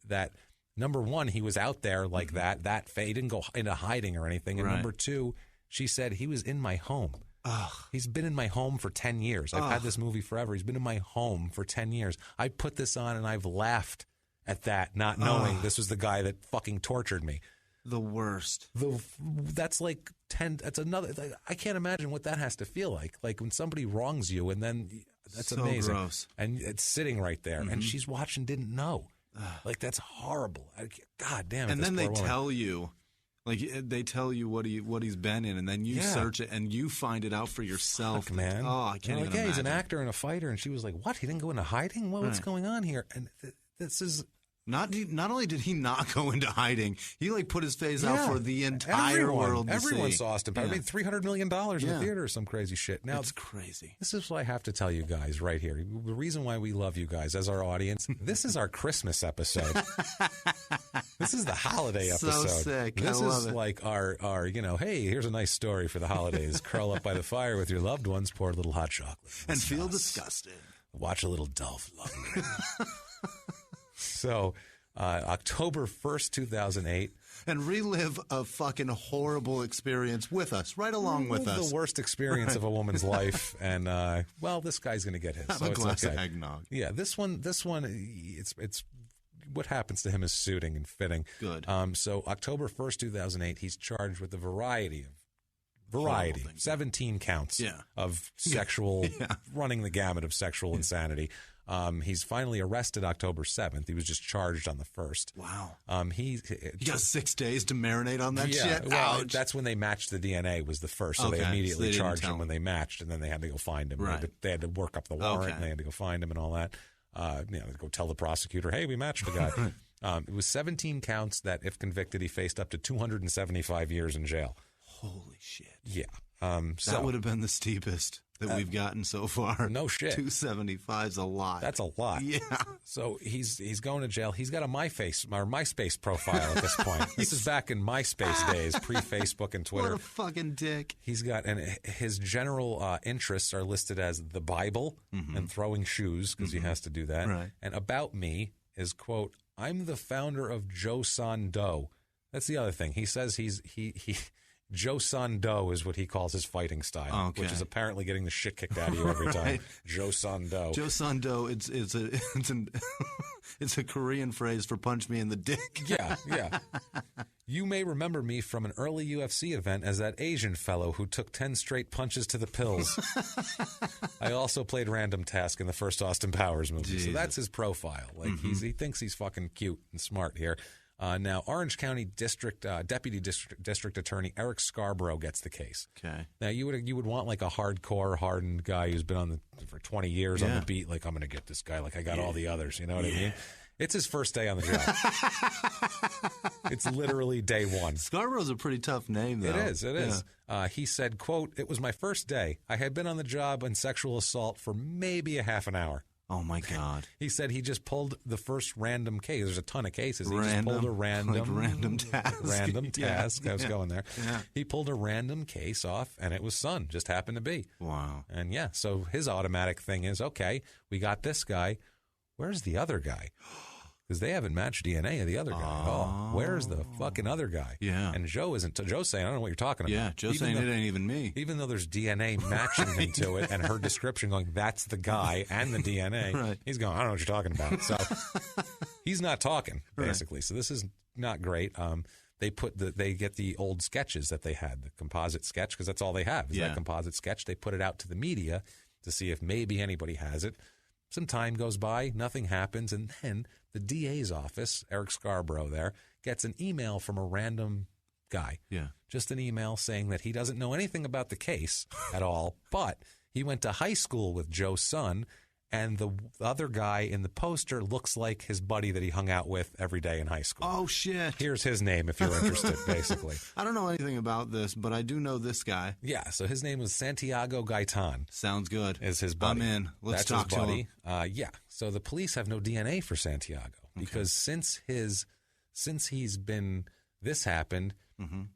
that number one, he was out there like that he didn't go into hiding or anything. And number two, she said he was in my home. He's been in my home for 10 years. I've had this movie forever. He's been in my home for 10 years. I put this on and I've laughed at that, not knowing this was the guy that fucking tortured me. The worst. That's like 10. That's another. I can't imagine what that has to feel like. Like when somebody wrongs you, and then that's so amazing. Gross. And it's sitting right there, and she's watching, didn't know. Like that's horrible. God damn it! And then they tell you, like they tell you what he's been in, and then you search it and you find it out for yourself. Fuck, man. I can't even imagine. He's an actor and a fighter, and she was like, "What? He didn't go into hiding? What's going on here?" And this is. Not only did he not go into hiding, he like put his face out for the entire world to Everyone see. saw Austin Powers. I mean, $300 million in the theater or some crazy shit. Now, it's crazy. This is what I have to tell you guys right here. The reason why we love you guys as our audience, this is our Christmas episode. This is the holiday episode. So sick. This I is love it. like our, hey, here's a nice story for the holidays. Curl up by the fire with your loved ones, pour a little hot chocolate. And feel disgusted. Watch a little Dolph Lundgren. So... October 1st, 2008. And relive a fucking horrible experience with us, right along with us. The worst experience of a woman's life. And, this guy's going to get his. Have so a it's glass okay. of eggnog. Yeah, this one, it's what happens to him is suiting and fitting. Good. So October 1st, 2008, he's charged with a variety, 17 counts of sexual, running the gamut of sexual insanity. He's finally arrested October 7th. He was just charged on the 1st. Wow. He got 6 days to marinate on that shit? Well, Ouch. That's when they matched the DNA was the first. So they immediately charged him when they matched, and then they had to go find him. Right. They had to work up the warrant, and they had to go find him and all that. Go tell the prosecutor, hey, we matched the guy. It was 17 counts that, if convicted, he faced up to 275 years in jail. Holy shit. Yeah. That would have been the steepest that we've gotten so far. No shit. 275 is a lot. That's a lot. Yeah. So he's going to jail. He's got a MySpace profile at this point. This is back in MySpace days, pre-Facebook and Twitter. What a fucking dick. He's got, and his general interests are listed as the Bible and throwing shoes, because he has to do that. Right. And about me is, quote, I'm the founder of Joe San Do. That's the other thing. He says he Joe San Do is what he calls his fighting style, which is apparently getting the shit kicked out of you every time. Joe San Do. Joe San Do, it's a Korean phrase for punch me in the dick. Yeah. You may remember me from an early UFC event as that Asian fellow who took 10 straight punches to the pills. I also played Random Task in the first Austin Powers movie. Jesus. So that's his profile. Like he thinks he's fucking cute and smart here. Now, Orange County Deputy District Attorney Eric Scarborough gets the case. Okay. Now, you would want like a hardcore, hardened guy who's been for 20 years on the beat. Like, I'm going to get this guy. Like I got all the others. You know what I mean? It's his first day on the job. It's literally day one. Scarborough's a pretty tough name, though. It is. He said, quote, it was my first day. I had been on the job in sexual assault for maybe a half an hour. Oh, my God. He said he just pulled the first random case. There's a ton of cases. He just pulled a random task. Random task. I was going there. Yeah. He pulled a random case off, and it was Son. Just happened to be. Wow. And, so his automatic thing is, okay, we got this guy. Where's the other guy? Because they haven't matched DNA of the other guy at all. Where's the fucking other guy? Yeah. And Joe's saying, I don't know what you're talking about. Yeah, Joe's saying it ain't even me. Even though there's DNA matching him to it and her description going, that's the guy and the DNA. Right. He's going, I don't know what you're talking about. So he's not talking, basically. Right. So this is not great. They get the old sketches that they had, the composite sketch, because that's all they have is that composite sketch. They put it out to the media to see if maybe anybody has it. Some time goes by, nothing happens, and then the DA's office, Eric Scarborough there, gets an email from a random guy. Yeah. Just an email saying that he doesn't know anything about the case at all, but he went to high school with Joe's son, and the other guy in the poster looks like his buddy that he hung out with every day in high school. Oh, shit. Here's his name if you're interested, basically. I don't know anything about this, but I do know this guy. Yeah, so his name was Santiago Gaitan. Sounds good. Is his buddy. I'm in. Let's That's talk his buddy. to him. Yeah, so the police have no DNA for Santiago because since this happened,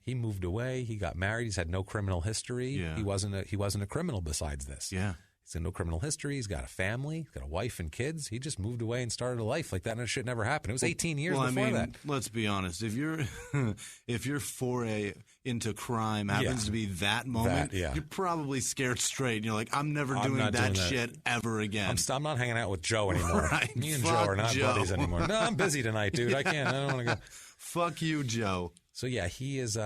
he moved away, he got married, he's had no criminal history. Yeah. He wasn't a criminal besides this. Yeah. He's got no criminal history. He's got a family. He's got a wife and kids. He just moved away and started a life like that, and it shit never happened. It was 18 years before that. Let's be honest. If your foray into crime happens to be that moment, you're probably scared straight. And you're like, I'm never doing that shit ever again. I'm not hanging out with Joe anymore. Right. Me and Joe are not buddies anymore. No, I'm busy tonight, dude. I can't. I don't want to go. Fuck you, Joe. So, yeah, he is...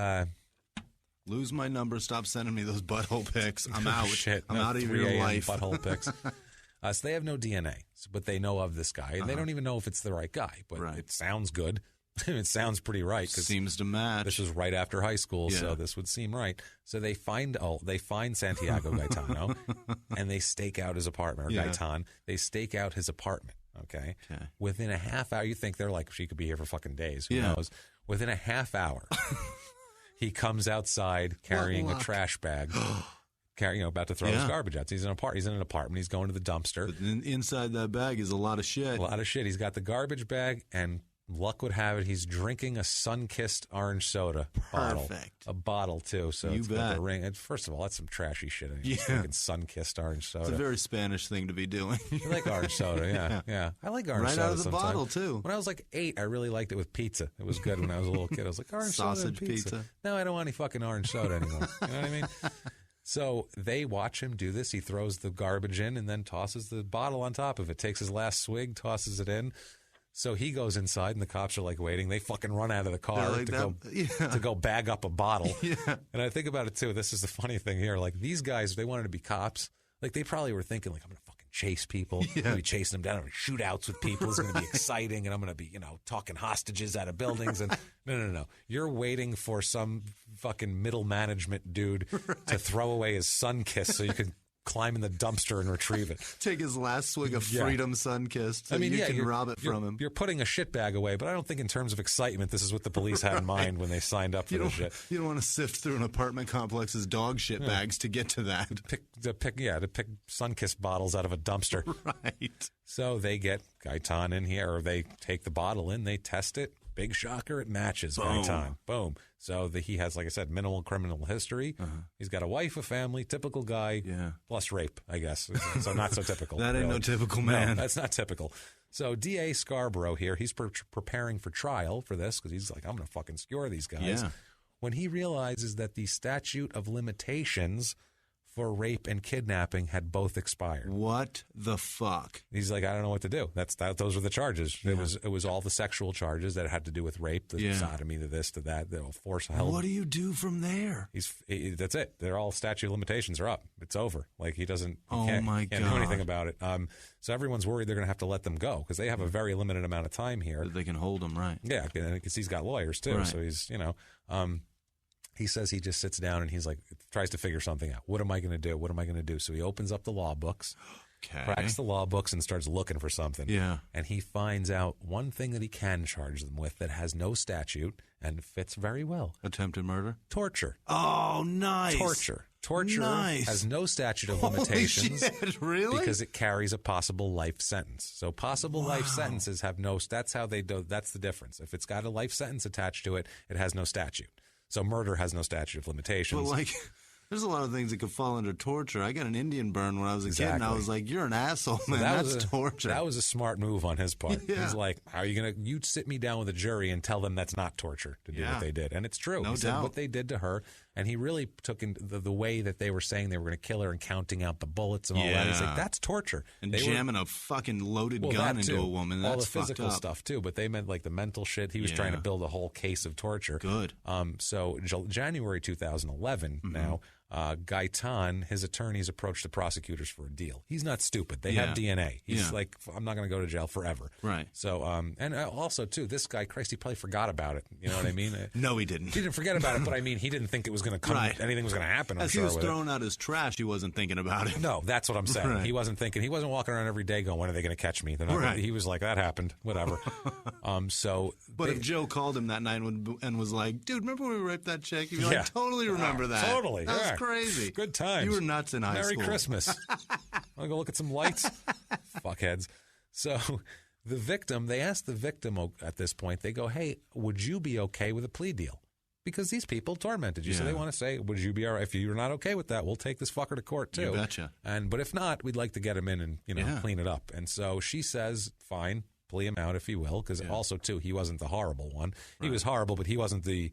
Lose my number. Stop sending me those butthole pics. I'm out. Shit. I'm out of your life. Butthole pics. So they have no DNA, but they know of this guy, and they don't even know if it's the right guy. But it sounds good. It sounds pretty right. Seems to match. This was right after high school, so this would seem right. So they find Santiago Gaetano, and they stake out his apartment. Or Gaetan, they stake out his apartment. Okay. Within a half hour, you think they're like, she could be here for fucking days. Who knows? Within a half hour. He comes outside carrying a trash bag, about to throw his garbage out. So he's in an apartment. He's going to the dumpster. But inside that bag is a lot of shit. He's got the garbage bag, and luck would have it, he's drinking a sun-kissed orange soda bottle. Perfect. A bottle, too. So you it's bet. got the ring. And first of all, that's some trashy shit. Drinking sun-kissed orange soda. It's a very Spanish thing to be doing. I like orange soda, yeah. I like orange soda right out of the sometimes. bottle, too. When I was like 8, I really liked it with pizza. It was good when I was a little kid. I was like, orange soda and pizza. Now I don't want any fucking orange soda anymore. You know what I mean? So they watch him do this. He throws the garbage in and then tosses the bottle on top of it. Takes his last swig, tosses it in. So he goes inside, and the cops are like waiting. They fucking run out of the car to go bag up a bottle. And I think about it too. This is the funny thing here. Like these guys, they wanted to be cops. Like they probably were thinking, like, I'm gonna fucking chase people. I'm gonna be chasing them down. I'm gonna shootouts with people. It's gonna be exciting, and I'm gonna be, talking hostages out of buildings. And no. You're waiting for some fucking middle management dude to throw away his sun kiss so you can climb in the dumpster and retrieve it. Take his last swig of Freedom Sun-Kissed so you can rob it from him. You're putting a shit bag away, but I don't think in terms of excitement this is what the police had in mind when they signed up for this shit. You don't want to sift through an apartment complex's dog shit bags to get to that. To pick sun-kissed bottles out of a dumpster. Right. So they get Gaetan in here, or they take the bottle in, they test it. Big shocker, it matches. Gaetan. Boom. So he has, like I said, minimal criminal history. He's got a wife, a family, typical guy, plus rape, I guess. So not so typical. That ain't no typical man. No, that's not typical. So D.A. Scarborough here, he's preparing for trial for this because he's like, I'm going to fucking skewer these guys. Yeah. When he realizes that the statute of limitations for rape and kidnapping had both expired. What the fuck? He's like, I don't know what to do. Those were the charges. Yeah. It was all the sexual charges that had to do with rape, the sodomy, to this, to that, the force held. What do you do from there? That's it. They're all statute of limitations are up. It's over. Like he can't do anything about it. So everyone's worried they're going to have to let them go because they have a very limited amount of time here. They can hold them, right? Yeah, because he's got lawyers too. Right. So he's, he says he just sits down and he's like, tries to figure something out. What am I going to do? What am I going to do? So he opens up the law books, cracks the law books, and starts looking for something. Yeah. And he finds out one thing that he can charge them with that has no statute and fits very well. Attempted murder? Torture. Oh, nice. Torture has no statute of limitations. Holy shit, really? Because it carries a possible life sentence. So possible life sentences have no, that's how they do, that's the difference. If it's got a life sentence attached to it, it has no statute. So murder has no statute of limitations. But there's a lot of things that could fall under torture. I got an Indian burn when I was a kid, and I was like, you're an asshole, man. That's torture. That was a smart move on his part. Yeah. He's like, how are you going to, you sit me down with a jury and tell them that's not torture to do what they did. And it's true. No doubt. Said what they did to her. And he really took in the way that they were saying they were going to kill her and counting out the bullets and all that. He's like, that's torture. And jamming a fucking loaded gun into a woman. That's all the physical stuff, too. But they meant like the mental shit. He was trying to build a whole case of torture. Good. So January 2011 now, Gaetan, his attorneys approached the prosecutors for a deal. He's not stupid. They have DNA. He's like, I'm not going to go to jail forever. Right. So, and also, too, this guy, Christ, he probably forgot about it. You know what I mean? No, he didn't. He didn't forget about it, but I mean, he didn't think it was going to come, anything was going to happen. As he was throwing out his trash, he wasn't thinking about it. No, that's what I'm saying. Right. He wasn't thinking, he wasn't walking around every day going, when are they going to catch me? He was like, that happened, whatever. But if Joe called him that night and was like, dude, remember when we raped that chick? You'd be like, totally remember that. Totally. That was crazy. Good times. You were nuts in high school. Merry Christmas. Want to go look at some lights? Fuckheads. So the victim, they asked the victim at this point, they go, hey, would you be okay with a plea deal? Because these people tormented you. Yeah. So they want to say, would you be all right? If you're not okay with that, we'll take this fucker to court, too. You betcha. But if not, we'd like to get him in and, clean it up. And so she says, fine, plea him out if he will. Because also, too, he wasn't the horrible one. He was horrible, but he wasn't the...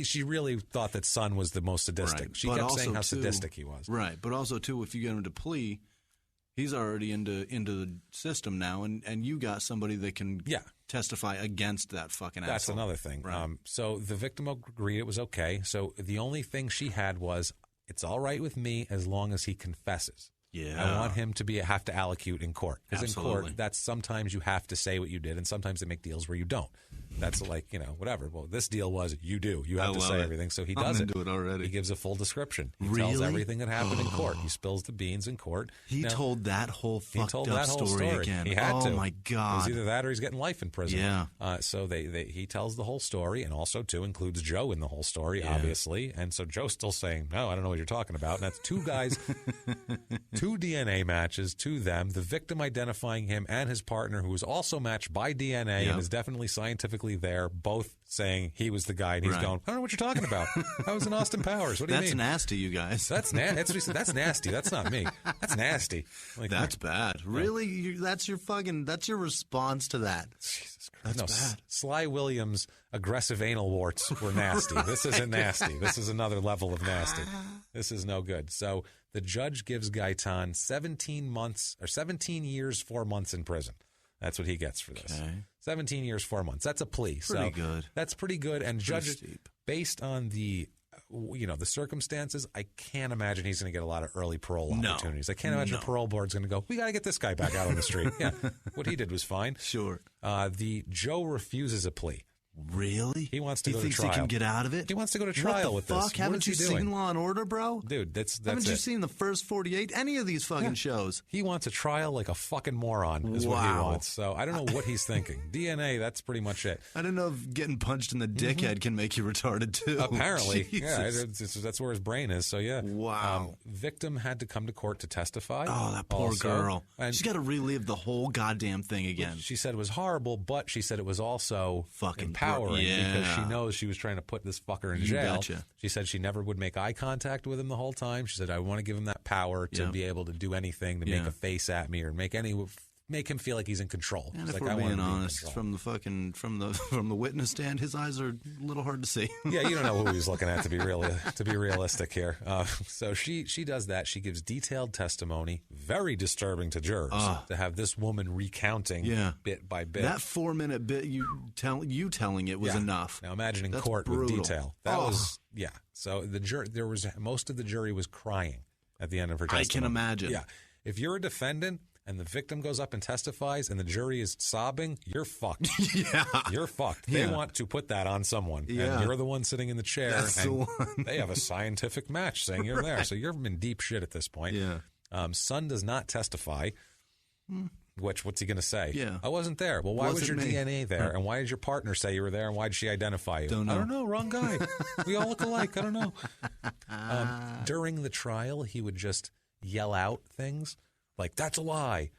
She really thought that Son was the most sadistic. Right. She but kept saying how sadistic he was. Right. But also, too, if you get him to plea... He's already into the system now, and you got somebody that can testify against that fucking asshole. That's another thing. Right. So the victim agreed it was okay. So the only thing she had was, it's all right with me as long as he confesses. Yeah. I want him to have to allocute in court. Because in court, that's sometimes you have to say what you did, and sometimes they make deals where you don't. That's like, whatever. Well, this deal was you do. You have to say everything. So he does it already. He gives a full description. He really? tells everything that happened in court. He spills the beans in court. He told that whole fucked up story again. He had to. Oh, my God. It was either that or he's getting life in prison. Yeah. So he tells the whole story, and also, too, includes Joe in the whole story, obviously. And so Joe's still saying, no, I don't know what you're talking about. And that's two guys, two DNA matches to them, the victim identifying him and his partner, who was also matched by DNA and is definitely scientifically there, both saying he was the guy, and he's going, I don't know what you're talking about. I was in Austin Powers. What do you mean? That's nasty, you guys. That's nasty. That's nasty. That's not me. That's nasty. Like, that's bad. Really? That's your response to that. Jesus Christ. That's bad. Sly Williams' aggressive anal warts were nasty. This isn't nasty. This is another level of nasty. This is no good. So the judge gives Gaetan 17 years, 4 months in prison. That's what he gets for this. Okay. 17 years, 4 months. That's a plea. Pretty good. That's pretty good. And judge, based on the circumstances, I can't imagine he's going to get a lot of early parole opportunities. I can't imagine the parole board's going to go, we got to get this guy back out on the street. Yeah, what he did was fine. Sure. The Joe refuses a plea. Really? He wants to go to trial. He thinks he can get out of it? He wants to go to trial with this. What the fuck? Haven't you seen Law and Order, bro? Dude, that's Haven't you seen the first 48? Any of these fucking shows? He wants a trial like a fucking moron is what he wants. So I don't know what he's thinking. DNA, that's pretty much it. I don't know if getting punched in the dickhead can make you retarded, too. Apparently. Yeah, that's where his brain is. So, yeah. Wow. Victim had to come to court to testify. Oh, that poor girl. And she's got to relive the whole goddamn thing again. She said it was horrible, but she said it was also fucking empowering because she knows she was trying to put this fucker in jail. Betcha. She said she never would make eye contact with him the whole time. She said, I want to give him that power to be able to do anything, to make a face at me or make him feel like he's in control. And He's if like, we're being honest, from the witness stand, his eyes are a little hard to see. Yeah, you don't know who he's looking at to be realistic here. So she does that. She gives detailed testimony, very disturbing to jurors to have this woman recounting bit by bit. That 4-minute bit you telling it was enough. Now imagine in court brutal. with detail. That was So most of the jury was crying at the end of her testimony. I can imagine. Yeah, if you're a defendant and the victim goes up and testifies and the jury is sobbing, you're fucked. You're fucked. They want to put that on someone. Yeah. And you're the one sitting in the chair. That's and the one. They have a scientific match saying you're there. So you're in deep shit at this point. Yeah. Son does not testify. What's he going to say? Yeah. I wasn't there. Well, why was your DNA there? And why did your partner say you were there? And why did she identify you? Don't know. I don't know. Wrong guy. We all look alike. I don't know. During the trial, he would just yell out things like, that's a lie.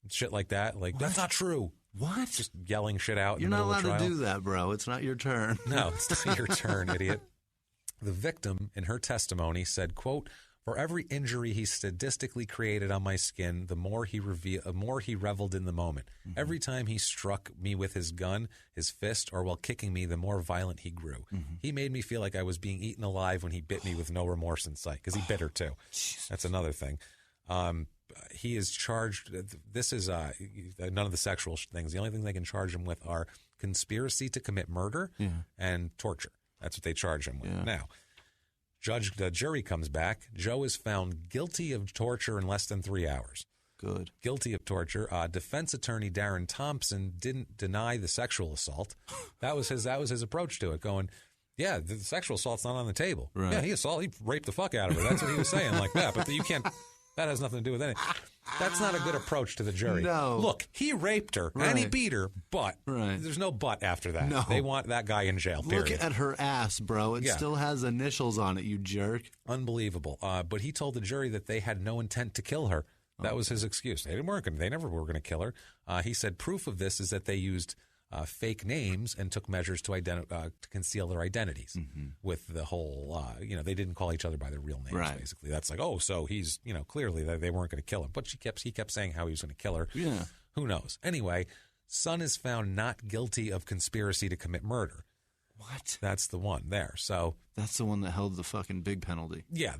Shit like that. Like, that's not true. What? Just yelling shit out. You're in the not middle allowed of the to do that, bro. It's not your turn. No, it's not your turn, idiot. The victim, in her testimony, said, quote, for every injury he sadistically created on my skin, the more he reveled in the moment. Mm-hmm. Every time he struck me with his gun, his fist, or while kicking me, the more violent he grew. Mm-hmm. He made me feel like I was being eaten alive when he bit me with no remorse in sight, because he bit her too. Jesus. That's another thing. He is charged. This is none of the sexual things. The only thing they can charge him with are conspiracy to commit murder and torture. That's what they charge him with. Yeah. Now, the jury comes back. Joe is found guilty of torture in less than 3 hours. Good. Guilty of torture. Defense attorney Darren Thompson didn't deny the sexual assault. That was his approach to it. Going, yeah, the sexual assault's not on the table. Right. Yeah, he raped the fuck out of her. That's what he was saying like that. But you can't. That has nothing to do with anything. That's not a good approach to the jury. No. Look, he raped her and he beat her, but there's no but after that. No. They want that guy in jail, period. Look at her ass, bro. It still has initials on it, you jerk. Unbelievable. But he told the jury that they had no intent to kill her. That was his excuse. They never were going to kill her. He said proof of this is that they used fake names and took measures to conceal their identities with the whole, they didn't call each other by their real names, basically. That's like, oh, so he's, clearly they weren't going to kill him. But he kept saying how he was going to kill her. Yeah. Who knows? Anyway, Son is found not guilty of conspiracy to commit murder. What? That's the one there. So that's the one that held the fucking big penalty. Yeah,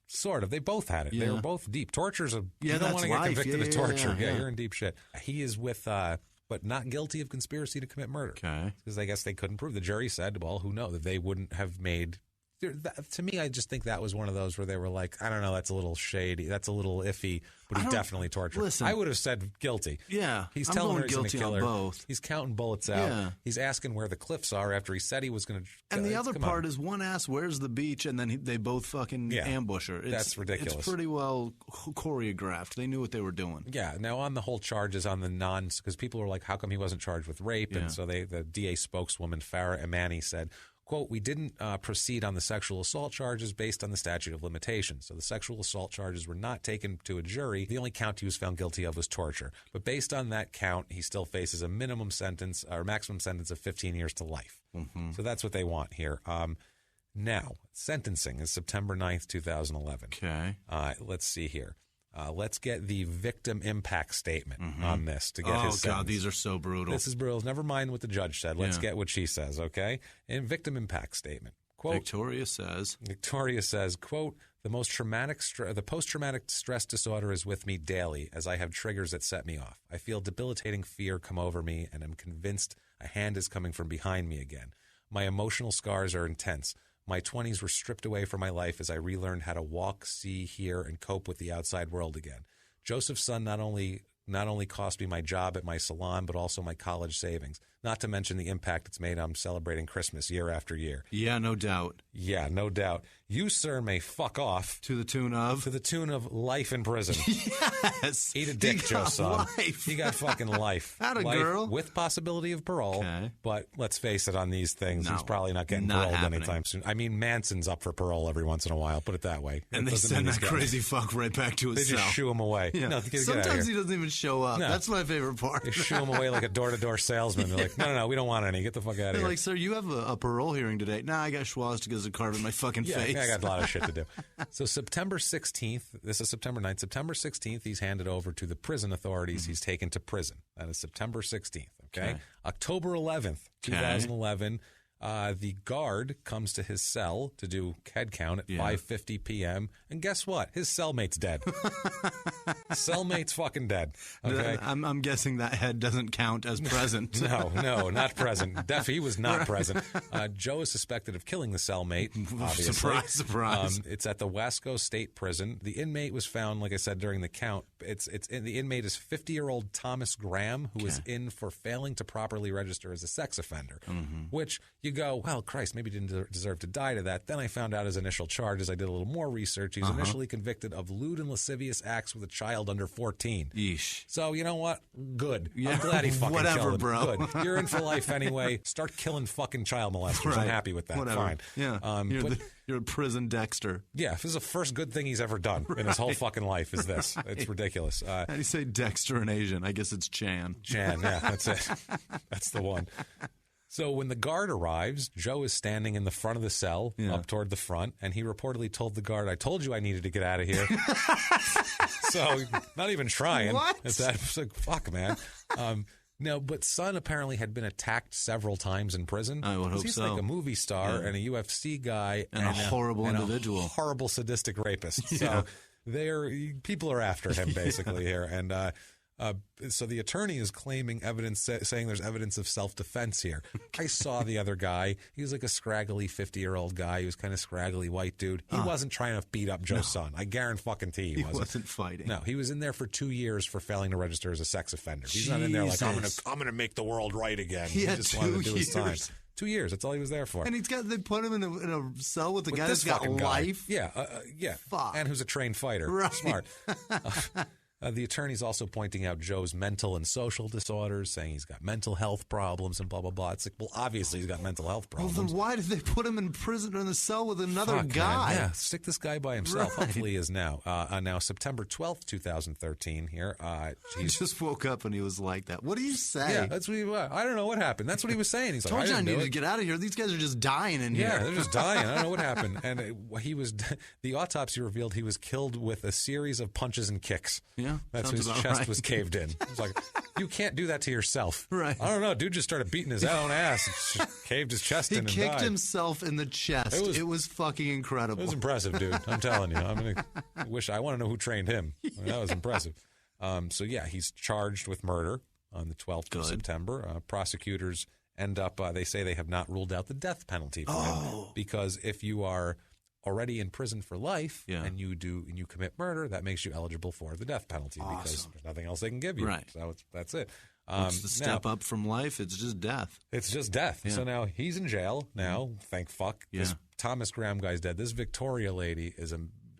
sort of. They both had it. Yeah. They were both deep. Torture's you don't want to get convicted of torture. Yeah, you're in deep shit. He is with, but not guilty of conspiracy to commit murder. Okay. Because I guess they couldn't prove. The jury said, well, who knows? That they wouldn't have made. To me, I just think that was one of those where they were like, I don't know, that's a little shady. That's a little iffy, but he definitely tortured. Listen, I would have said guilty. Yeah. He's telling her he's going to kill her. Both. He's counting bullets out. Yeah. He's asking where the cliffs are after he said he was going to. And the other part is one asks, where's the beach? And then they both fucking ambush her. That's ridiculous. It's pretty well choreographed. They knew what they were doing. Yeah. Now, on the whole charges on the because people were like, how come he wasn't charged with rape? And so the DA spokeswoman, Farah Imani, said, quote, we didn't proceed on the sexual assault charges based on the statute of limitations. So the sexual assault charges were not taken to a jury. The only count he was found guilty of was torture. But based on that count, he still faces a minimum sentence or maximum sentence of 15 years to life. Mm-hmm. So that's what they want here. Now, sentencing is September 9th, 2011. Okay. Let's see here. Let's get the victim impact statement on this to get his sentence. Oh, God, these are so brutal. This is brutal. Never mind what the judge said. Let's get what she says, okay? In victim impact statement. Quote, Victoria says, quote, the post-traumatic stress disorder is with me daily as I have triggers that set me off. I feel debilitating fear come over me and am convinced a hand is coming from behind me again. My emotional scars are intense. My 20s were stripped away from my life as I relearned how to walk, see, hear, and cope with the outside world again. Joseph's son not only cost me my job at my salon, but also my college savings. Not to mention the impact it's made on celebrating Christmas year after year. Yeah, no doubt. Yeah, no doubt. You, sir, may fuck off. To the tune of? To the tune of life in prison. Yes. Eat a dick, Joe, son. Life. He got fucking life. Not a life girl. With possibility of parole. Okay. But let's face it, on these things, he's probably not getting paroled anytime soon. I mean, Manson's up for parole every once in a while, put it that way. And they send that crazy fuck right back to his cell. They just shoo him away. Yeah. No, sometimes he doesn't even show up. No. That's my favorite part. They shoo him away like a door-to-door salesman. They're like, no, we don't want any. Get the fuck out of here. They're like, sir, you have a parole hearing today. Nah, I got swastikas carved in my fucking face. Yeah, I got a lot of shit to do. So September 16th, this is September 9th, September 16th, he's handed over to the prison authorities. He's taken to prison. That is September 16th, okay? October 11th, 2011, the guard comes to his cell to do head count at 5:50 p.m. And guess what? His cellmate's dead. Cellmate's fucking dead. Okay, I'm guessing that head doesn't count as present. No, not present. He was not present. Joe is suspected of killing the cellmate, obviously. Surprise. It's at the Wasco State Prison. The inmate was found, like I said, during the count. The inmate is 50-year-old Thomas Graham, who was in for failing to properly register as a sex offender, which you go, well, Christ, maybe he didn't deserve to die to that. Then I found out his initial charges. I did a little more research. He's initially convicted of lewd and lascivious acts with a child under 14. Yeesh. So, you know what? Good. Yeah, I'm glad he fucking killed him. Bro. Good. You're in for life anyway. Start killing fucking child molesters. Right. I'm happy with that. Whatever. Fine. Yeah. You're a prison Dexter. Yeah. This is the first good thing he's ever done in his whole fucking life is this. It's ridiculous. How do you say Dexter in Asian? I guess it's Chan. Chan, yeah. That's it. That's the one. So when the guard arrives, Joe is standing in the front of the cell, up toward the front, and he reportedly told the guard, I told you I needed to get out of here. So not even trying. What? It's like, fuck, man. No, but Son apparently had been attacked several times in prison. I would hope he's so. Like a movie star and a UFC guy. And a horrible individual. A horrible sadistic rapist. So people are after him, basically, here. And so the attorney is claiming evidence, saying there's evidence of self-defense here. I saw the other guy. He was like a scraggly 50-year-old guy. He was kind of scraggly white dude. He wasn't trying to beat up Joe's son. I guarantee he wasn't fighting. No, he was in there for 2 years for failing to register as a sex offender. He's not in there like, I'm gonna make the world right again. He just wanted to do his time. 2 years. That's all he was there for. And they put him in a cell with the guy that's got life. Yeah. Fuck. And who's a trained fighter. Right. Smart. The attorney's also pointing out Joe's mental and social disorders, saying he's got mental health problems and blah, blah, blah. It's like, well, obviously he's got mental health problems. Well, then why did they put him in prison or in the cell with another guy? Man. Yeah, stick this guy by himself. Right. Hopefully he is now. Now, September 12th, 2013 here. He just woke up and he was like that. What do you say? Yeah, that's what he was. I don't know what happened. That's what he was saying. He's like, I needed to get out of here. These guys are just dying in here. Yeah, they're just dying. I don't know what happened. And the autopsy revealed he was killed with a series of punches and kicks. Yeah, that's his chest was caved in. It's like, you can't do that to yourself. Right. I don't know. Dude just started beating his own ass and caved his chest in and died. He kicked himself in the chest. It was fucking incredible. It was impressive, dude. I'm telling you. I want to know who trained him. That was impressive. So, yeah, he's charged with murder on the 12th of September. Prosecutors end up, they say they have not ruled out the death penalty for him. Because if you are already in prison for life and you commit murder, that makes you eligible for the death penalty because there's nothing else they can give you. Right. So that's it. It's the step up from life. It's just death. It's just death. Yeah. So now he's in jail now. Thank fuck. This Thomas Graham guy's dead. This Victoria lady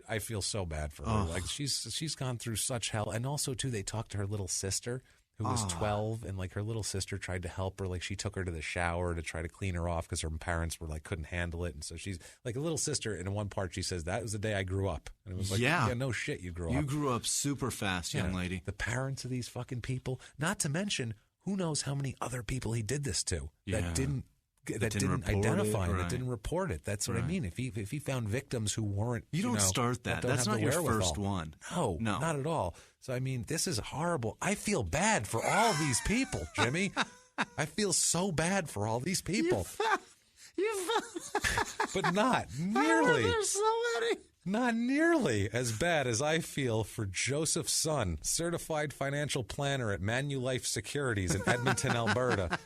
I feel so bad for her. Like she's gone through such hell. And also too, they talked to her little sister who was 12, and like her little sister tried to help her. Like she took her to the shower to try to clean her off because her parents were like couldn't handle it, and so she's like a little sister. In one part, she says that was the day I grew up, and it was like, yeah no shit, you grew up. You grew up super fast, young lady. The parents of these fucking people. Not to mention, who knows how many other people he did this to that didn't identify him, that didn't report it. That's what I mean. If he found victims who weren't, you don't start that. That's not your first one. No, not at all. So I mean, this is horrible. I feel bad for all these people, Jimmy. I feel so bad for all these people. But not nearly. There's so many. Not nearly as bad as I feel for Joseph Sun, certified financial planner at Manulife Securities in Edmonton, Alberta.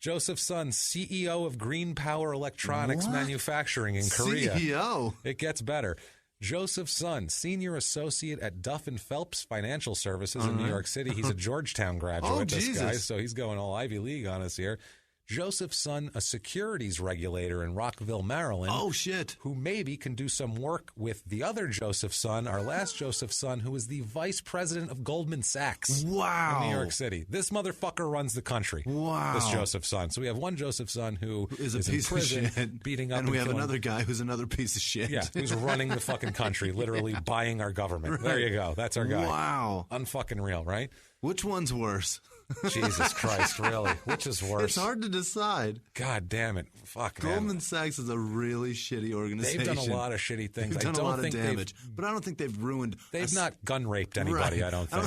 Joseph Sun, CEO of Green Power Electronics Manufacturing in Korea. CEO? It gets better. Joseph Sun, senior associate at Duff & Phelps Financial Services in New York City. He's a Georgetown graduate, this guy, so he's going all Ivy League on us here. Joseph Sun, a securities regulator in Rockville, Maryland. Oh, shit. Who maybe can do some work with the other Joseph Sun, our last Joseph Sun, who is the vice president of Goldman Sachs. Wow. In New York City. This motherfucker runs the country. Wow. This Joseph Sun. So we have one Joseph Sun who is a piece in prison, of shit, beating up and we have another guy who's another piece of shit. Yeah, who's running the fucking country, literally buying our government. Right. There you go. That's our guy. Wow. Unfucking real, right? Which one's worse? Jesus Christ, really? Which is worse? It's hard to decide. God damn it. Fuck, man. Goldman Sachs is a really shitty organization. They've done a lot of shitty things. They've done a lot of damage, but I don't think they've ruined... They've not gun raped anybody, I don't think.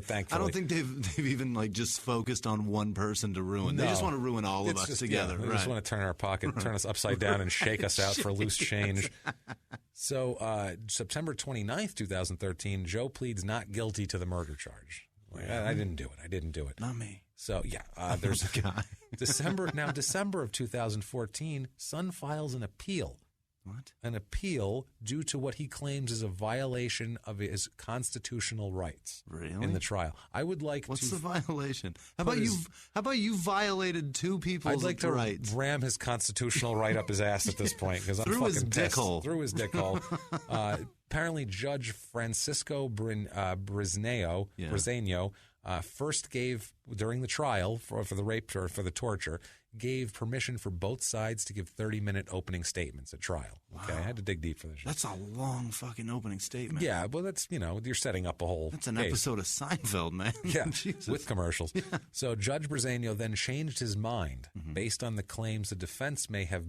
Thankfully. I don't think they've even like just focused on one person to ruin. No. They just want to ruin all of us together. They just want to turn our pocket, turn us upside down and shake us out for loose change. So September 29th, 2013, Joe pleads not guilty to the murder charge. I didn't do it. Not me. So, there's a guy. December of 2014, Sun files an appeal. What? An appeal due to what he claims is a violation of his constitutional rights. Really? In the trial. I would like What's the violation? How about you violated two people's rights? I'd like to ram his constitutional right up his ass at this point because I'm Through fucking his pissed. dick hole. Through his dick hole. Apparently, Judge Francisco Briseño first gave, during the trial for the rape or for the torture, gave permission for both sides to give 30-minute opening statements at trial. Okay, I had to dig deep for this shit. That's a long fucking opening statement. Yeah, well, that's, you're setting up a whole That's an case. Episode of Seinfeld, man. Yeah, with commercials. Yeah. So Judge Briseño then changed his mind based on the claims the defense may have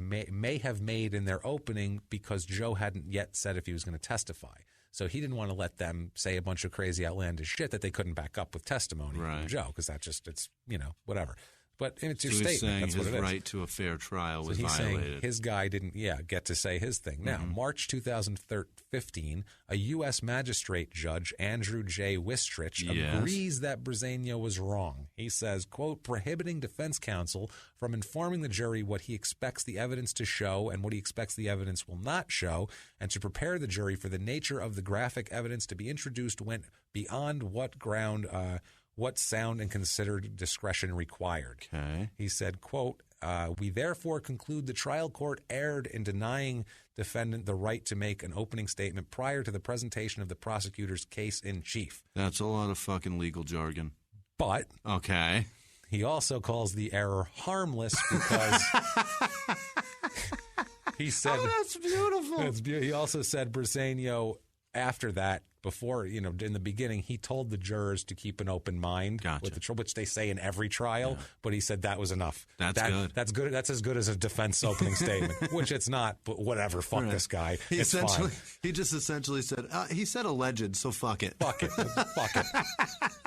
made in their opening because Joe hadn't yet said if he was going to testify. So he didn't want to let them say a bunch of crazy, outlandish shit that they couldn't back up with testimony from Joe, because that just, it's, whatever. But it's your statement. Saying that's what it is. His right to a fair trial was violated. Saying his guy didn't, get to say his thing. Now, March 2015, a U.S. magistrate judge, Andrew J. Wistrich, agrees that Briseño was wrong. He says, quote, prohibiting defense counsel from informing the jury what he expects the evidence to show and what he expects the evidence will not show, and to prepare the jury for the nature of the graphic evidence to be introduced went beyond what ground what sound and considered discretion required. Okay. He said, quote, we therefore conclude the trial court erred in denying defendant the right to make an opening statement prior to the presentation of the prosecutor's case in chief. That's a lot of fucking legal jargon. But okay, he also calls the error harmless because he said, "Oh, that's beautiful." He also said Briseño, after that, before, in the beginning, he told the jurors to keep an open mind, Gotcha. Which they say in every trial, but he said that was enough. That's good. That's good. That's as good as a defense opening statement, which it's not, but whatever. Fuck this guy. It's fine. He just essentially said, he said alleged, so fuck it. Fuck it. Fuck it.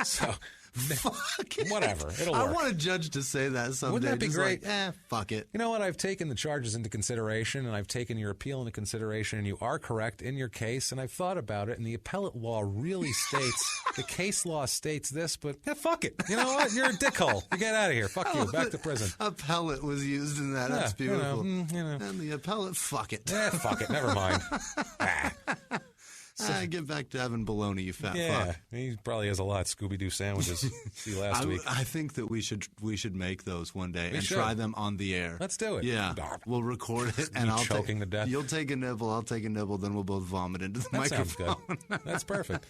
So... Fuck it. Whatever. It'll work. I want a judge to say that someday. Wouldn't that be just great? Like, fuck it. You know what? I've taken the charges into consideration, and I've taken your appeal into consideration, and you are correct in your case, and I've thought about it, and the appellate law really states, the case law states this, but fuck it. You know what? You're a dickhole. You get out of here. Fuck you. Back to prison. Appellate was used in that. That's beautiful. And the appellate, fuck it. Fuck it. Never mind. Get back to having bologna, you fat fuck. He probably has a lot of Scooby-Doo sandwiches. See last week. I think that we should make those one day and try them on the air. Let's do it. Yeah, we'll record it, and I'll choking to death. You'll take a nibble, I'll take a nibble, then we'll both vomit into the microphone. Sounds good. That's perfect.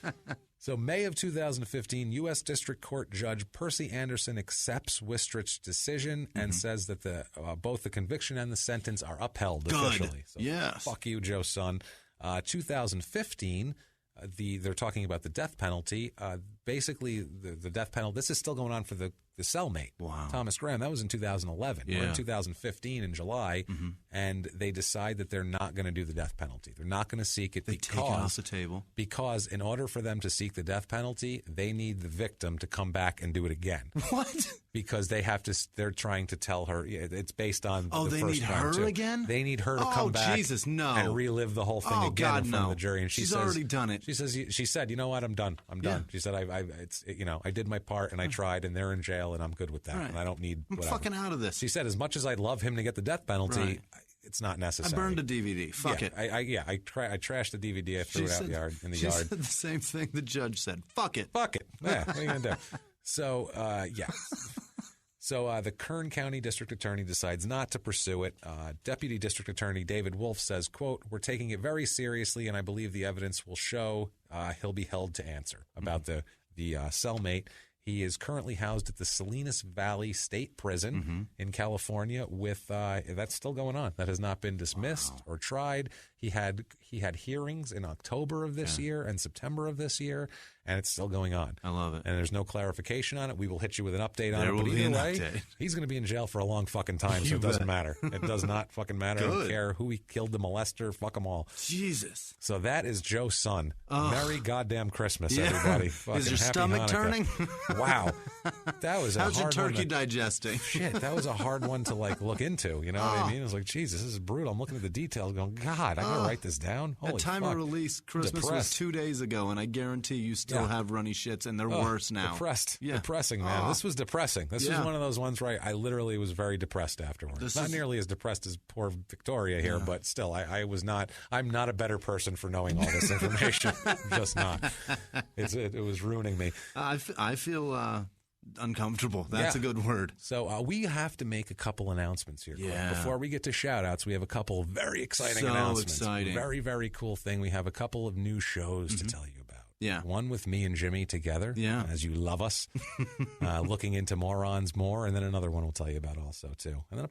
So, May of 2015, U.S. District Court Judge Percy Anderson accepts Wistrich's decision and says that both the conviction and the sentence are upheld officially. So, yes. Fuck you, Joe Son. 2015, they're talking about the death penalty. Basically, the death penalty, this is still going on for the cellmate, Thomas Graham. That was in 2011. Yeah. We're in 2015 in July, and they decide that they're not going to do the death penalty. They're not going to seek it. They take it off the table. Because in order for them to seek the death penalty, they need the victim to come back and do it again. What? Because they're trying to tell her, it's based on the they first need crime her too. again? They need her to come back Jesus, no. and relive the whole thing again in front of the jury. And she's already done it. She said, you know what, I'm done. She said, I did my part and I tried, and they're in jail, and I'm good with that. Right. And I don't need whatever. I'm fucking out of this. She said, as much as I'd love him to get the death penalty, it's not necessary. I burned a DVD. Fuck it. I trashed the DVD. I threw it out in the yard. She said the same thing the judge said. Fuck it. Fuck it. Yeah, what are you going to do? So, So the Kern County District Attorney decides not to pursue it. Deputy District Attorney David Wolf says, quote, we're taking it very seriously, and I believe the evidence will show he'll be held to answer about the cellmate. He is currently housed at the Salinas Valley State Prison in California with that's still going on. That has not been dismissed or tried. He had hearings in October of this year and September of this year, and it's still going on. I love it. And there's no clarification on it. We will hit you with an update on it. There will be an way, update. He's going to be in jail for a long fucking time, so it doesn't matter. It does not fucking matter. I don't care who he killed, the molester, fuck them all. Jesus. So that is Joe's son. Merry goddamn Christmas, everybody. Fucking is your happy stomach Hanukkah. turning? Wow. That was a How's your hard turkey one digesting? Shit, that was a hard one to look into. You know what I mean? It was like, Jesus, this is brutal. I'm looking at the details going, God, I got to write this down? Holy At time fuck. of release, Christmas was 2 days ago, and I guarantee you still have runny shits, and they're worse now. Depressing, man. This was depressing. This was one of those ones where I literally was very depressed afterwards. Not nearly as depressed as poor Victoria here, but still, I was not. I'm not a better person for knowing all this information. Just not. It was ruining me. I feel uncomfortable. That's a good word. So we have to make a couple announcements here. Yeah. Before we get to shout-outs, we have a couple of very exciting announcements. Exciting. Very, very cool thing. We have a couple of new shows to tell you about. Yeah. One with me and Jimmie together, as you love us, looking into morons more, and then another one we'll tell you about also, too. And then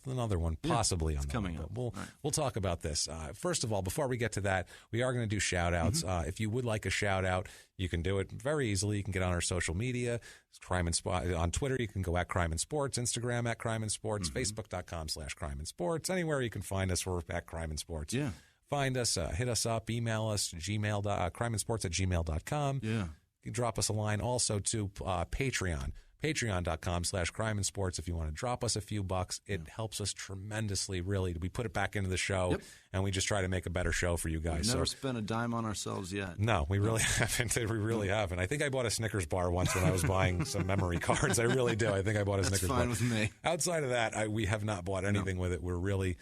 another one possibly on coming up. We'll talk about this. First of all, before we get to that, we are going to do shout-outs. If you would like a shout-out, you can do it very easily. You can get on our social media. It's Crime and Sport. On Twitter, you can go at Crime and Sports. Instagram at Crime and Sports. Facebook.com/Crime and Sports. Anywhere you can find us, we're at Crime and Sports. Yeah. Find us, hit us up, email us, crimeandsports@gmail.com. Yeah. You can drop us a line also to Patreon. Patreon.com/Crime and Sports. If you want to drop us a few bucks, it helps us tremendously, really. We put it back into the show, and we just try to make a better show for you guys. We've never spent a dime on ourselves yet. No, we really haven't. We really haven't. I think I bought a Snickers bar once when I was buying some memory cards. I really do. I think I bought a Snickers bar. That's fine with me. Outside of that, we have not bought anything with it. We're really...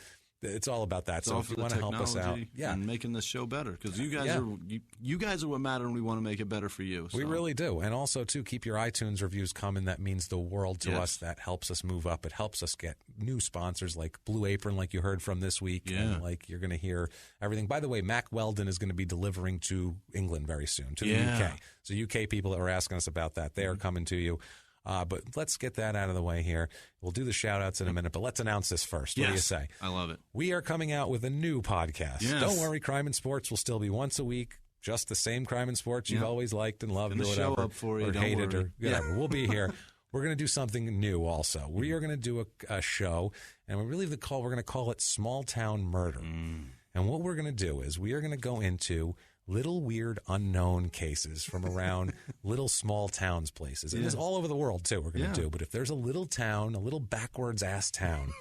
it's all about that. It's so all if for you the want to help us out, and making this show better, because you guys are what matter, and we want to make it better for you. So. We really do. And also, too, keep your iTunes reviews coming. That means the world to us. That helps us move up. It helps us get new sponsors like Blue Apron, like you heard from this week, and like you're going to hear everything. By the way, Mac Weldon is going to be delivering to England very soon, to the UK. So UK people that were asking us about that, they are coming to you. But let's get that out of the way here. We'll do the shout-outs in a minute, but let's announce this first. What do you say? I love it. We are coming out with a new podcast. Yes. Don't worry, Crime and Sports will still be once a week. Just the same Crime and Sports you've always liked and loved, or whatever, show up for you, or don't hated, worry. or whatever. We'll be here. We're going to do something new also. We are going to do a show, and we're going to call it Small Town Murder. And what we're going to do is we are going to go into little weird unknown cases from around little small towns places. And it's all over the world, too, we're going to do. But if there's a little town, a little backwards-ass town,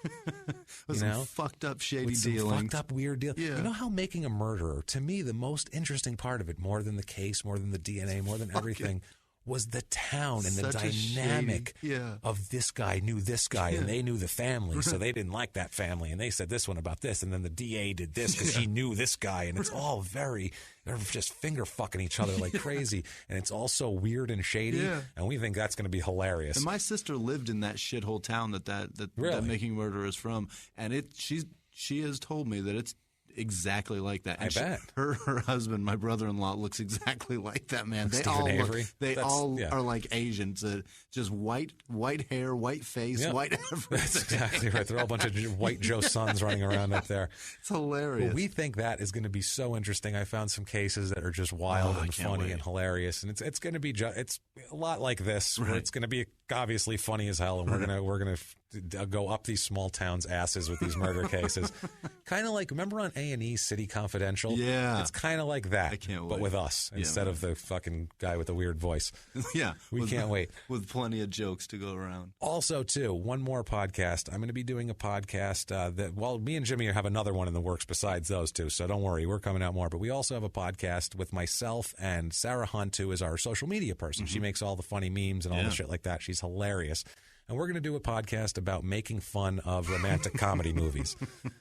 with some fucked up, shady with some dealings. fucked up, weird deal. You know how making a murderer, to me, the most interesting part of it, more than the case, more than the DNA, more than everything, was the town and the dynamic of this guy knew this guy and they knew the family, so they didn't like that family and they said this one about this, and then the DA did this because she knew this guy, and it's all they're just finger fucking each other like crazy, and it's all so weird and shady, and we think that's going to be hilarious. And my sister lived in that shithole town that Making Murder is from, and she has told me that it's exactly like that. And I bet. Her husband, my brother-in-law, looks exactly like that, man. They all are like Asians. Just white hair, white face, white everything. That's exactly right. They're all a bunch of white Joe Sons running around up there. It's hilarious. Well, we think that is going to be so interesting. I found some cases that are just wild and funny and hilarious, and it's going to be it's a lot like this, where it's going to be obviously funny as hell, and we're gonna go up these small towns' asses with these murder cases. Kind of like, remember on A&E City Confidential? Yeah. It's kind of like that, I can't wait. But with us instead of the fucking guy with the weird voice. We can't wait. With plenty of jokes to go around. Also, too, one more podcast. I'm going to be doing a podcast me and Jimmie have another one in the works besides those two, so don't worry, we're coming out more. But we also have a podcast with myself and Sarah Hunt, who is our social media person. She makes all the funny memes and all the shit like that. She's hilarious. And we're going to do a podcast about making fun of romantic comedy movies.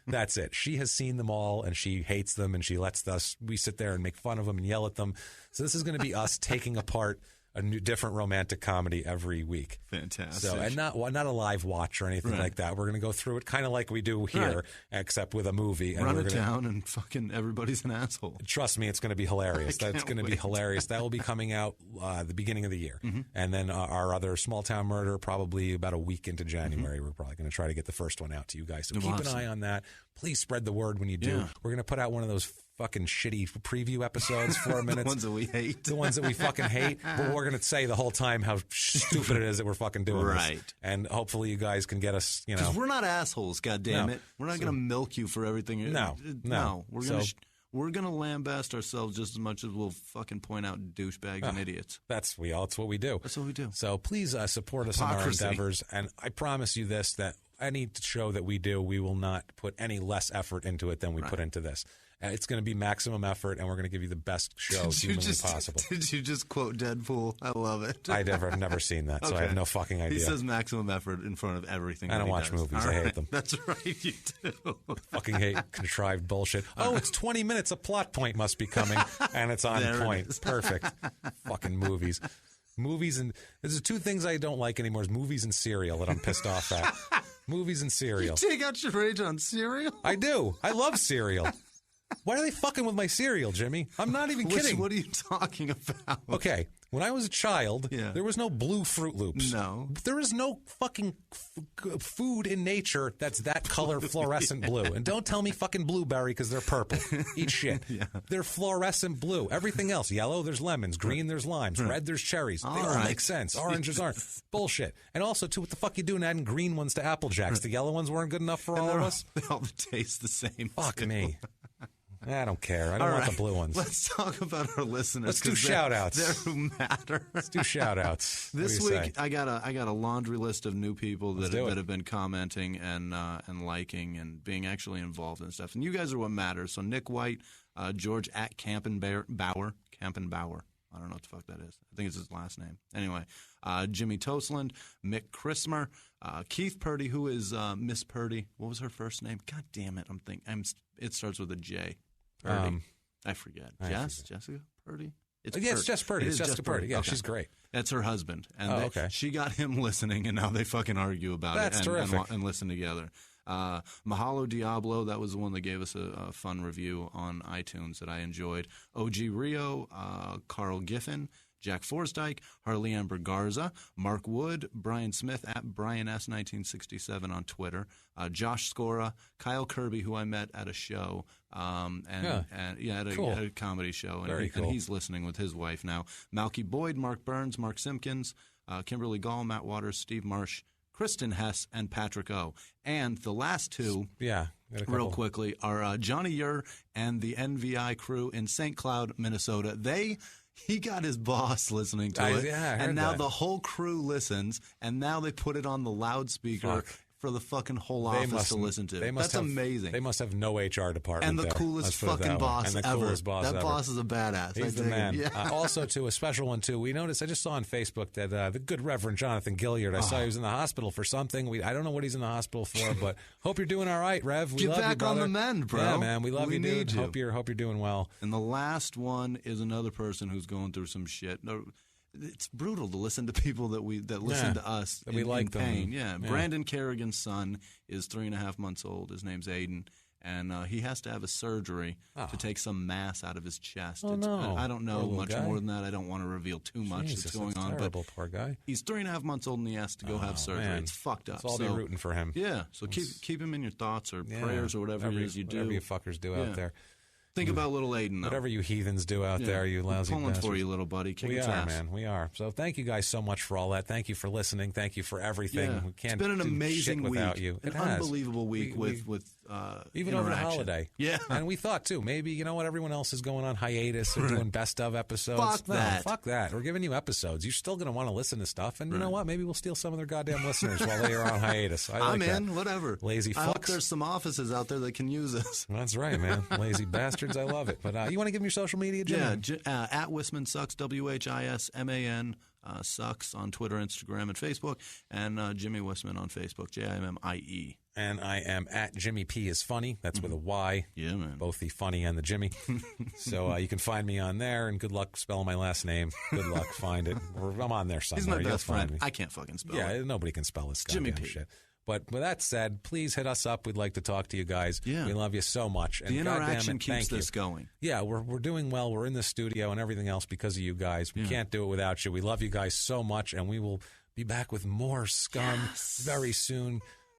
That's it. She has seen them all, and she hates them, and she lets we sit there and make fun of them and yell at them. So this is going to be us taking apart a different romantic comedy every week. Fantastic. So, and not a live watch or anything like that. We're going to go through it kind of like we do here, except with a movie. And run it down, and fucking everybody's an asshole. Trust me, it's going to be hilarious. That's going to be hilarious. That will be coming out the beginning of the year. And then our other Small Town Murder, probably about a week into January. We're probably going to try to get the first one out to you guys. So keep an eye on that. Please spread the word when you do. We're going to put out one of those fucking shitty preview episodes, 4 minutes. The ones that we hate. The ones that we fucking hate. But we're going to say the whole time how stupid it is that we're fucking doing this. And hopefully you guys can get us, Because we're not assholes, goddammit. We're not going to milk you for everything. No. We're going to lambast ourselves just as much as we'll fucking point out douchebags and idiots. That's what we do. That's what we do. So please support us in our endeavors. And I promise you this, that any show that we do, we will not put any less effort into it than we put into this. It's going to be maximum effort, and we're going to give you the best show humanly possible. Did you just quote Deadpool? I love it. I've never seen that, so I have no fucking idea. He says maximum effort in front of everything. I don't watch movies. I hate them. That's right, you do. Fucking hate contrived bullshit. Oh, it's 20 minutes. A plot point must be coming, and it's on point. Perfect. Fucking movies. Movies, and there's two things I don't like anymore: is movies and cereal that I'm pissed off at. Movies and cereal. You take out your rage on cereal? I do. I love cereal. Why are they fucking with my cereal, Jimmie? I'm not even kidding. What are you talking about? Okay, when I was a child, there was no blue Fruit Loops. No. There is no fucking food in nature that's that color fluorescent blue. And don't tell me fucking blueberry because they're purple. Eat shit. They're fluorescent blue. Everything else, yellow, there's lemons. Green, there's limes. Red, there's cherries. They all make sense. Oranges aren't. Bullshit. And also, too, what the fuck you doing adding green ones to Apple Jacks? The yellow ones weren't good enough for all of us? They all taste the same. Fuck me. I don't care. I don't want the blue ones. Let's talk about our listeners. Let's do shout-outs. They're who matter. Let's do shout-outs. This week, I got a laundry list of new people that have been commenting and liking and being actually involved in stuff. And you guys are what matters. So Nick White, George at Campenbauer. I don't know what the fuck that is. I think it's his last name. Anyway, Jimmy Toseland, Mick Chrismer, Keith Purdy, who is Miss Purdy. What was her first name? God damn it! It starts with a J. Purdy. I forget. Jessica Purdy? It's Jess Purdy. It's Jessica Purdy. Yeah, okay. She's great. That's her husband. And she got him listening, and now they fucking argue about That's terrific. And listen together. Mahalo Diablo, that was the one that gave us a fun review on iTunes that I enjoyed. OG Rio, Carl Giffen, Jack Forsdyke, Harley Amber Garza, Mark Wood, Brian Smith at BrianS1967 on Twitter, Josh Scora, Kyle Kirby, who I met at a show, at a comedy show, and he's listening with his wife now. Malky Boyd, Mark Burns, Mark Simpkins, Kimberly Gall, Matt Waters, Steve Marsh, Kristen Hess, and Patrick O. And the last two, real quickly, are Johnny Ure and the NVI crew in St. Cloud, Minnesota. He got his boss listening to it, and now the whole crew listens, and now they put it on the loudspeaker for the fucking whole office to listen to. That's amazing. They must have no HR department. And the coolest fucking boss ever. That boss is a badass. He's the man. Yeah. Also, too, a special one, too. We noticed, I just saw on Facebook that the good Reverend Jonathan Gilliard, I saw he was in the hospital for something. I don't know what he's in the hospital for, but hope you're doing all right, Rev. We love you, brother. Get back on the mend, bro. Yeah, man. We love you, dude. Hope you're doing well. And the last one is another person who's going through some shit. It's brutal to listen to people that listen to us we like in pain. Them. Yeah. Brandon Kerrigan's son is 3.5 months old. His name's Aiden, and he has to have a surgery to take some mass out of his chest. Oh, no. I don't know much more than that. I don't want to reveal too much that's going on. Terrible, poor guy. He's 3.5 months old, and he has to go have surgery. Man. It's fucked up. I'll be rooting for him. Yeah. So keep him in your thoughts or prayers or whatever it is you do. Whatever you fuckers do out there. Think about little Aiden, though. Whatever you heathens do out there, you lousy pulling bastards. For you, little buddy. We are, man. We are. So thank you guys so much for all that. Thank you for listening. Thank you for everything. Yeah. We can't it's been an amazing shit week. Without you. An unbelievable week with even over the holiday. Yeah. And we thought, too, maybe, you know what, everyone else is going on hiatus or doing best of episodes. Fuck that. We're giving you episodes. You're still going to want to listen to stuff. And you know what? Maybe we'll steal some of their goddamn listeners while they are on hiatus. I'm in. Whatever. Lazy fucks. I hope there's some offices out there that can use us. That's right, man. Lazy bastards. I love it. But you want to give them your social media, Jimmie? Yeah, at Whisman Sucks, WHISMAN Sucks on Twitter, Instagram, and Facebook, and Jimmie Whisman on Facebook, JIMMIE. And I am at Jimmie P is funny. That's with a Y. Yeah, man. Both the funny and the Jimmie. So you can find me on there, and good luck spelling my last name. Good luck, find it. I'm on there somewhere. He's my best friend. I can't fucking spell it. Yeah, nobody can spell this goddamn shit. But with that said, please hit us up. We'd like to talk to you guys. Yeah. We love you so much. And the interaction keeps this going. Yeah, we're doing well. We're in the studio and everything else because of you guys. We can't do it without you. We love you guys so much, and we will be back with more scum very soon.